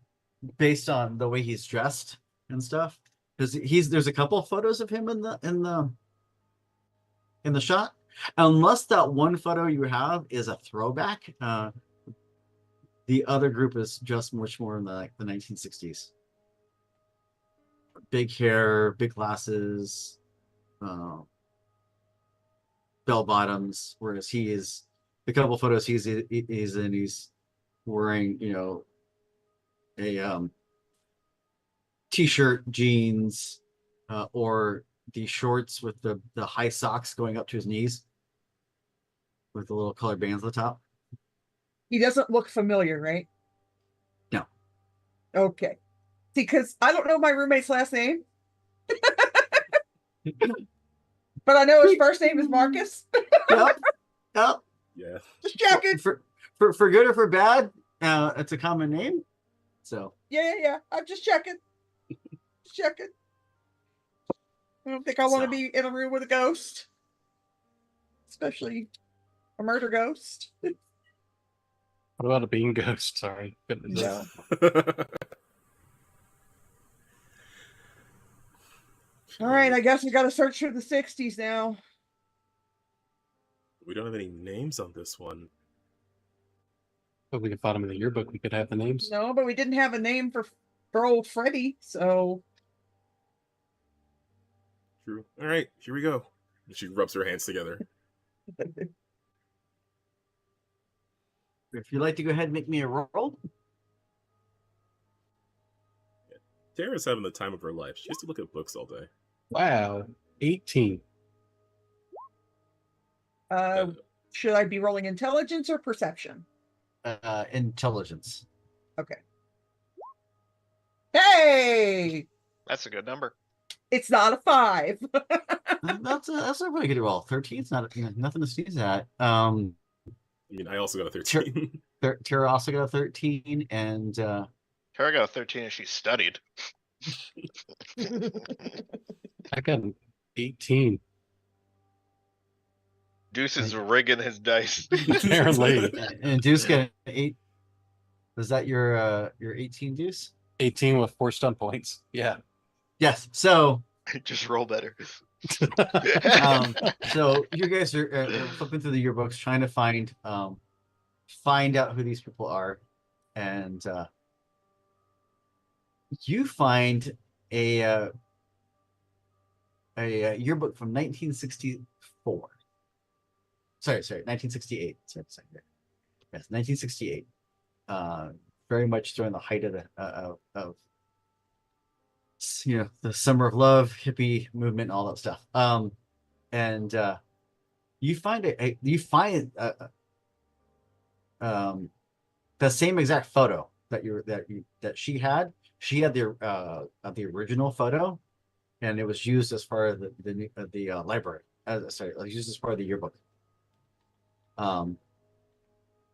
based on the way he's dressed and stuff, because there's a couple of photos of him in the shot. Unless that one photo you have is a throwback, the other group is just much more in the 1960s. Big hair, big glasses, bell bottoms, whereas he is the couple photos he's wearing, a t-shirt, jeans, or the shorts with the high socks going up to his knees with the little colored bands at the top. He doesn't look familiar, right? No. Okay. See, because I don't know my roommate's last name. But I know his first name is Marcus. Yep. Yeah. Just checking. For good or for bad, it's a common name. So Yeah. I'm just checking. Just checking. I don't think I want to be in a room with a ghost. Especially a murder ghost. What about a bean ghost? Sorry. No. All right, I guess we got to search for the 60s now. We don't have any names on this one. If we can find them in the yearbook, we could have the names. No, but we didn't have a name for old Freddy, so. True. All right, here we go. And she rubs her hands together. if you'd like to go ahead and make me a roll. Tara's having the time of her life. She has to look at books all day. Wow. 18. Should I be rolling intelligence or perception? Intelligence. Okay. Hey, That's a good number. it's not a 5. That's a really good roll. 13's not nothing to sneeze at. I mean, I also got a 13. Tara also got a 13, and Tara got a 13 and she studied. I got an 18. Deuce is rigging his dice. Apparently. and Deuce got an 8. Was that your 18, Deuce? 18 with 4 stun points. Yeah. Yes. So Just roll better. so you guys are flipping through the yearbooks trying to find out who these people are, and you find a yearbook from 1964. Sorry, 1968. Sorry. Yes, 1968. Very much during the height of the the summer of love, hippie movement, all that stuff. And you find the same exact photo that she had. She had the original photo, and it was used as part of the library. Used as part of the yearbook.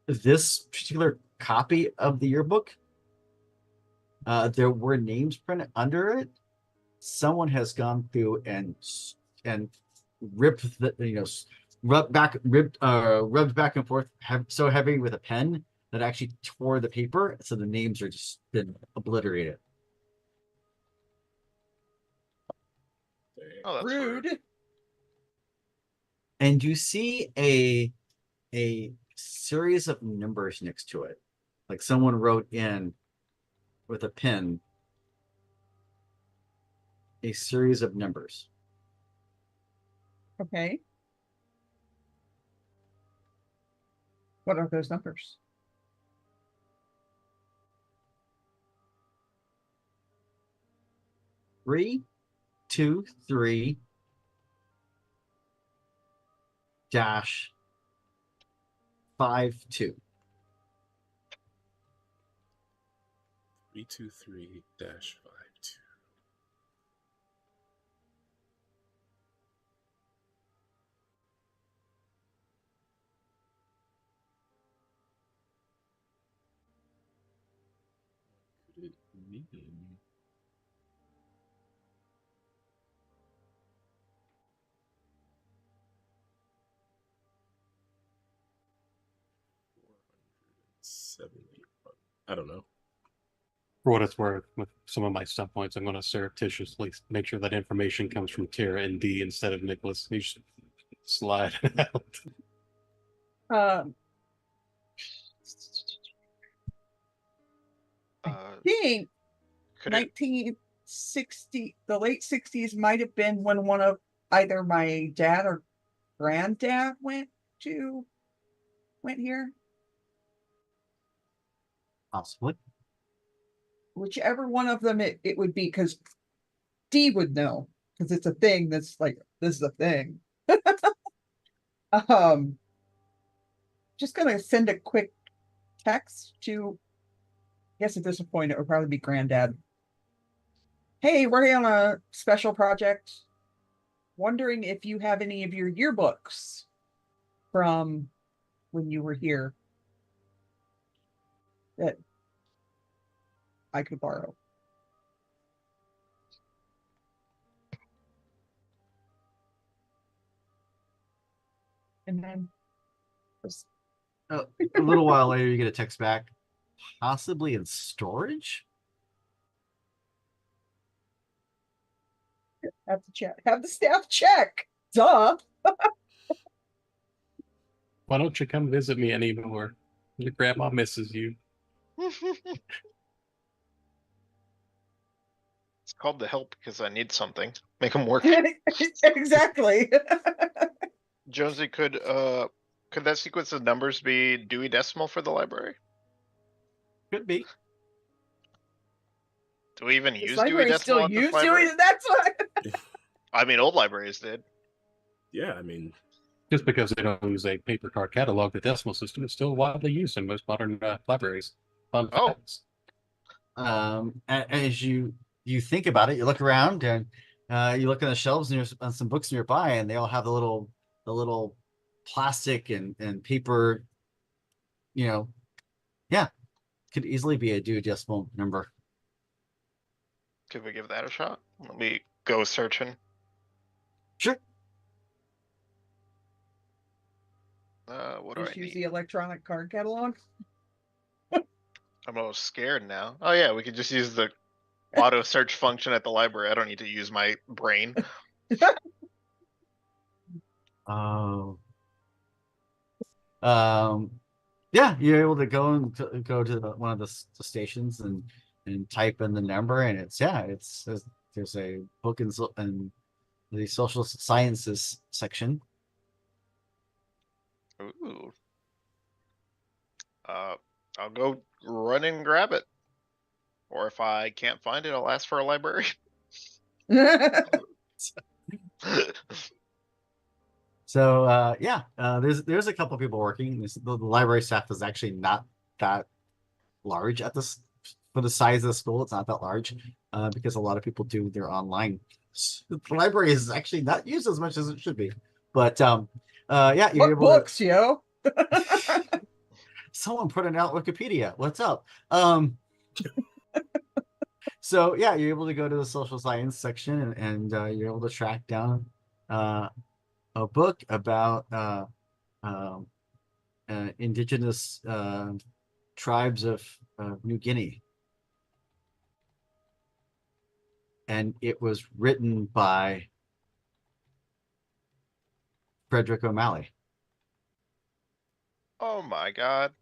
This particular copy of the yearbook, there were names printed under it. Someone has gone through and ripped rubbed back and forth so heavy with a pen that actually tore the paper, so the names are just been obliterated. Oh, that's Rude. And you see a series of numbers next to it, like someone wrote in with a pen a series of numbers. Okay. What are those numbers? Three, 2, 3 dash 5, 2. 323-52. What could it mean? I don't know. For what it's worth, with some of my stun points, I'm going to surreptitiously make sure that information comes from Tara and D instead of Nicholas. You should slide it out. Think Could it, 1960, the late 60s might have been when one of either my dad or granddad went here. Possibly. Whichever one of them it would be, because D would know, because it's a thing that's like, this is a thing. Just gonna send a quick text to, I guess at this point it would probably be granddad. Hey, we're on a special project. Wondering if you have any of your yearbooks from when you were here that I could borrow. And then A little while later, you get a text back, possibly in storage. have to check. Have the staff check. Duh. Why don't you come visit me anymore? Your grandma misses you. it's called the help because I need something. Make them work. Exactly. Jonesy, could that sequence of numbers be Dewey Decimal for the library? Could be. Do we even This use Dewey library Decimal still at this use library? Dewey. That's what. I mean, old libraries did. Yeah, I mean, Just because they don't use a paper card catalog, the decimal system is still widely used in most modern libraries. Fun Oh. facts. As you think about it, you look around and you look on the shelves near on some books nearby, and they all have the little plastic and paper. Yeah, could easily be a due decimal number. Could we give that a shot? Let me go searching. Sure. What do Just I use need? the electronic card catalog. I'm almost scared now. Oh yeah, we could just use the auto search function at the library. I don't need to use my brain. Oh. Yeah, you're able to go to one of the stations and type in the number, and there's a book in the social sciences section. Ooh. I'll go run and grab it. Or if I can't find it, I'll ask for a library. So there's a couple people working. The library staff is actually not that large for the size of the school. It's not that large because a lot of people do their online. The library is actually not used as much as it should be. But yeah, you're What able books, yo? Someone put it out Wikipedia. What's up? So yeah, you're able to go to the social science section and you're able to track down a book about um, indigenous tribes of New Guinea. And it was written by Frederick O'Malley. Oh my god.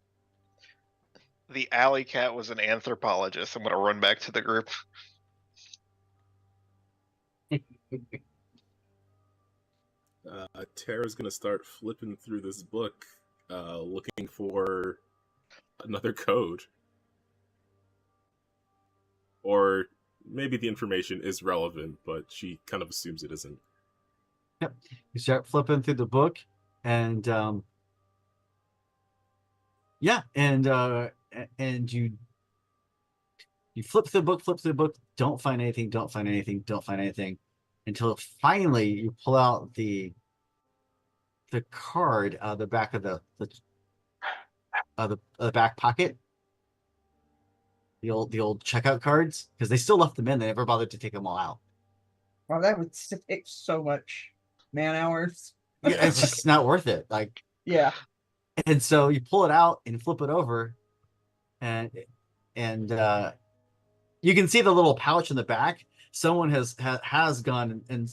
The alley cat was an anthropologist. I'm gonna run back to the group. Tara's gonna start flipping through this book, looking for another code. Or maybe the information is relevant, but she kind of assumes it isn't. Yep. You start flipping through the book, and yeah, and you flip through the book, don't find anything, until finally you pull out the card out of the back of the back pocket. The old checkout cards, because they still left them in. They never bothered to take them all out. Wow, that would take so much man hours. Yeah, it's just not worth it. Like, Yeah. and so you pull it out and flip it over, and you can see the little pouch in the back. Someone has gone and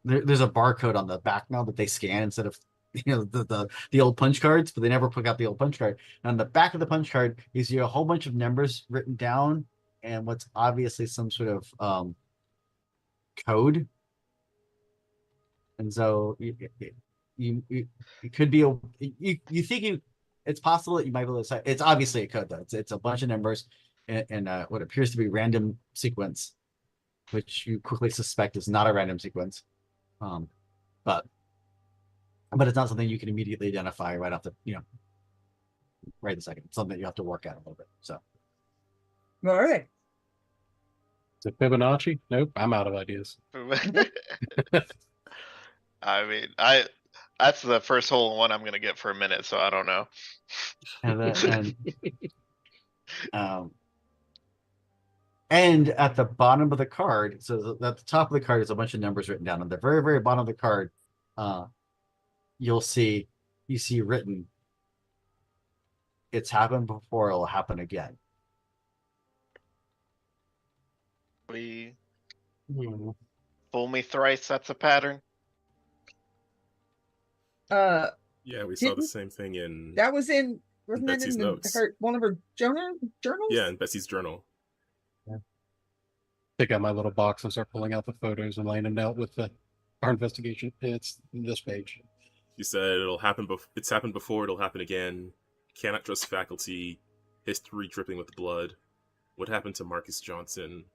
there's a barcode on the back now that they scan instead of the old punch cards, but they never took out the old punch card. And on the back of the punch card, you see a whole bunch of numbers written down and what's obviously some sort of code. And so it could be you think it's possible that you might be able to say it's obviously a code though. It's a bunch of numbers and what appears to be random sequence, which you quickly suspect is not a random sequence. But it's not something you can immediately identify right off the right the second. It's something that you have to work at a little bit. So All right. Is it Fibonacci? Nope, I'm out of ideas. I mean, that's the first hole in one I'm gonna get for a minute, so I don't know. And at the bottom of the card, so at the top of the card is a bunch of numbers written down. On the very, very bottom of the card, you see written, "It's happened before, it'll happen again." Fool me thrice, that's a pattern. Yeah, we saw the same thing in That was in wasn't that Betsy's in notes. one of her journals? Yeah, in Betsy's journal. Take out my little box and start pulling out the photos and laying them out with our investigation. It's this page. You said it's happened before, it'll happen again. Cannot trust faculty. History dripping with blood. What happened to Marcus Johnson?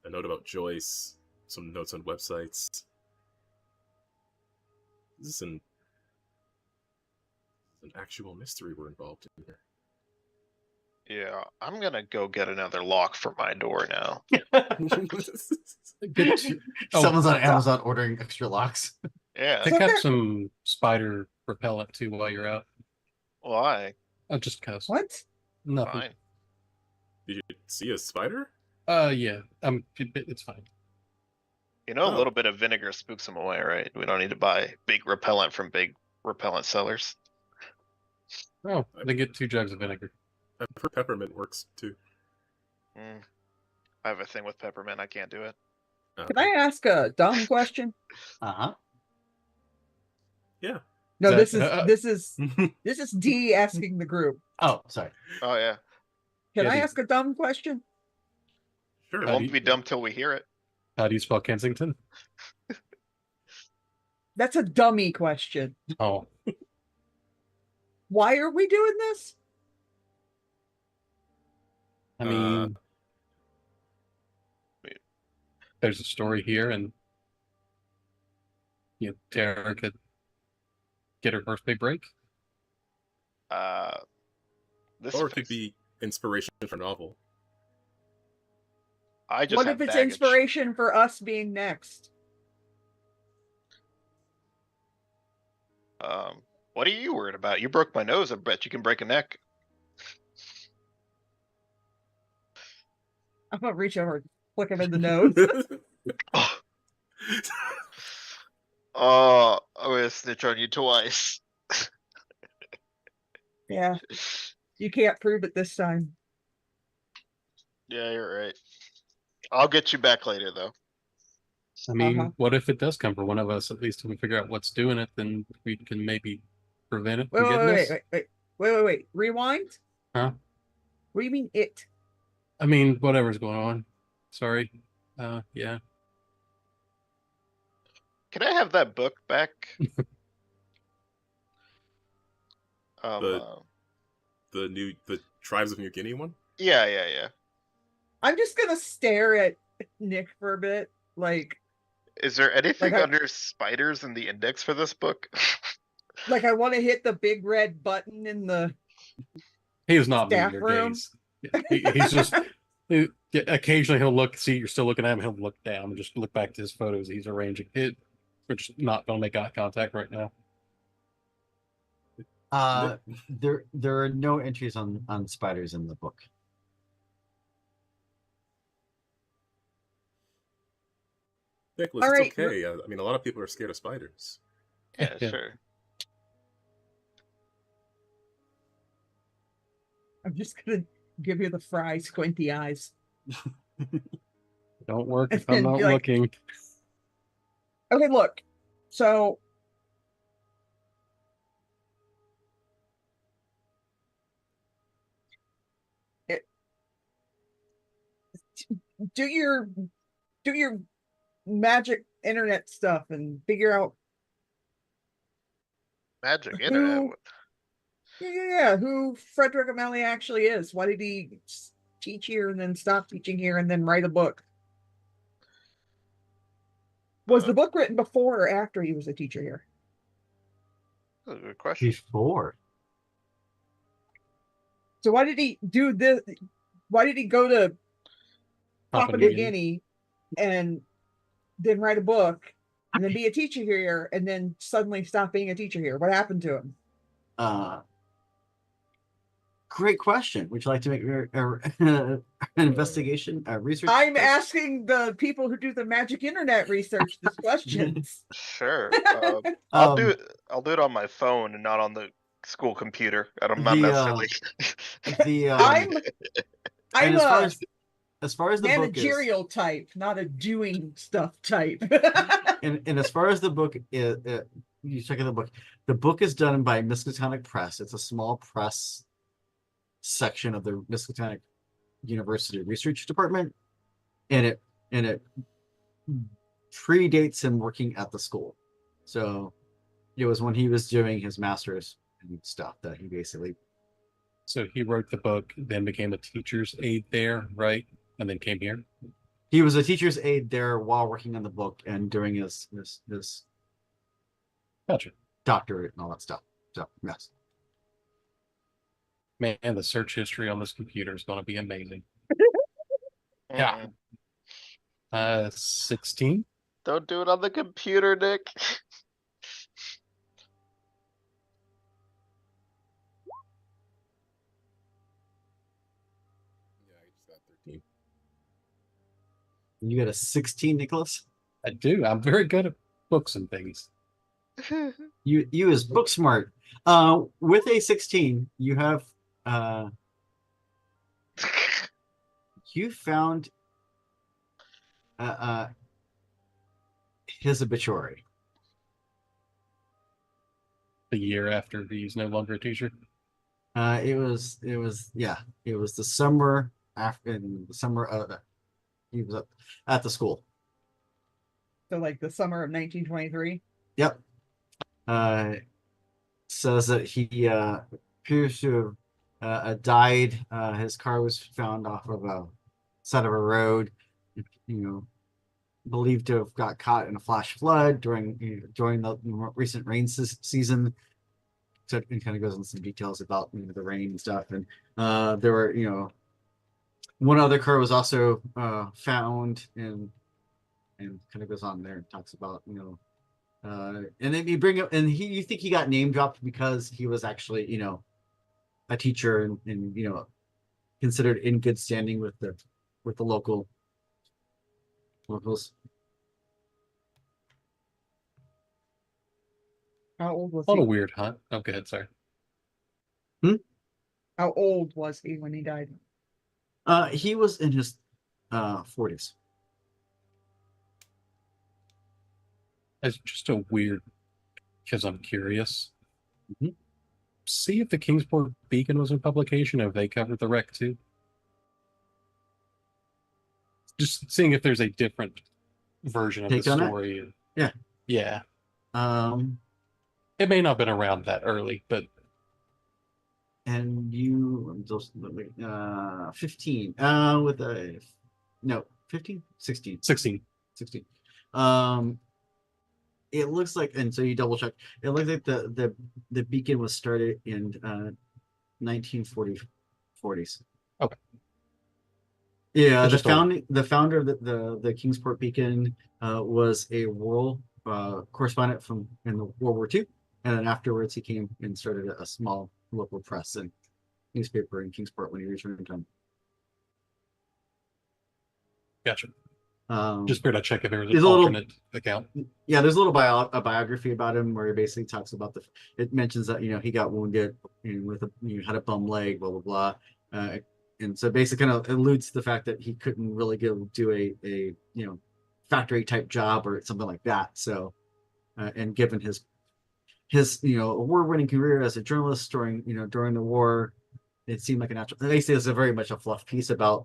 a note about Joyce, some notes on websites. This is an actual mystery we're involved in here. Yeah, I'm gonna go get another lock for my door now. Good to- oh, Someone's on Amazon ordering extra locks. Yeah, pick up Okay. some spider repellent too while you're out. why? Oh, just cause. What? Nothing. Fine. Did you see a spider? Yeah. It's fine. You know, a Oh. little bit of vinegar spooks them away, right? We don't need to buy big repellent from big repellent sellers. Oh, they get 2 jugs of vinegar. I've heard peppermint works too. Mm. I have a thing with peppermint. I can't do it. Can I ask a dumb question? Uh-huh. Yeah. No, That- this is D asking the group. Oh, sorry. Oh yeah, Can Yeah, I the- ask a dumb question? Sure. it How do won't you- be dumb till we hear it. How do you spell Kensington? That's a dummy question. Oh, Why are we doing this? I mean, there's a story here, and Tara could get her birthday break. This Or it could affects- be inspiration for a novel. I just What have if it's baggage. inspiration for us being next? What are you worried about? You broke my nose. I bet you can break a neck. I'm gonna reach over and flick him in the nose. Oh, I'm gonna snitch on you twice. Yeah, you can't prove it this time. Yeah, you're right. I'll get you back later, though. I mean, Uh-huh. what if it does come for one of us? At least if we figure out what's doing it, then we can maybe prevent it Wait, from wait, getting wait, us. wait. Rewind. Huh? What do you mean it? I mean, whatever's going on. Sorry. Yeah. Can I have that book back? The- the Tribes of New Guinea one? Yeah. I'm just gonna stare at Nick for a bit. Like Is there anything I- under spiders in the index for this book? I want to hit the big red button in the. He is not Staff meeting your room? gaze. He's just occasionally he'll look, see you're still looking at him, he'll look down and just look back to his photos he's arranging. We're just not gonna make eye contact right now. There are no entries on spiders in the book. Nicholas, All it's right, okay. I mean, a lot of people are scared of spiders. Yeah, Yeah. sure. I'm just gonna give you the fry squinty eyes. Don't work if And I'm not be like- looking. Okay, look. So do your magic internet stuff and figure out Magic internet. Who- yeah, who Frederick O'Malley actually is. Why did he teach here and then stop teaching here and then write a book? Was the book written before or after he was a teacher here? That's a good question. Before. So why did he do this? Why did he go to Papua New New Guinea and then write a book and then be a teacher here and then suddenly stop being a teacher here? What happened to him? Great question. Would you like to make an investigation, research? I'm check? asking the people who do the magic internet research these questions. Sure. Um, I'll do it on my phone and not on the school computer. I'm not The, necessarily. The I'm and a as far as the book is, managerial type, not a doing stuff type. and as far as the book is, you check out the book. The book is done by Miskatonic Press. It's a small press section of the Miskatonic University Research Department, and it predates him working at the school. So it was when he was doing his master's and stuff that he basically. So he wrote the book, then became a teacher's aide there, right? And then came here. He was a teacher's aide there while working on the book and during his Gotcha. doctorate and all that stuff. So yes. Man, the search history on this computer is going to be amazing. Mm. Yeah. 16. Don't do it on the computer, Nick. Yeah, I just got 13. You got a 16, Nicholas? I do. I'm very good at books and things. You is book smart. With a 16, you have you found his obituary. The year after he's no longer a teacher. It was the summer after in the summer he was at the school. So like the summer of 1923. Yep. Says that he appears to have died. His car was found off of a side of a road. Believed to have got caught in a flash flood during the recent rain season. So it kind of goes into some details about the rain and stuff. And there were one other car was also found and kind of goes on there and talks about and then you bring up and you think he got name dropped because he was actually a teacher and considered in good standing with the locals. How old was What a he? weird hunt. Oh, go ahead. Sorry. How old was he when he died? He was in his 40s. It's just a weird, because I'm curious. Mhm. See if the Kingsport Beacon was in publication, if they covered the wreck too. Just seeing if there's a different version of the Take on it? story. Yeah. Yeah. Um, It may not have been around that early, but and you just 15 with a no 15 16 16. 16. It looks like, and so you double check, it looks like the beacon was started in 1940s. Okay. Yeah, It's just old. the founder of the Kingsport Beacon was a rural correspondent from in the World War II, and then afterwards he came and started a small local press and newspaper in Kingsport when he returned home. Gotcha. Um, Just figured I'd check if there was an there's a little alternate account. yeah, there's a little a biography about him where he basically talks about it mentions that he got wounded with had a bum leg, blah blah blah, and so basically kind of alludes to the fact that he couldn't really go do a factory type job or something like that. So and given his award-winning career as a journalist during the war, it seemed like a natural. Basically, it's a very much a fluff piece about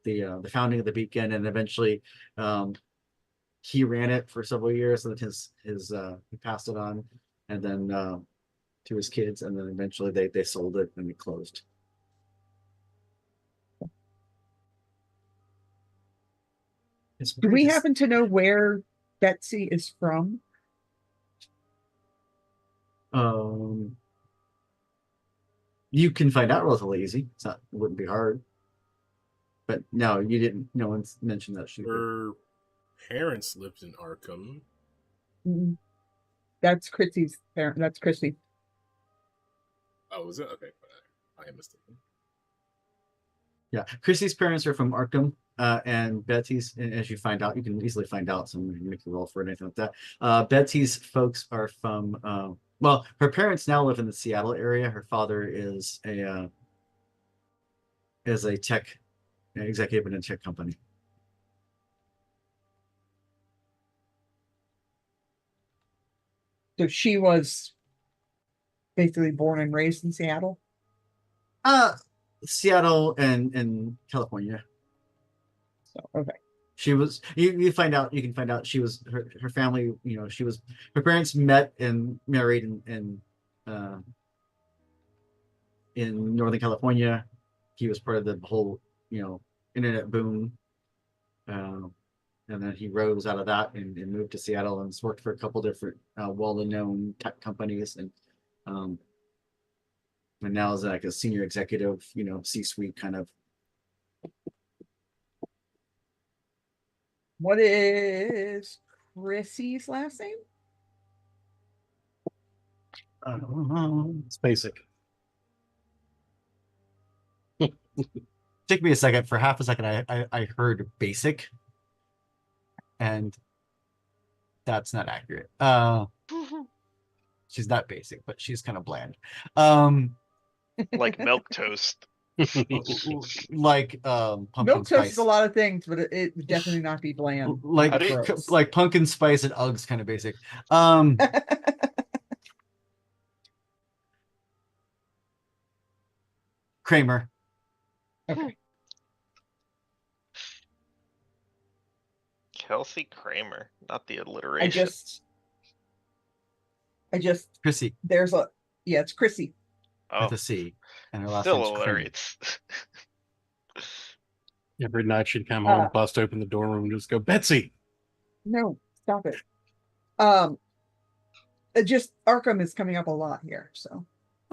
the founding of the Beacon, and eventually he ran it for several years, and then he passed it on, and then to his kids, and then eventually they sold it and it closed. Do we happen to know where Betsy is from? You can find out relatively easy. It wouldn't be hard. But no, you didn't. No one's mentioned that she. Her parents lived in Arkham. That's Chrissy's parent. That's Chrissy. Oh, was it? Okay, I am mistaken. Yeah, Chrissy's parents are from Arkham, and Betsy's. And as you find out, you can easily find out. So I'm going to make a roll for it, anything like that. Betsy's folks are from. Well, her parents now live in the Seattle area. Her father is a tech executive in a tech company. So she was basically born and raised in Seattle? Seattle and California. So, okay. She was you can find out she was her family, her parents met and married in Northern California. He was part of the whole, internet boom and then he rose out of that and moved to Seattle and has worked for a couple different well-known tech companies, and now is like a senior executive, C-suite kind of. What is Chrissy's last name? It's basic. Took me a second. For half a second, I heard basic, and that's not accurate. She's not basic, but she's kind of bland. Like milk toast. Like pumpkin Milk toast spice. is a lot of things, but it would definitely not be bland. Like How do you- Gross. like pumpkin spice and Uggs, kind of basic. Kramer. Okay. Kelsey Kramer, not the I alliteration. just Chrissy it's Chrissy. with a C, and her last Still name's Kramer. alliterates. Every night she'd come home, bust open the dorm room, and just go, Betsy. No, stop it. Just Arkham is coming up a lot here, so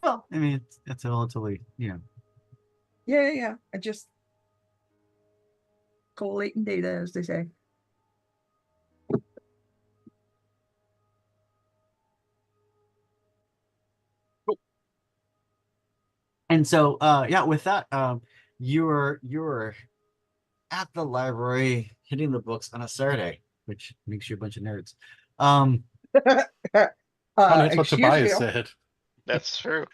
Well, I mean, it's a relatively, yeah. I just collating data, as they say. And so, with that, you're at the library hitting the books on a Saturday, which makes you a bunch of nerds. Oh, that's what Excuse Tobias you. said. That's true.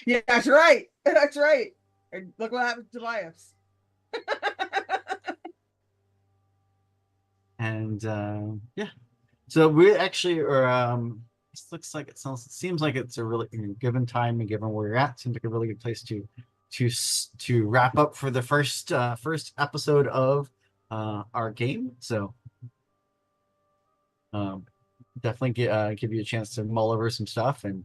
Yeah, that's right. That's right. And look what happened to Tobias. And so we actually are. This looks like seems like it's a really, given time and given where you're at, seems like a really good place to wrap up for the first episode of our game. So definitely give you a chance to mull over some stuff, and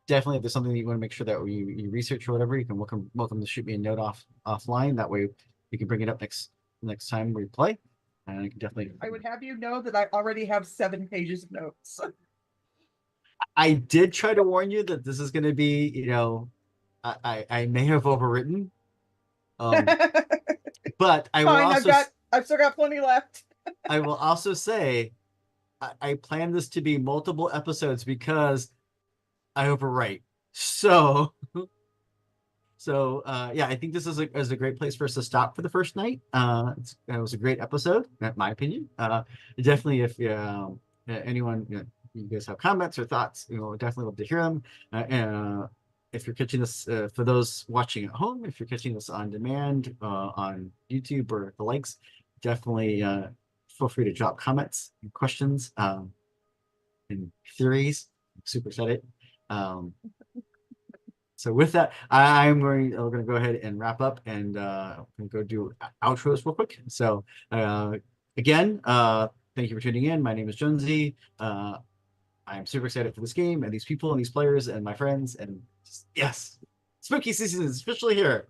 definitely if there's something that you want to make sure that you research or whatever, you can welcome to shoot me a note offline. That way you can bring it up next time we play. And I can definitely. I would have you know that I already have 7 pages of notes. I did try to warn you that this is going to be, I may have overwritten, but I will Fine, also. I've still got plenty left. I will also say, I plan this to be multiple episodes because I overwrite. So. So I think this is a great place for us to stop for the first night. It was a great episode, in my opinion. Definitely, if anyone, you guys have comments or thoughts, definitely love to hear them. If you're catching this, for those watching at home, if you're catching this on demand on YouTube or the likes, definitely feel free to drop comments and questions and theories. I'm super excited. So with that, we're going to go ahead and wrap up and go do outros real quick. So again, thank you for tuning in. My name is Jonesy. I'm super excited for this game and these people and these players and my friends. And yes, spooky season is officially here.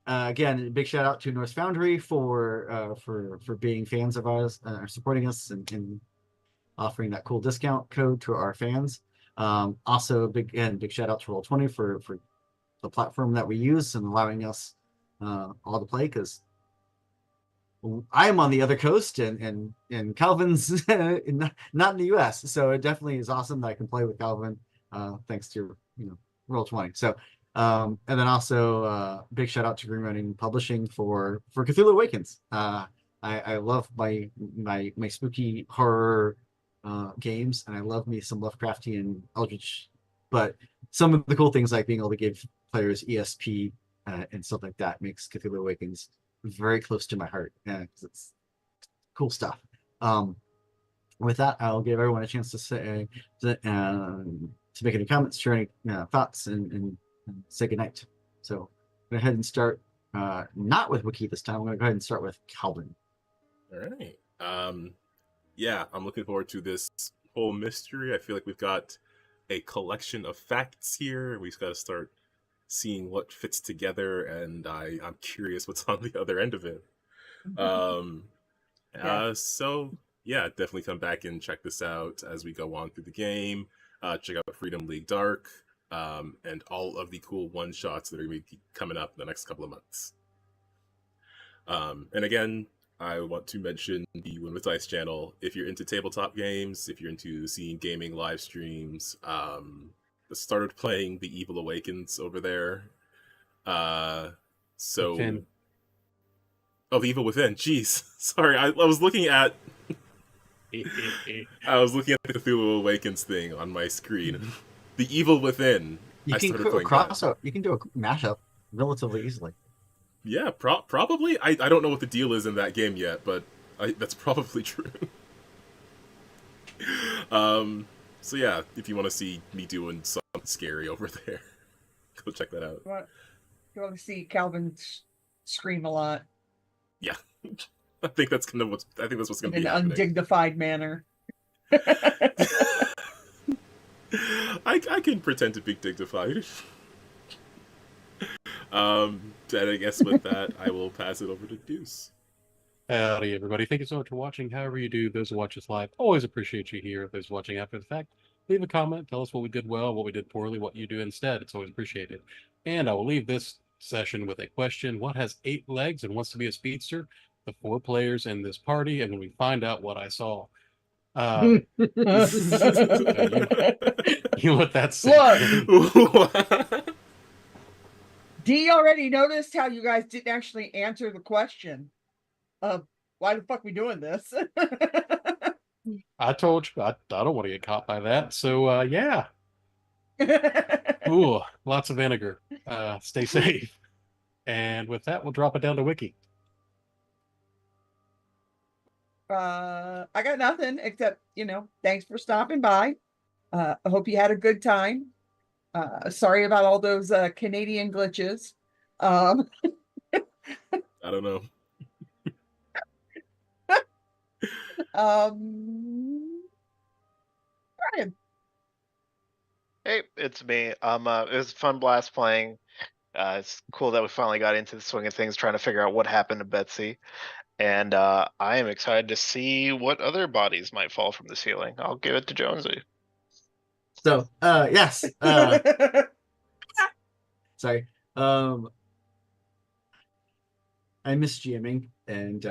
Again, a big shout out to North Foundry for being fans of ours, supporting us and offering that cool discount code to our fans. Also, big shout out to Roll20 for the platform that we use and allowing us all to play, because I'm on the other coast and Calvin's not in the US, so it definitely is awesome that I can play with Calvin thanks to Roll20. So and then also big shout out to Green Running Publishing for Cthulhu Awakens. I love my spooky horror games, and I love me some Lovecraftian Eldritch, but some of the cool things like being able to give players ESP and stuff like that makes Cthulhu Awakens very close to my heart, because it's cool stuff. With that, I'll give everyone a chance to say to make any comments, share any thoughts, and say goodnight. So go ahead and start not with Wiki this time. I'm going to go ahead and start with Calvin. All right. Yeah, I'm looking forward to this whole mystery. I feel like we've got a collection of facts here. We've got to start seeing what fits together, and I'm curious what's on the other end of it. Um, Yeah. so yeah, definitely come back and check this out as we go on through the game. Check out Freedom League Dark, and all of the cool one shots that are going to be coming up in the next couple of months. And again, I want to mention the Win with Dice channel. If you're into tabletop games, if you're into seeing gaming live streams, started playing the Evil Awakens over there. So Within. Oh, the Evil Within. Jeez, sorry, I was looking at the Cthulhu Awakens thing on my screen. The Evil Within. You I can started do a playing that. crossover. You can do a mashup relatively easily. Yeah, probably. I don't know what the deal is in that game yet, but that's probably true. So yeah, if you want to see me doing something scary over there, go check that out. You want to see Calvin scream a lot Yeah, I think that's what's going to in be an happening. undignified manner. I can pretend to be dignified. And I guess with that, I will pass it over to Deuce. Howdy, everybody. Thank you so much for watching. However you do, those who watch us live, always appreciate you here. Those watching after the fact, leave a comment. Tell us what we did well, what we did poorly, what you do instead. It's always appreciated. And I will leave this session with a question. What has 8 legs and wants to be a speedster? The 4 players in this party, and when we find out what I saw. You let that sink in. D already noticed how you guys didn't actually answer the question of why the fuck we doing this. I told you I don't want to get caught by that. So yeah. Ooh, lots of vinegar. Stay safe. And with that, we'll drop it down to Wiki. I got nothing except, thanks for stopping by. I hope you had a good time. Sorry about all those Canadian glitches. I don't know. Brian. Hey, it's me. It was a fun blast playing. It's cool that we finally got into the swing of things, trying to figure out what happened to Betsy. And I am excited to see what other bodies might fall from the ceiling. I'll give it to Jonesy. So, yes. Sorry. I miss GMing, and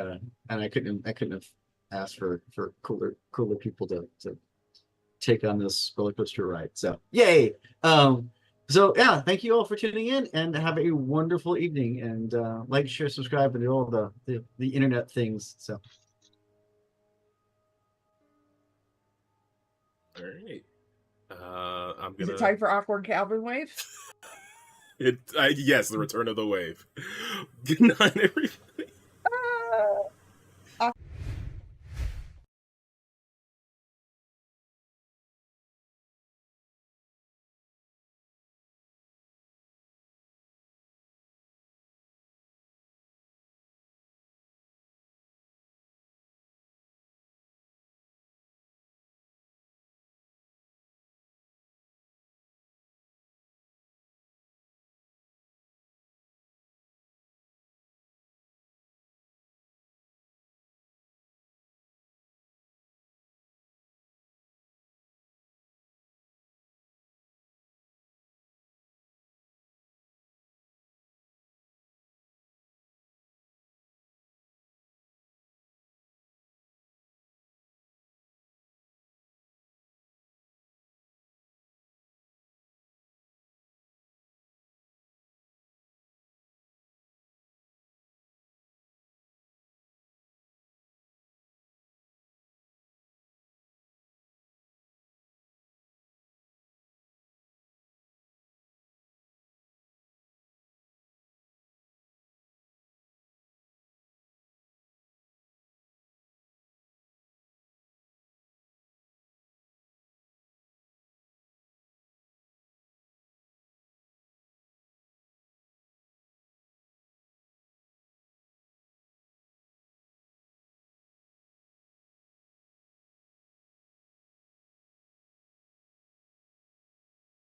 I couldn't have asked for cooler people to take on this roller coaster ride. So, yay! So yeah, thank you all for tuning in, and have a wonderful evening. And like, share, subscribe, and do all the internet things. So, All right. I'm Is gonna. it time for awkward Calvin wave? Yes, the return of the wave. Good night, everybody.